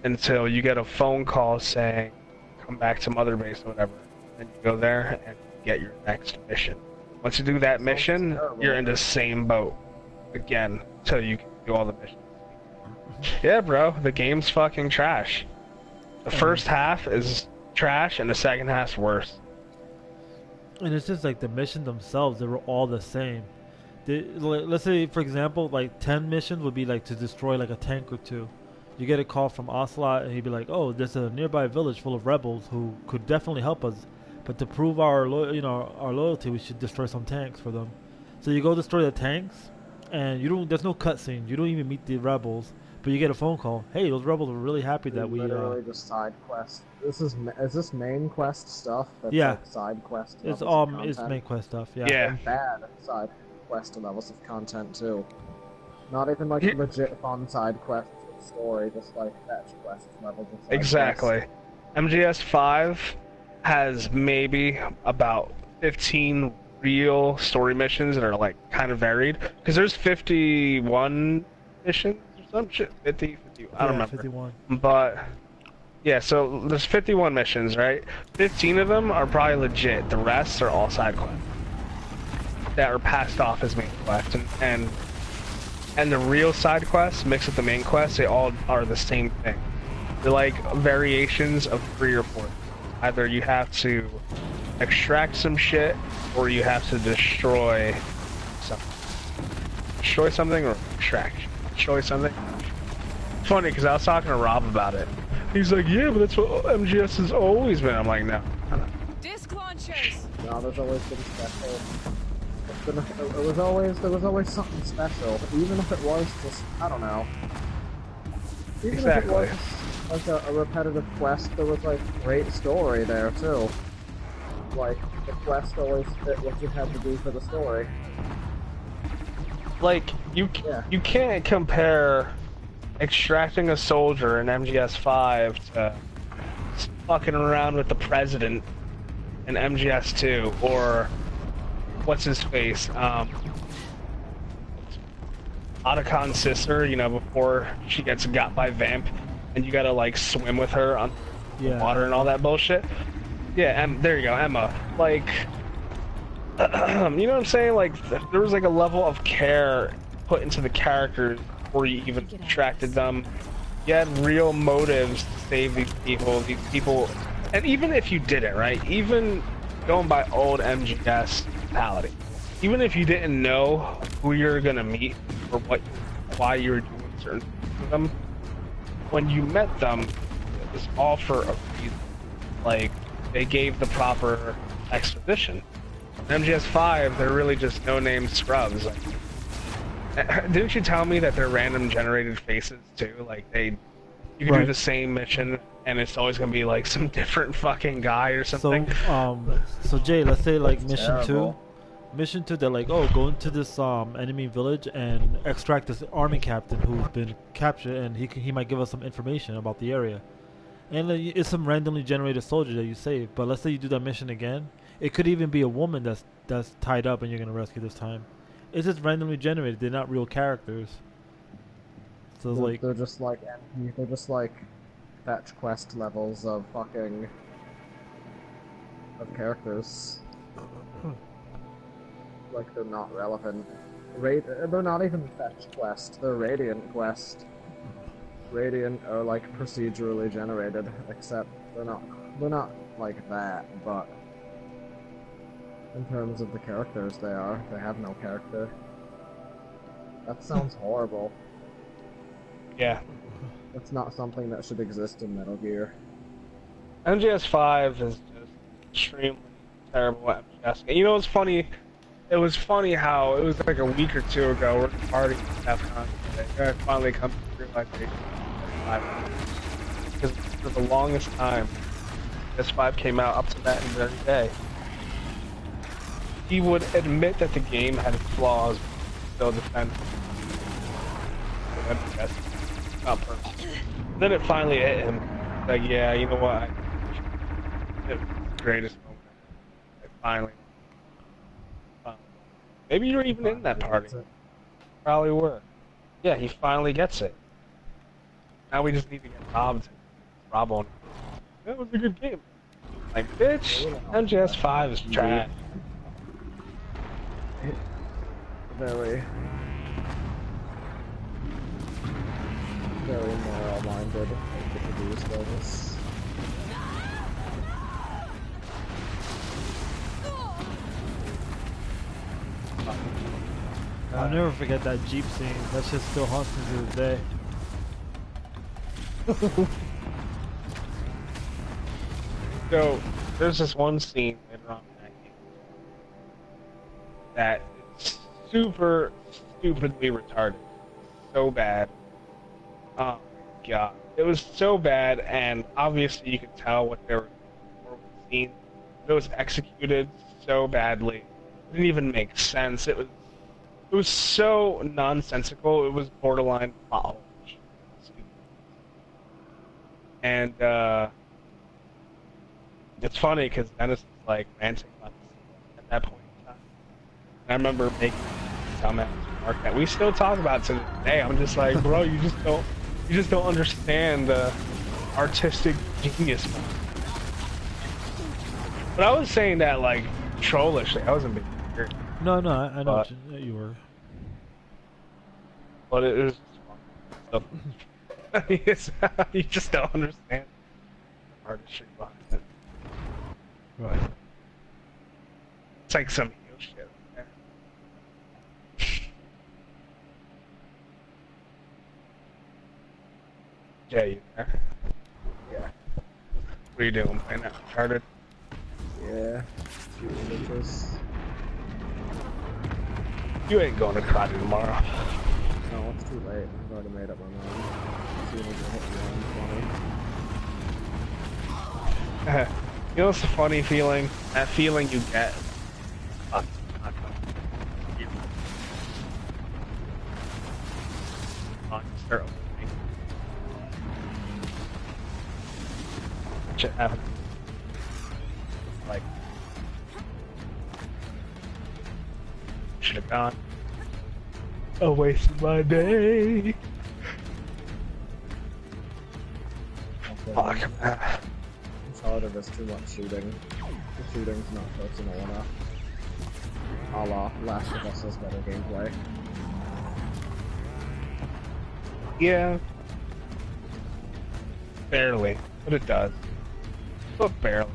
until you get a phone call saying, come back to Mother Base or whatever. And you go there and get your next mission. Once you do that mission, you're in the same boat again until you can do all the missions. Yeah, bro, the game's fucking trash. The first half is trash and the second half's worse. And it's just like the missions themselves, they were all the same. Let's say, for example, like 10 missions would be like to destroy like a tank or two. You get a call from Ocelot, and he'd be like, "Oh, there's a nearby village full of rebels who could definitely help us, but to prove our loyalty, we should destroy some tanks for them." So you go destroy the tanks, and you don't. There's no cutscene. You don't even meet the rebels, but you get a phone call. Hey, those rebels were really happy that we. Literally just side quest. Is this main quest stuff? That's Yeah. like side quest. It's levels of it's content? main quest stuff. Yeah. Yeah. And bad side quest levels of content too. Not even like Yeah. legit fun side quests with story, just like fetch quest levels of side Exactly. quests. MGS 5 has maybe about 15 real story missions that are like kind of varied. Because there's 51 missions or some shit. 50, I don't remember. 51. But yeah, so there's 51 missions, right? 15 of them are probably legit. The rest are all side quests that are passed off as main quests, and the real side quests mixed with the main quests, they all are the same thing. They're like variations of 3 or 4. Either you have to extract some shit, or you have to destroy something. Destroy something or extract. Destroy something. It's funny because I was talking to Rob about it. He's like, "Yeah, but that's what MGS has always been." I'm like, "No." Disc launchers! No, there's always been special. There was always something special, even if it was just, I don't know. Even Exactly. if it was like a repetitive quest, there was like great story there too. Like, the quest always fit what you had to do for the story. Like you can't compare extracting a soldier in MGS 5 to fucking around with the president in MGS 2 or what's his face Otacon's sister, you know, before she gets got by Vamp and you gotta like swim with her on Yeah. water and all that bullshit. Yeah, there you go, Emma. Like you know what I'm saying? Like, there was like a level of care put into the characters before you even attracted them. You had real motives to save these people, and even if you didn't, right? Even going by old MGS mentality, even if you didn't know who you're gonna meet or why you were doing certain things with them, when you met them, it was all for a reason. Like, they gave the proper exposition. MGS 5, they're really just no-name scrubs. Like, didn't you tell me that they're random generated faces too? Like you can do Right. the same mission and it's always gonna be like some different fucking guy or something. So Jay, let's say like mission terrible. 2. Mission 2, they're like, "Oh, go into this enemy village and extract this army captain who's been captured, and he might give us some information about the area." And it's some randomly generated soldier that you save. But let's say you do that mission again. It could even be a woman that's tied up and you're gonna rescue this time. It's just randomly generated. They're not real characters. So it's like, They're just like they're just like fetch quest levels of fucking of characters. Like they're not relevant. They're not even fetch quest. They're radiant quest. Radiant are like procedurally generated, except they're not like that. But in terms of the characters, they have no character. That sounds horrible. Yeah. That's not something that should exist in Metal Gear. MGS5 is just extremely terrible at MGS. And you know what's funny? It was funny how it was like a week or two ago we're partying at Capcom. I finally come to realization. Because for the longest time, MGS5 came out up to that very day. He would admit that the game had flaws, but still defend it. Not perfect. Then it finally hit him. Like, yeah, you know what? It was the greatest moment. I finally. Maybe you were even in that party. Probably were. Yeah, he finally gets it. Now we just need to get robbed. Rob on. That was a good game. Like, bitch, MGS5 is trash. Very moral-minded to produce those. I'll never forget that Jeep scene. That shit still haunts me to this day. So, there's this one scene later on in that game that is super stupidly retarded. So bad. Oh my god. It was so bad, and obviously you could tell what they were doing for the scene. It was executed so badly. It didn't even make sense. It was so nonsensical. It was borderline plot hole. And it's funny because Dennis was like ranting about this at that point in time. And I remember making dumbass remark that we still talk about to this day. I'm just like, bro, you just don't understand the artistic genius. But I was saying that like trollishly. I wasn't being weird. No, I know what you were. But it was just fun. You just don't understand the artistry behind it. Right. It's like some heel shit. Yeah, you there? Yeah. What are you doing? Playing that Uncharted? Yeah. Shooting bitches. You ain't going to karate tomorrow. No, it's too late. I've already made up my mind. As soon as it hit 120. You know what's the funny feeling? That feeling you get. Shit happened. Like, should have gone. I wasted my day. Fuck, man. It's harder, there's too much shooting. The shooting's not personal enough. A la Last of Us has better gameplay. Yeah. Barely. But it does. But barely.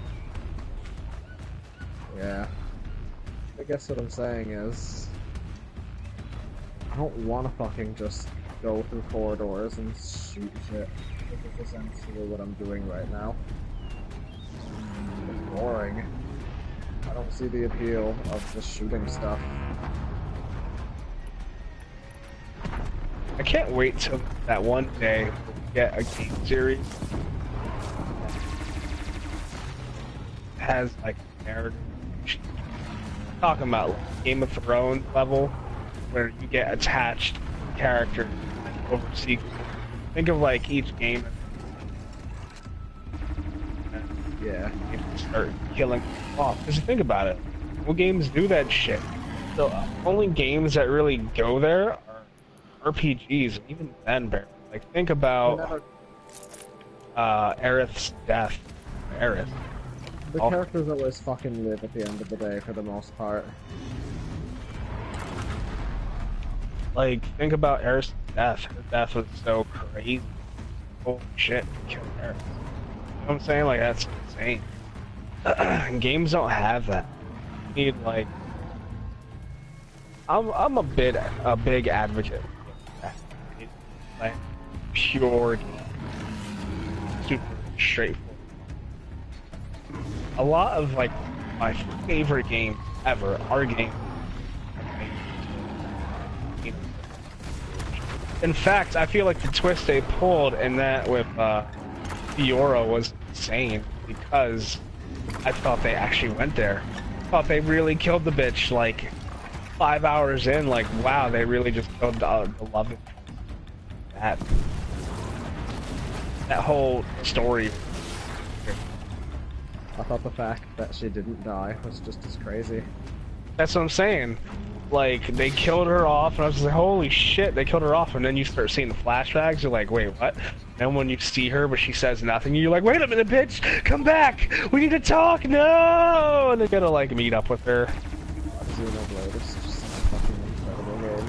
Yeah. I guess what I'm saying is, I don't want to fucking just go through corridors and shoot shit, which is essentially what I'm doing right now. It's boring. I don't see the appeal of just shooting stuff. I can't wait till that one day when we get a game series that has like a narrative. Talking about like Game of Thrones level, where you get attached characters over sequels. Think of like each game. Yeah. You start killing off. Because think about it, what games do that shit? the only games that really go there are RPGs, and even then, barely. Like, think about Aerith's death. Aerith. The characters always fucking live at the end of the day for the most part. Like, think about Aerith's death. Her death was so crazy. Holy shit, he killed Aerith. You know what I'm saying? Like, that's insane. Games don't have that. You need, like... I'm a big advocate of that. Like, pure game. Super straightforward. A lot of, like, my favorite games ever are games. In fact, I feel like the twist they pulled in that with Fiora was insane because I thought they actually went there. I thought they really killed the bitch, like, 5 hours in, like, wow, they really just killed the love of that whole story. I thought the fact that she didn't die was just as crazy. That's what I'm saying. Like, they killed her off, and I was just like, holy shit, they killed her off, and then you start seeing the flashbacks, you're like, wait, what? And when you see her, but she says nothing, you're like, wait a minute, bitch, come back! We need to talk, no! And they gotta, like, meet up with her. Xenoblade is just a fucking incredible game.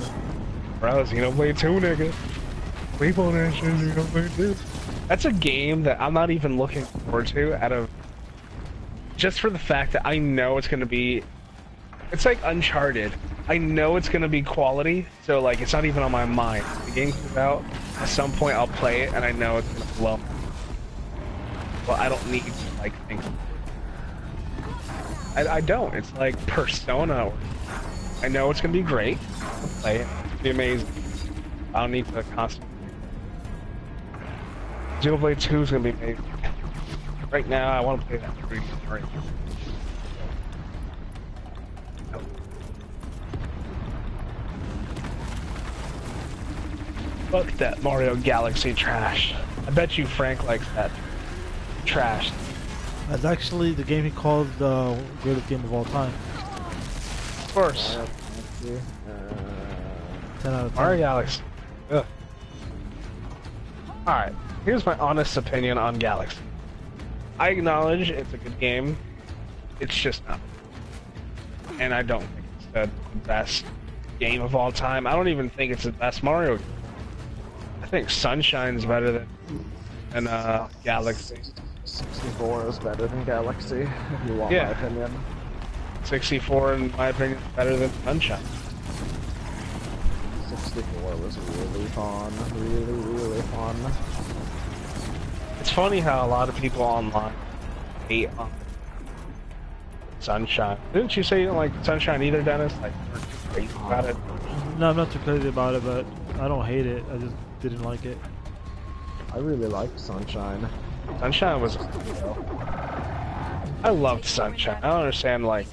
Bro, Xenoblade 2, nigga. Sleep on that shit, Xenoblade 2. That's a game that I'm not even looking forward to out of... Just for the fact that I know it's gonna be... It's like Uncharted. I know it's gonna be quality, so like it's not even on my mind. The game comes out, at some point I'll play it, and I know it's gonna blow me. Well, I don't need to like think. I don't. It's like Persona. I know it's gonna be great. I'll play it. It'll be amazing. I don't need to constantly. Xenoblade 2 is gonna be amazing. Right now, I want to play that 3D Mario. Fuck that Mario Galaxy trash. I bet you Frank likes that trash. That's actually the game he called the greatest game of all time. Of course. 10 out of 10. Mario Galaxy. Ugh. Alright, here's my honest opinion on Galaxy. I acknowledge it's a good game. It's just not. And I don't think it's the best game of all time. I don't even think it's the best Mario game. I think Sunshine's better than Galaxy. 64 is better than Galaxy, if you want my opinion. 64, in my opinion, is better than Sunshine. 64 was really fun. Really fun. It's funny how a lot of people online hate on Sunshine. Didn't you say you don't like Sunshine either, Dennis? Like, you weren't too crazy about it? No, I'm not too crazy about it, but I don't hate it. I just didn't like it. I really liked Sunshine. Sunshine was... I loved Sunshine. I don't understand, like...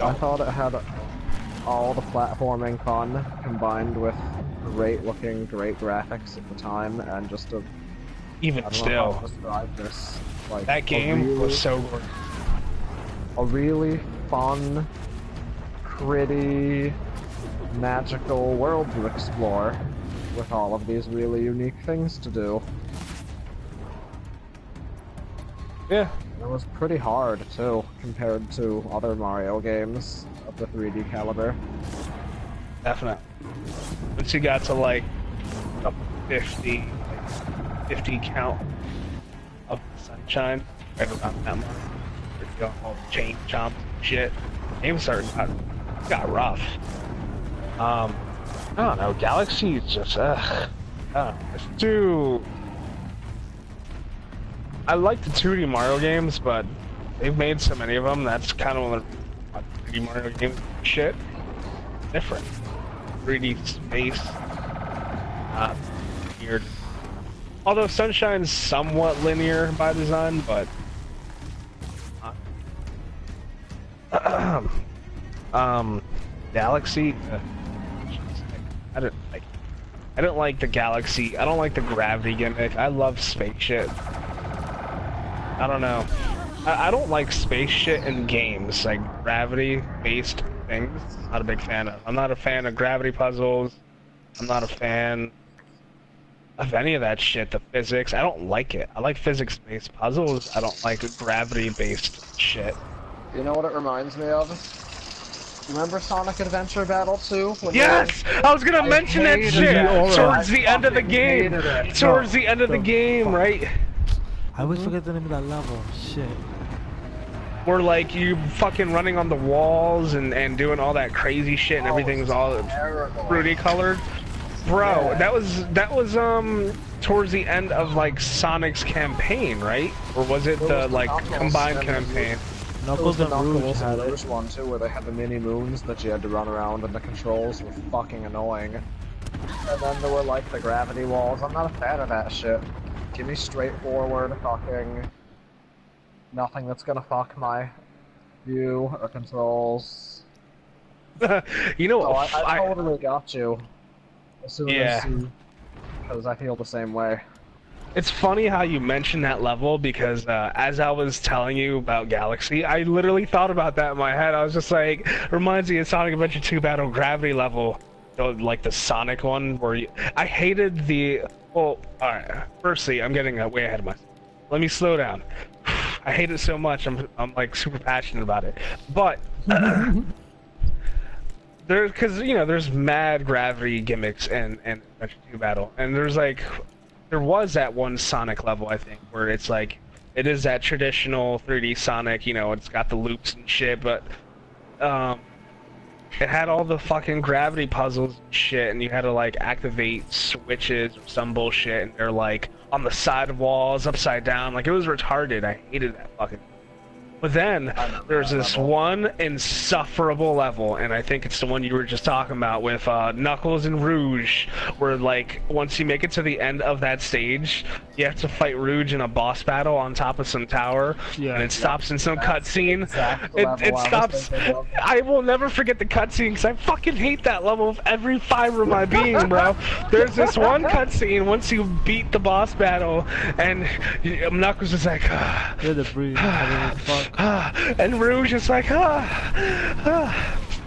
I thought it had all the platforming fun combined with great looking, great graphics at the time, and just a... Even I don't know still, how to describe this. Like, that game was so gorgeous. A really fun, pretty, magical world to explore with all of these really unique things to do. Yeah. It was pretty hard, too, compared to other Mario games of the 3D caliber. Definitely. Once you got to like a 50 count of Sunshine, right around that mark, you got all the chain jumps and shit. Game started got rough. I don't know. Galaxy is just I don't know. It's too. I like the 2D Mario games, but they've made so many of them. That's kind of one of the 3D Mario games. Shit, different. 3D space, weird. Although Sunshine's somewhat linear by design, but Galaxy. I didn't like the Galaxy. I don't like the gravity gimmick. I love space shit. I don't know. I don't like space shit in games, like gravity-based things. I'm not a big fan of. I'm not a fan of gravity puzzles. I'm not a fan of any of that shit. The physics, I don't like it. I like physics-based puzzles. I don't like gravity-based shit. You know what it reminds me of? Remember Sonic Adventure Battle 2? Yes! I was gonna mention that shit! Towards the end of the game! Towards the end of the game, right? I always forget the name of that level. Shit. Where like you fucking running on the walls and doing all that crazy shit and everything's all fruity colored. Bro, that was towards the end of like Sonic's campaign, right? Or was it the like combined campaign? Knuckles and Rouge had there it. was one too where they had the mini moons that you had to run around and the controls were fucking annoying. And then there were like the gravity walls. I'm not a fan of that shit. Give me straightforward fucking nothing that's gonna fuck my view or controls. You know So what? I totally got you. As soon Yeah. as you, because I feel the same way. It's funny how you mentioned that level because as I was telling you about Galaxy, I literally thought about that in my head. I was just like, reminds me of Sonic Adventure 2 Battle Gravity level, like the Sonic one where I hated the. Well, alright. Firstly, I'm getting way ahead of myself. Let me slow down. I hate it so much. I'm like super passionate about it, but. Because you know, there's mad gravity gimmicks and Adventure 2 Battle, and there was that one Sonic level I think where it's like it is that traditional 3D Sonic, you know, it's got the loops and shit, but it had all the fucking gravity puzzles and shit, and you had to like activate switches or some bullshit, and they're like on the side of walls, upside down, like it was retarded. I hated that fucking. But then, there's this one insufferable level, and I think it's the one you were just talking about with Knuckles and Rouge, where, like, once you make it to the end of that stage, you have to fight Rouge in a boss battle on top of some tower, and it stops in some cutscene. It stops. I will never forget the cutscene, because I fucking hate that level with every fiber of my being, bro. There's this one cutscene, once you beat the boss battle, and Knuckles is like, Yeah, the breeze. Fuck. and Rouge is like,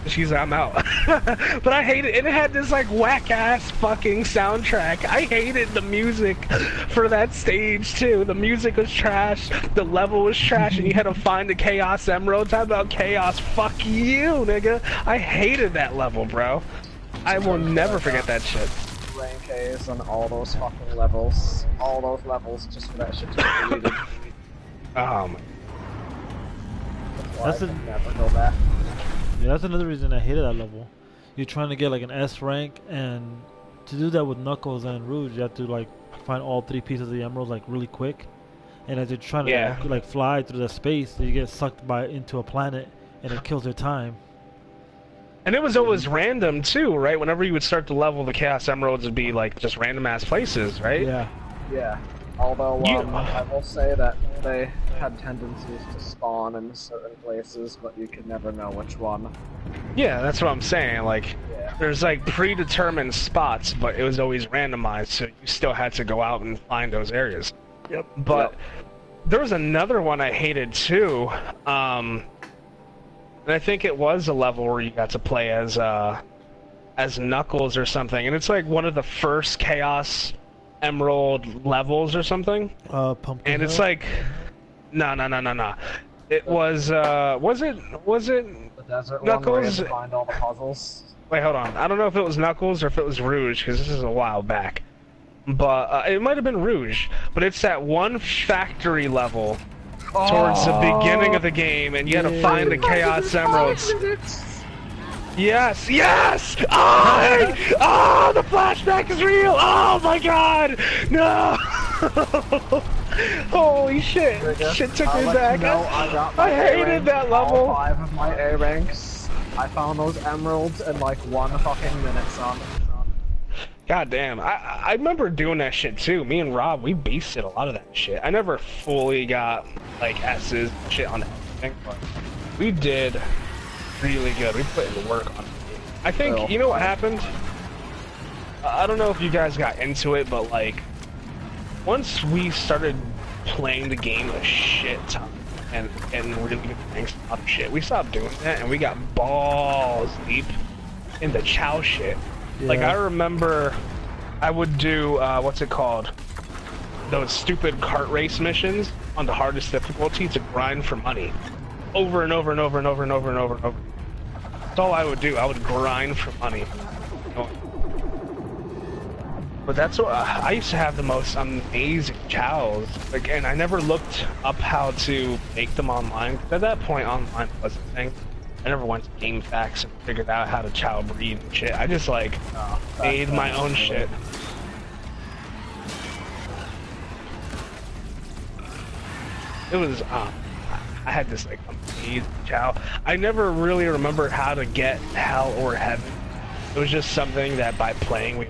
she's like, I'm out. But I hate it. And it had this like whack ass fucking soundtrack. I hated the music for that stage too. The music was trash. The level was trash, and you had to find the Chaos Emerald. Talk about chaos. Fuck you, nigga. I hated that level, bro. I will never forget that shit. Rank A's on all those fucking levels. All those levels just for that shit to be deleted. That's never go back. Yeah, that's another reason I hated that level. You're trying to get like an S rank, and to do that with Knuckles and Rouge, you have to like find all 3 pieces of the emeralds like really quick. And as you're trying to like fly through the space, you get sucked into a planet, and it kills your time. And it was always random too, right? Whenever you would start to level, the Chaos Emeralds would be like just random ass places, right? Yeah. Yeah. Although, I will say that they had tendencies to spawn in certain places, but you could never know which one. Yeah, that's what I'm saying. Like, there's like predetermined spots, but it was always randomized, so you still had to go out and find those areas. Yep. But there was another one I hated too, and I think it was a level where you got to play as Knuckles or something, and it's like one of the first Chaos Emerald levels or something. Pumpkin and it's Hill? like, no. It was it The desert Knuckles? one where you had to find all the puzzles. Wait, hold on. I don't know if it was Knuckles or if it was Rouge, because this is a while back. But it might have been Rouge. But it's that one factory level towards the beginning of the game, and you had to find the Chaos Emeralds. Yes! Oh, the flashback is real! Oh my god! No! Holy shit! Shit took me back. I hated that level. All 5 of my A ranks. I found those emeralds in like 1 fucking minute, son. God damn, I remember doing that shit too. Me and Rob, we basted a lot of that shit. I never fully got like S's and shit on everything, but we did really good. We put in the work on it. I think, you know what happened? I don't know if you guys got into it, but like, once we started playing the game a shit ton, and really good thanks to other shit. We stopped doing that, and we got balls deep into Chow shit. Like, Yeah. I remember I would do, what's it called? Those stupid kart race missions on the hardest difficulty to grind for money. Over and over and over and over and over and over and over. That's all I would do. I would grind for money. But that's what I used to have the most amazing chows. Like, and I never looked up how to make them online. 'Cause at that point, online wasn't a thing. I never went to GameFAQs and figured out how to chow breed and shit. I just like made my own shit. It was I had this like amazing chow. I never really remembered how to get hell or heaven. It was just something that by playing we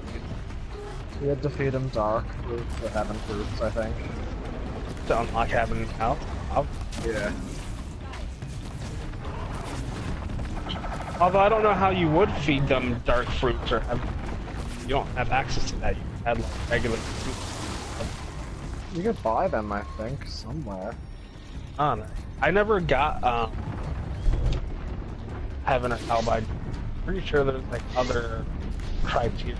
You had to feed him dark fruits or heaven fruits, I think. to unlock heaven and hell. Yeah. Although I don't know how you would feed them dark fruits or heaven. You don't have access to that. You had like regular fruit. You could buy them, I think, somewhere. I don't know. I never got heaven or hell, but I'm pretty sure there's like other criteria.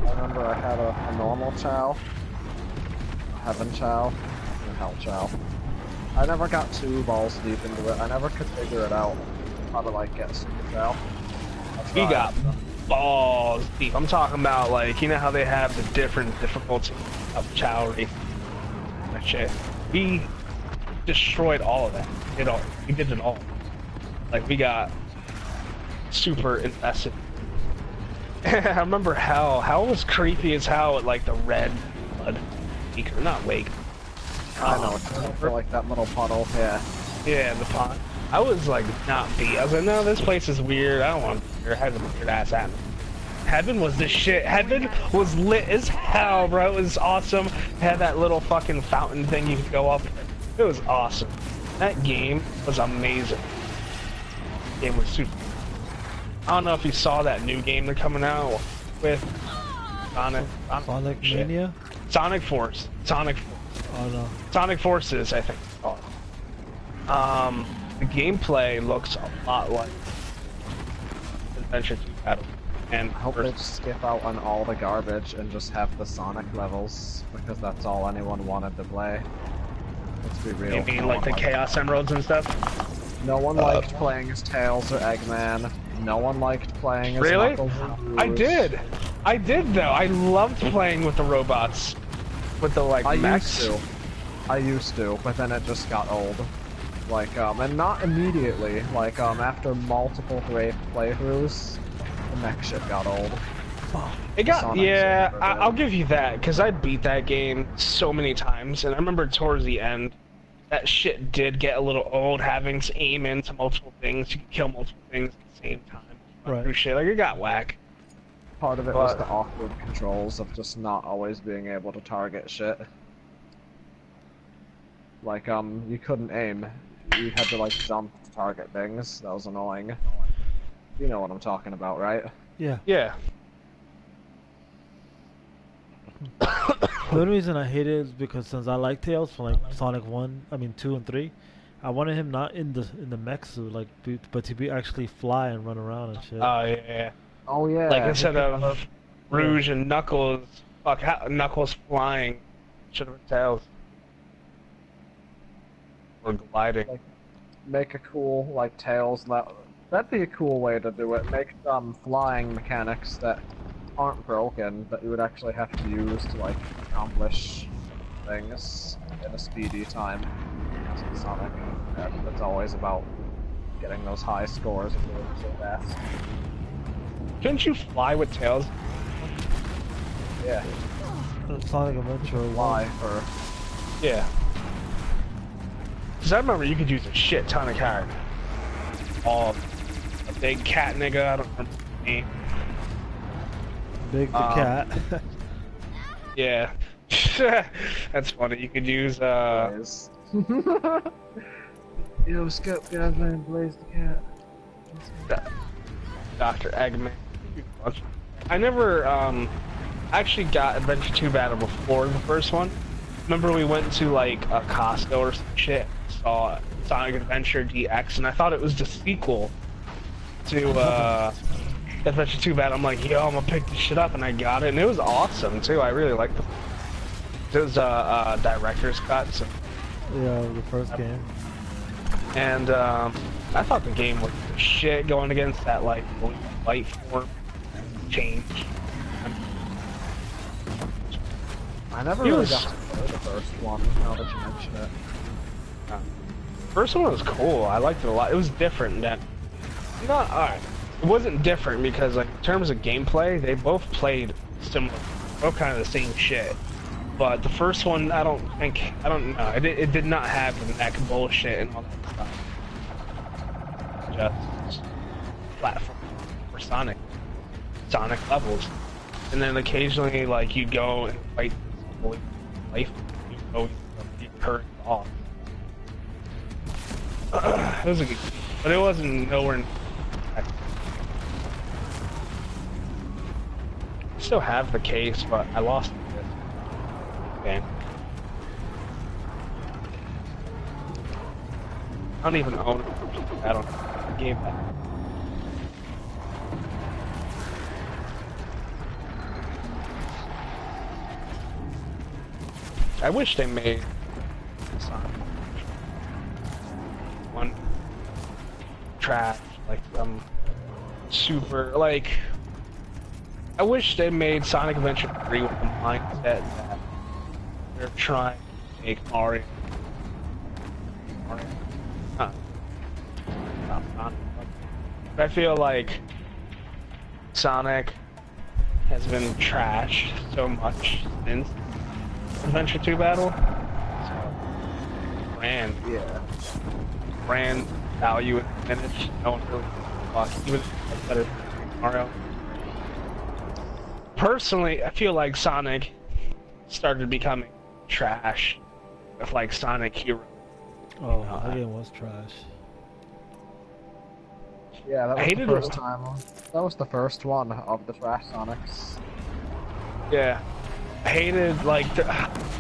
I remember I had a normal chow, a heaven chow, and a hell chow. I never got too balls deep into it. I never could figure it out how to like get super chow. We got balls deep. I'm talking about like, you know how they have the different difficulty of chow race. That shit. We destroyed all of that. We did it all. Like we got super invested. I remember hell. Hell was creepy as hell with like the red blood. Not wake. I know, for like that little puddle, yeah. Yeah, the pond. I was like not beat. I was like, no, this place is weird. I don't want to be here. It has a weird ass atmosphere. Heaven was the shit. Heaven was lit as hell, bro. It was awesome. It had that little fucking fountain thing you could go up. It was awesome. That game was amazing. The game was super. I don't know if you saw that new game they're coming out with Sonic shit. Mania? Sonic Force. Sonic Force. Oh no. Sonic Forces, I think it's called. The gameplay looks a lot like Adventure 2 Battle. And I hope they skip out on all the garbage and just have the Sonic levels, because that's all anyone wanted to play. Let's be real. You mean No like one the liked Chaos Emeralds and stuff? No one liked playing as Tails or Eggman. No one liked playing as Really? Knuckles or I Rouge. did. I did though. I loved playing with the robots. With the like I mechs. used to, but then it just got old. Like, and not immediately, like, after multiple playthroughs, the mech shit got old. It got, Sonic yeah, Saber, I'll give you that, because I beat that game so many times, and I remember towards the end, that shit did get a little old, having to aim into multiple things, you could kill multiple things at the same time. Right. Through shit, like, it got whack. Part of it was But- the awkward controls of just not always being able to target shit. Like, you couldn't aim. You had to, like, jump to target things. That was annoying. You know what I'm talking about, right? Yeah. Yeah. The only reason I hate it is because since I like Tails from like Sonic 2 and 3, I wanted him not in the mech suit, like, but to be actually fly and run around and shit. Oh, yeah. Oh, yeah. Like, instead of Rouge and Knuckles, Knuckles flying, should have been Tails. Or gliding. Like, make a cool, like, Tails. That'd be a cool way to do it. Make flying mechanics that aren't broken, that you would actually have to use to, like, accomplish things in a speedy time. That's Sonic. It's always about getting those high scores and doing so fast. Couldn't you fly with Tails? Yeah, Sonic Adventure 1. fly for... Yeah. Because I remember you could use a shit ton of characters. A big cat nigga, I don't remember his name. Big the cat. Yeah. That's funny. You could use, Blaze. Yo, Skep, guys, man, Blaze the cat. Dr. Eggman. I never, actually got Adventure 2 Battle before the first one. remember we went to like a Costco or some shit, saw Sonic Adventure DX, and I thought it was the sequel to Adventure 2 Battle. I'm like, yo, I'm gonna pick this shit up, and I got it, and it was awesome too. I really liked it. It was a director's cut, so. Yeah, the first game. And I thought the game was shit going against that like light form change. I never really got to play the first one, now that you mention it. First one was cool. I liked it a lot. It was different. Not alright. It wasn't different because like in terms of gameplay, they both played similar, both kind of the same shit. But the first one, I don't know. It did not have the neck bullshit and all that stuff. Just platform for Sonic levels, and then occasionally like you go and fight life, you know, you hurt off. It was a good game, but it wasn't nowhere. I still have the case, but I lost it. Game. I don't even own it. I don't know. I gave that. I wish they made one trash, like some super, like, I wish they made Sonic Adventure 3 with the mindset that they're trying to make Mario. Huh. Not Sonic. But I feel like Sonic has been trashed so much since Adventure 2 Battle. So, brand value and finish. No one really fuck. Even if better than Mario. Personally, I feel like Sonic started becoming trash with like Sonic Hero. Oh, that game was trash. Yeah, that was the hated first it. time. That was the first one of the trash Sonics. Yeah. I hated, like,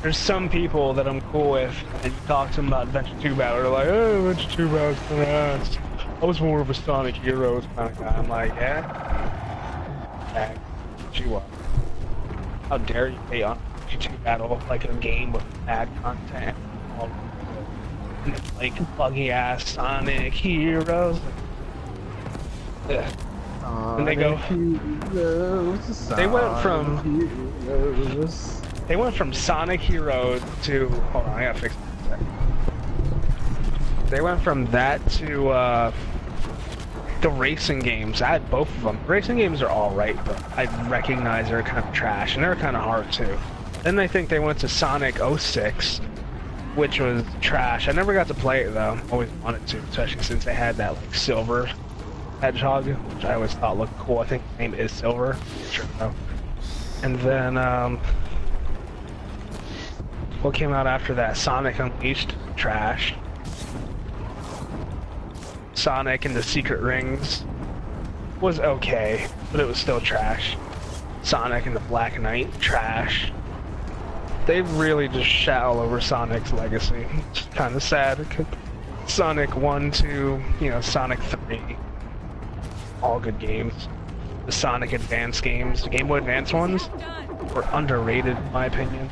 there's some people that I'm cool with, and you talk to them about Adventure 2 Battle, they're like, oh, Adventure 2 Battle's kind of ass. I was more of a Sonic Heroes kind of guy. I'm like, yeah? Bag. What you want? How dare you hate on Adventure 2 Battle, like a game with bad content, and it's like buggy ass Sonic Heroes. Yeah. And they go. They went from Sonic Heroes to. Hold on, I gotta fix this. They went from that to the racing games. I had both of them. Racing games are all right, but I recognize they're kind of trash and they're kind of hard too. Then I think they went to Sonic 06, which was trash. I never got to play it though. Always wanted to, especially since they had that like silver hedgehog, which I always thought looked cool. I think his name is Silver. Sure, no. And then, what came out after that? Sonic Unleashed, trash. Sonic and the Secret Rings was okay, but it was still trash. Sonic and the Black Knight, trash. They really just shat all over Sonic's legacy. It's kind of sad. Sonic 1, 2, you know, Sonic 3. All good games. The Sonic Advance games, the Game Boy Advance ones, were underrated in my opinion.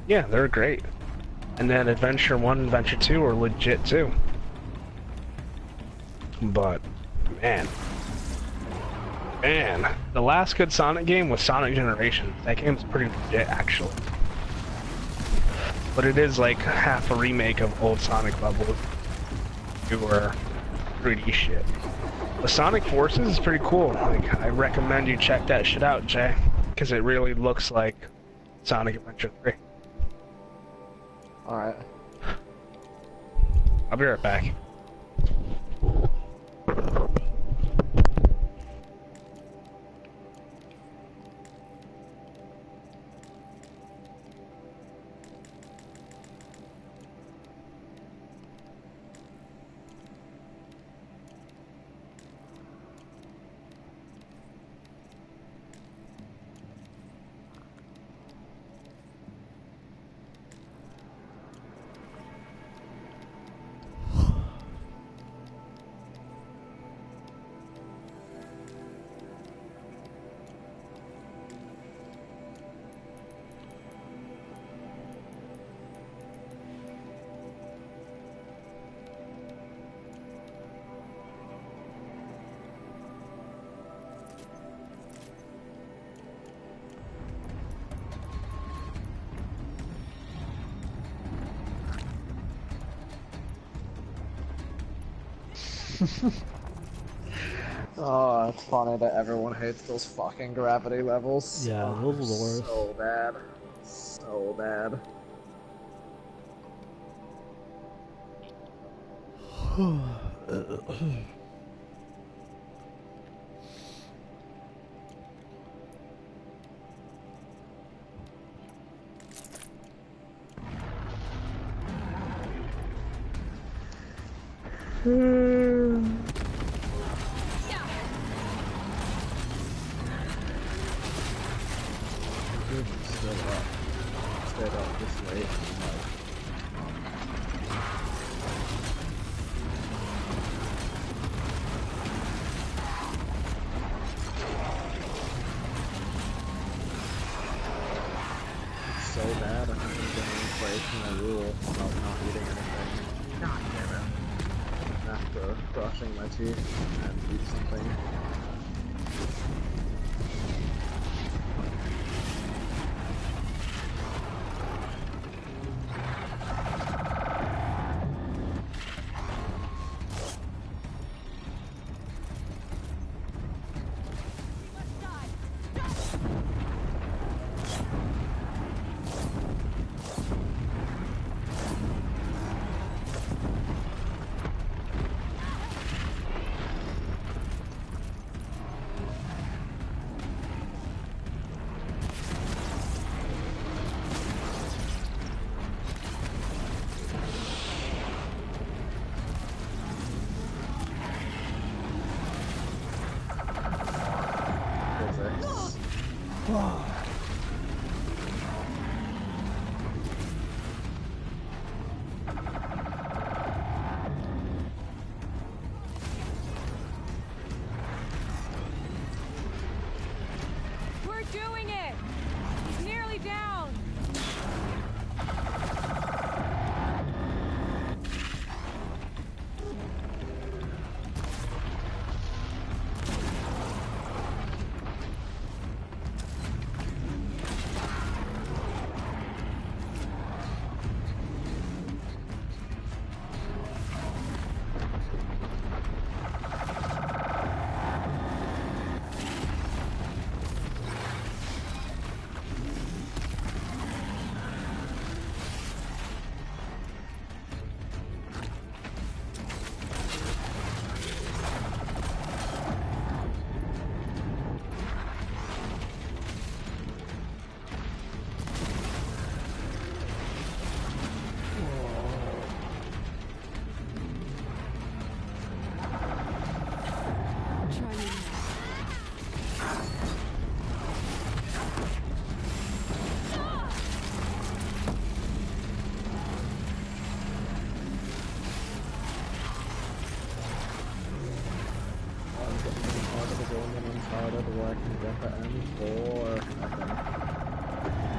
Yeah, they're great. And then Adventure 1 and Adventure 2 are legit too. But, man, the last good Sonic game was Sonic Generations. That game's pretty legit actually. But it is like half a remake of old Sonic levels. Newer 3D shit. The Sonic Forces is pretty cool. Like, I recommend you check that shit out, Jay, because it really looks like Sonic Adventure 3. Alright. I'll be right back. Oh, it's funny that everyone hates those fucking gravity levels. Yeah, Oh, those they're are the worst. so bad. So bad. Stayed up this late. It's so bad. I haven't been breaking my rule about not eating anything. God damn it. After brushing my teeth and eat something. Physics. We're doing it! He's nearly down! I'm getting harder to go in and harder where I can get the M4, I think.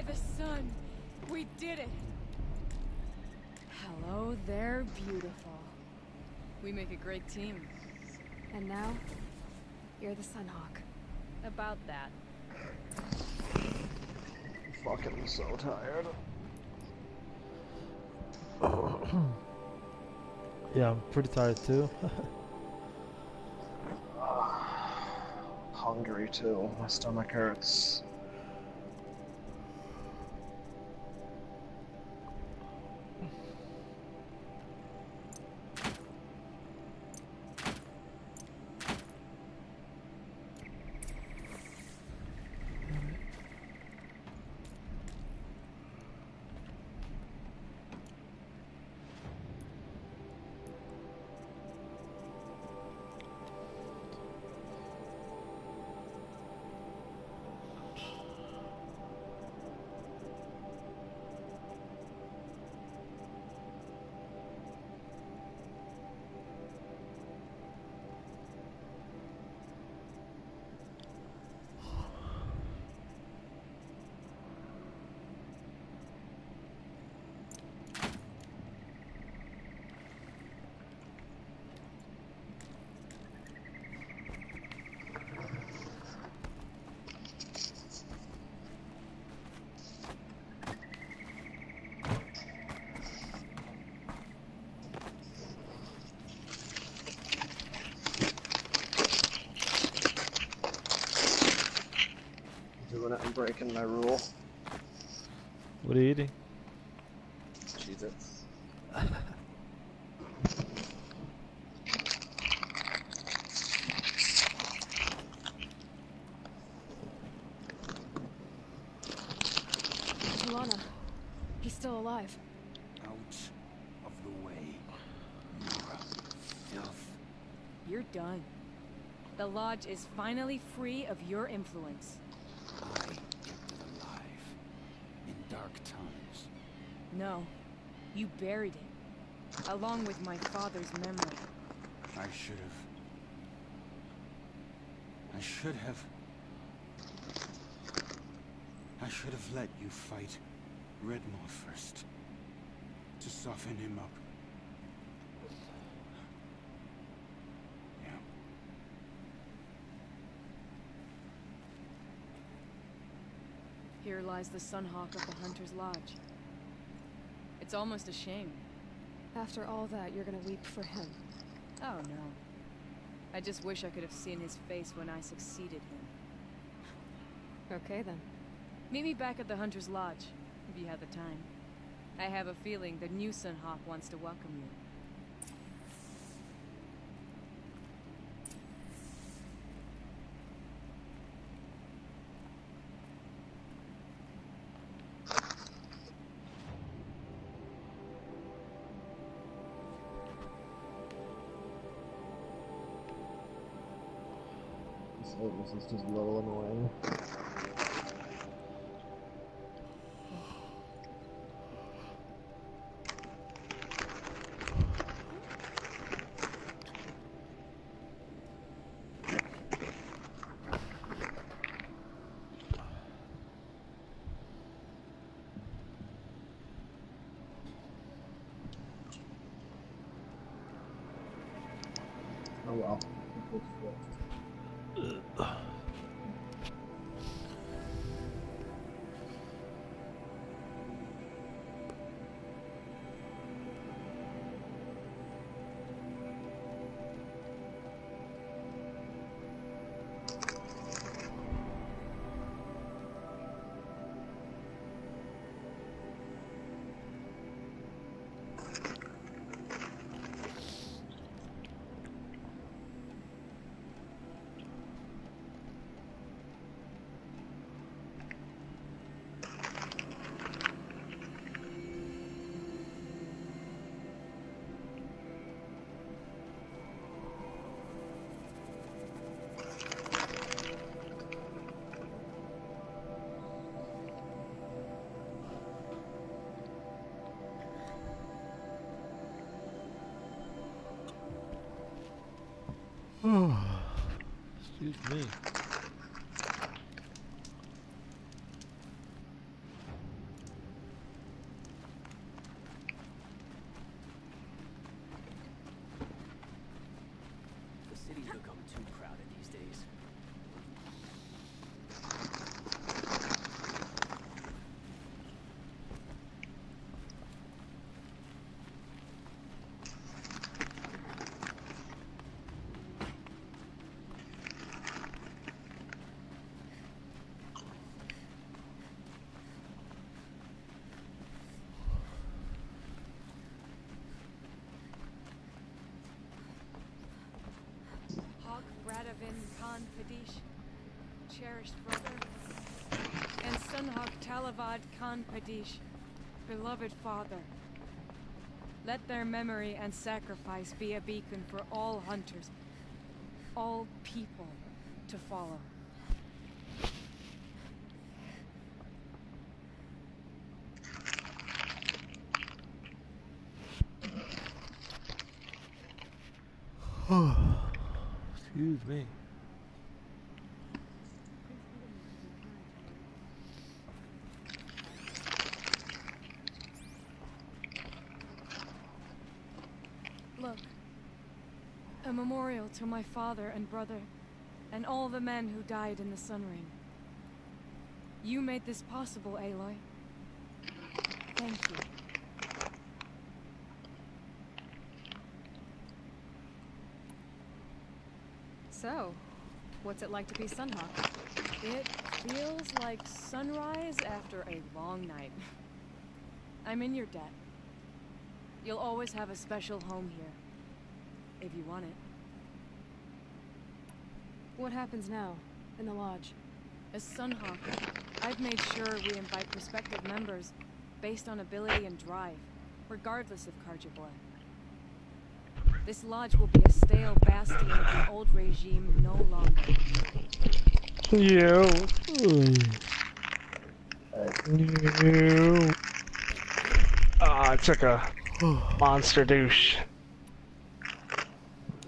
by the sun. We did it. Hello there, beautiful. We make a great team. And now, you're the Sunhawk. About that. Fucking so tired. Yeah, I'm pretty tired too. Hungry too. My stomach hurts. Doing it and breaking my rule. What are you eating? Jesus. Lana, he's still alive. Out of the way. Nora. Filth. You're done. The Lodge is finally free of your influence. I kept it alive. In dark times. No, you buried it, along with my father's memory. I should have let you fight Redmore first. To soften him up. Yeah. Here lies the Sunhawk of the Hunter's Lodge. It's almost a shame. After all that, you're gonna weep for him. Oh no. I just wish I could have seen his face when I succeeded him. Okay then. Meet me back at the Hunter's Lodge, if you have the time. I have a feeling the new Sunhawk wants to welcome you. This is just a little annoying. Oh well. Excuse me. Khan Padish, cherished brother, and Sunhawk Talavad Khan Padish, beloved father. Let their memory and sacrifice be a beacon for all hunters, all people to follow. Excuse me. Look, a memorial to my father and brother, and all the men who died in the Sun Ring. You made this possible, Aloy. Thank you. So, what's it like to be Sunhawk? It feels like sunrise after a long night. I'm in your debt. You'll always have a special home here, if you want it. What happens now, in the lodge? As Sunhawk, I've made sure we invite prospective members based on ability and drive, regardless of Karja. This lodge will be a stale bastion of the old regime no longer. You. You. I took a monster douche.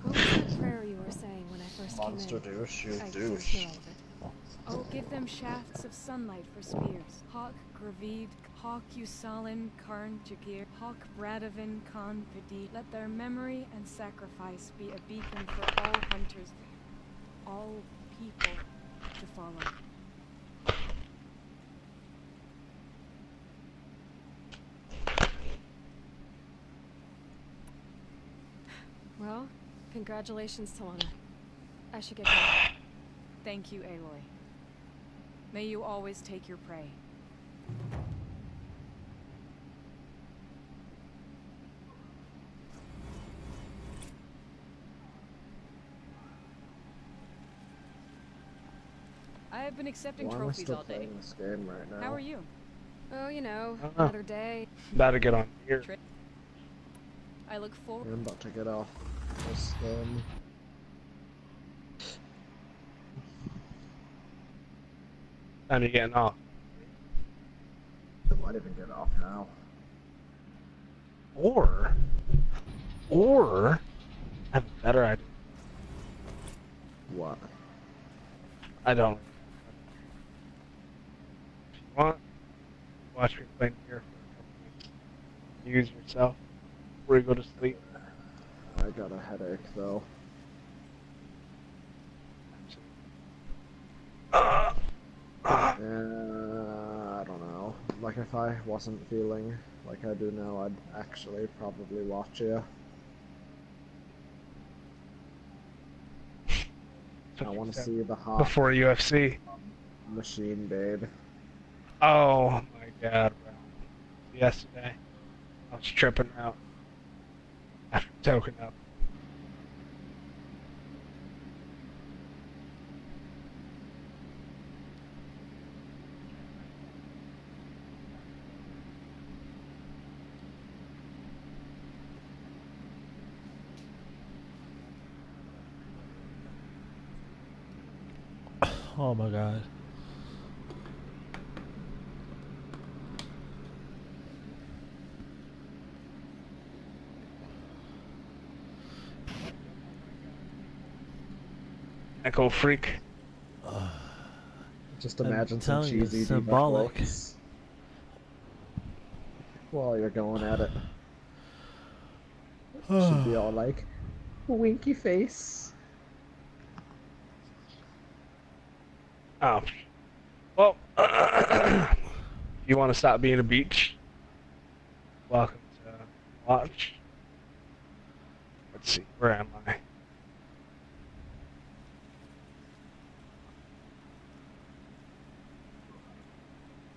What was that prayer you were saying when I first Monster came in? douche, you I didn't douche. hear all of it. Oh, give them shafts of sunlight for spears. Hawk Gravid, Hawk Usalin, Karn Jagir, Hawk Bradavan, Khan Padi. Let their memory and sacrifice be a beacon for all hunters, all people to follow. Well, congratulations, Talana. I should get going. Thank you, Aloy. May you always take your prey. I have been accepting Why am I trophies still all day. playing this game right now? How are you? Oh, you know, I don't know. another day. About to get on here. I look forward. I'm about to get off this game. Time you getting off. I might even get off now. Or, I have a better idea. What? I don't. If you want, watch me play here for a couple minutes. Use yourself before you go to sleep. I got a headache though. I don't know. Like if I wasn't feeling like I do now, I'd actually probably watch you. I want to see the hot Before UFC. machine, babe. Oh my god, bro. Yesterday, I was tripping out after toking up. Oh my god. Echo freak. Just I'm imagine some telling you, cheesy it's diva symbolic. quotes while you're going at it. Should be all like, winky face. Oh. Well, you want to stop being a beach? Welcome to watch. Let's see, where am I?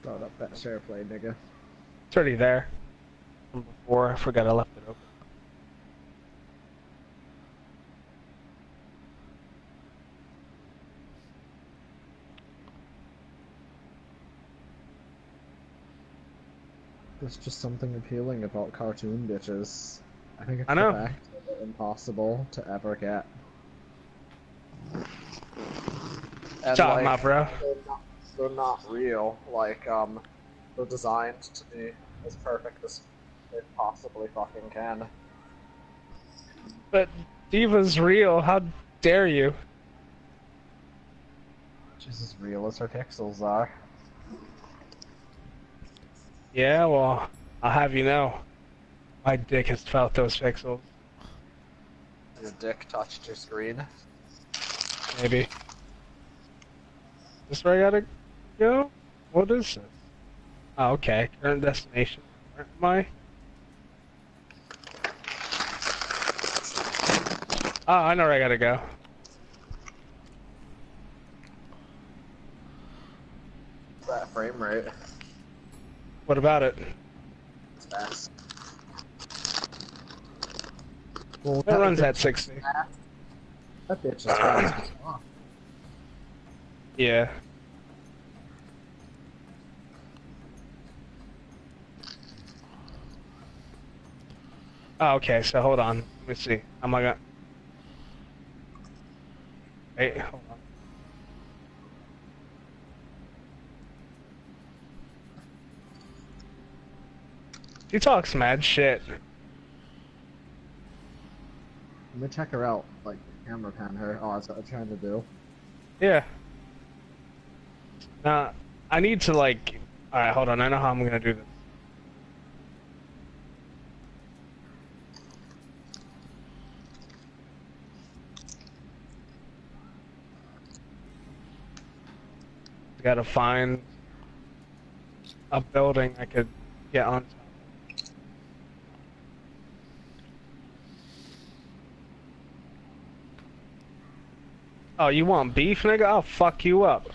Start up that share play, nigga. It's already there. From before, I forgot I left it open. There's just something appealing about cartoon bitches. I think it's I the know. fact that they're impossible to ever get. And Shut up, my bro. they're not real. Like, they're designed to be as perfect as they possibly fucking can. But Diva's real. How dare you? She's as real as her pixels are. Yeah, well, I'll have you know. My dick has felt those pixels. Your dick touched your screen. Maybe. This where I gotta go? What is this? Oh, okay. Current destination. Where am I? Oh, I know where I gotta go. That frame rate. What about it? It's fast. Well, it runs at 60. That bitch is fast as fuck. Yeah. Oh, okay, so hold on. Let me see. Am I gonna... Wait, hold on. He talks mad shit. Let me check her out. Like, camera pan her. Oh, that's what I'm trying to do. Yeah. Now, I need to, like... Alright, hold on. I know how I'm gonna do this. Gotta find a building I could get on. Oh, you want beef, nigga? I'll fuck you up.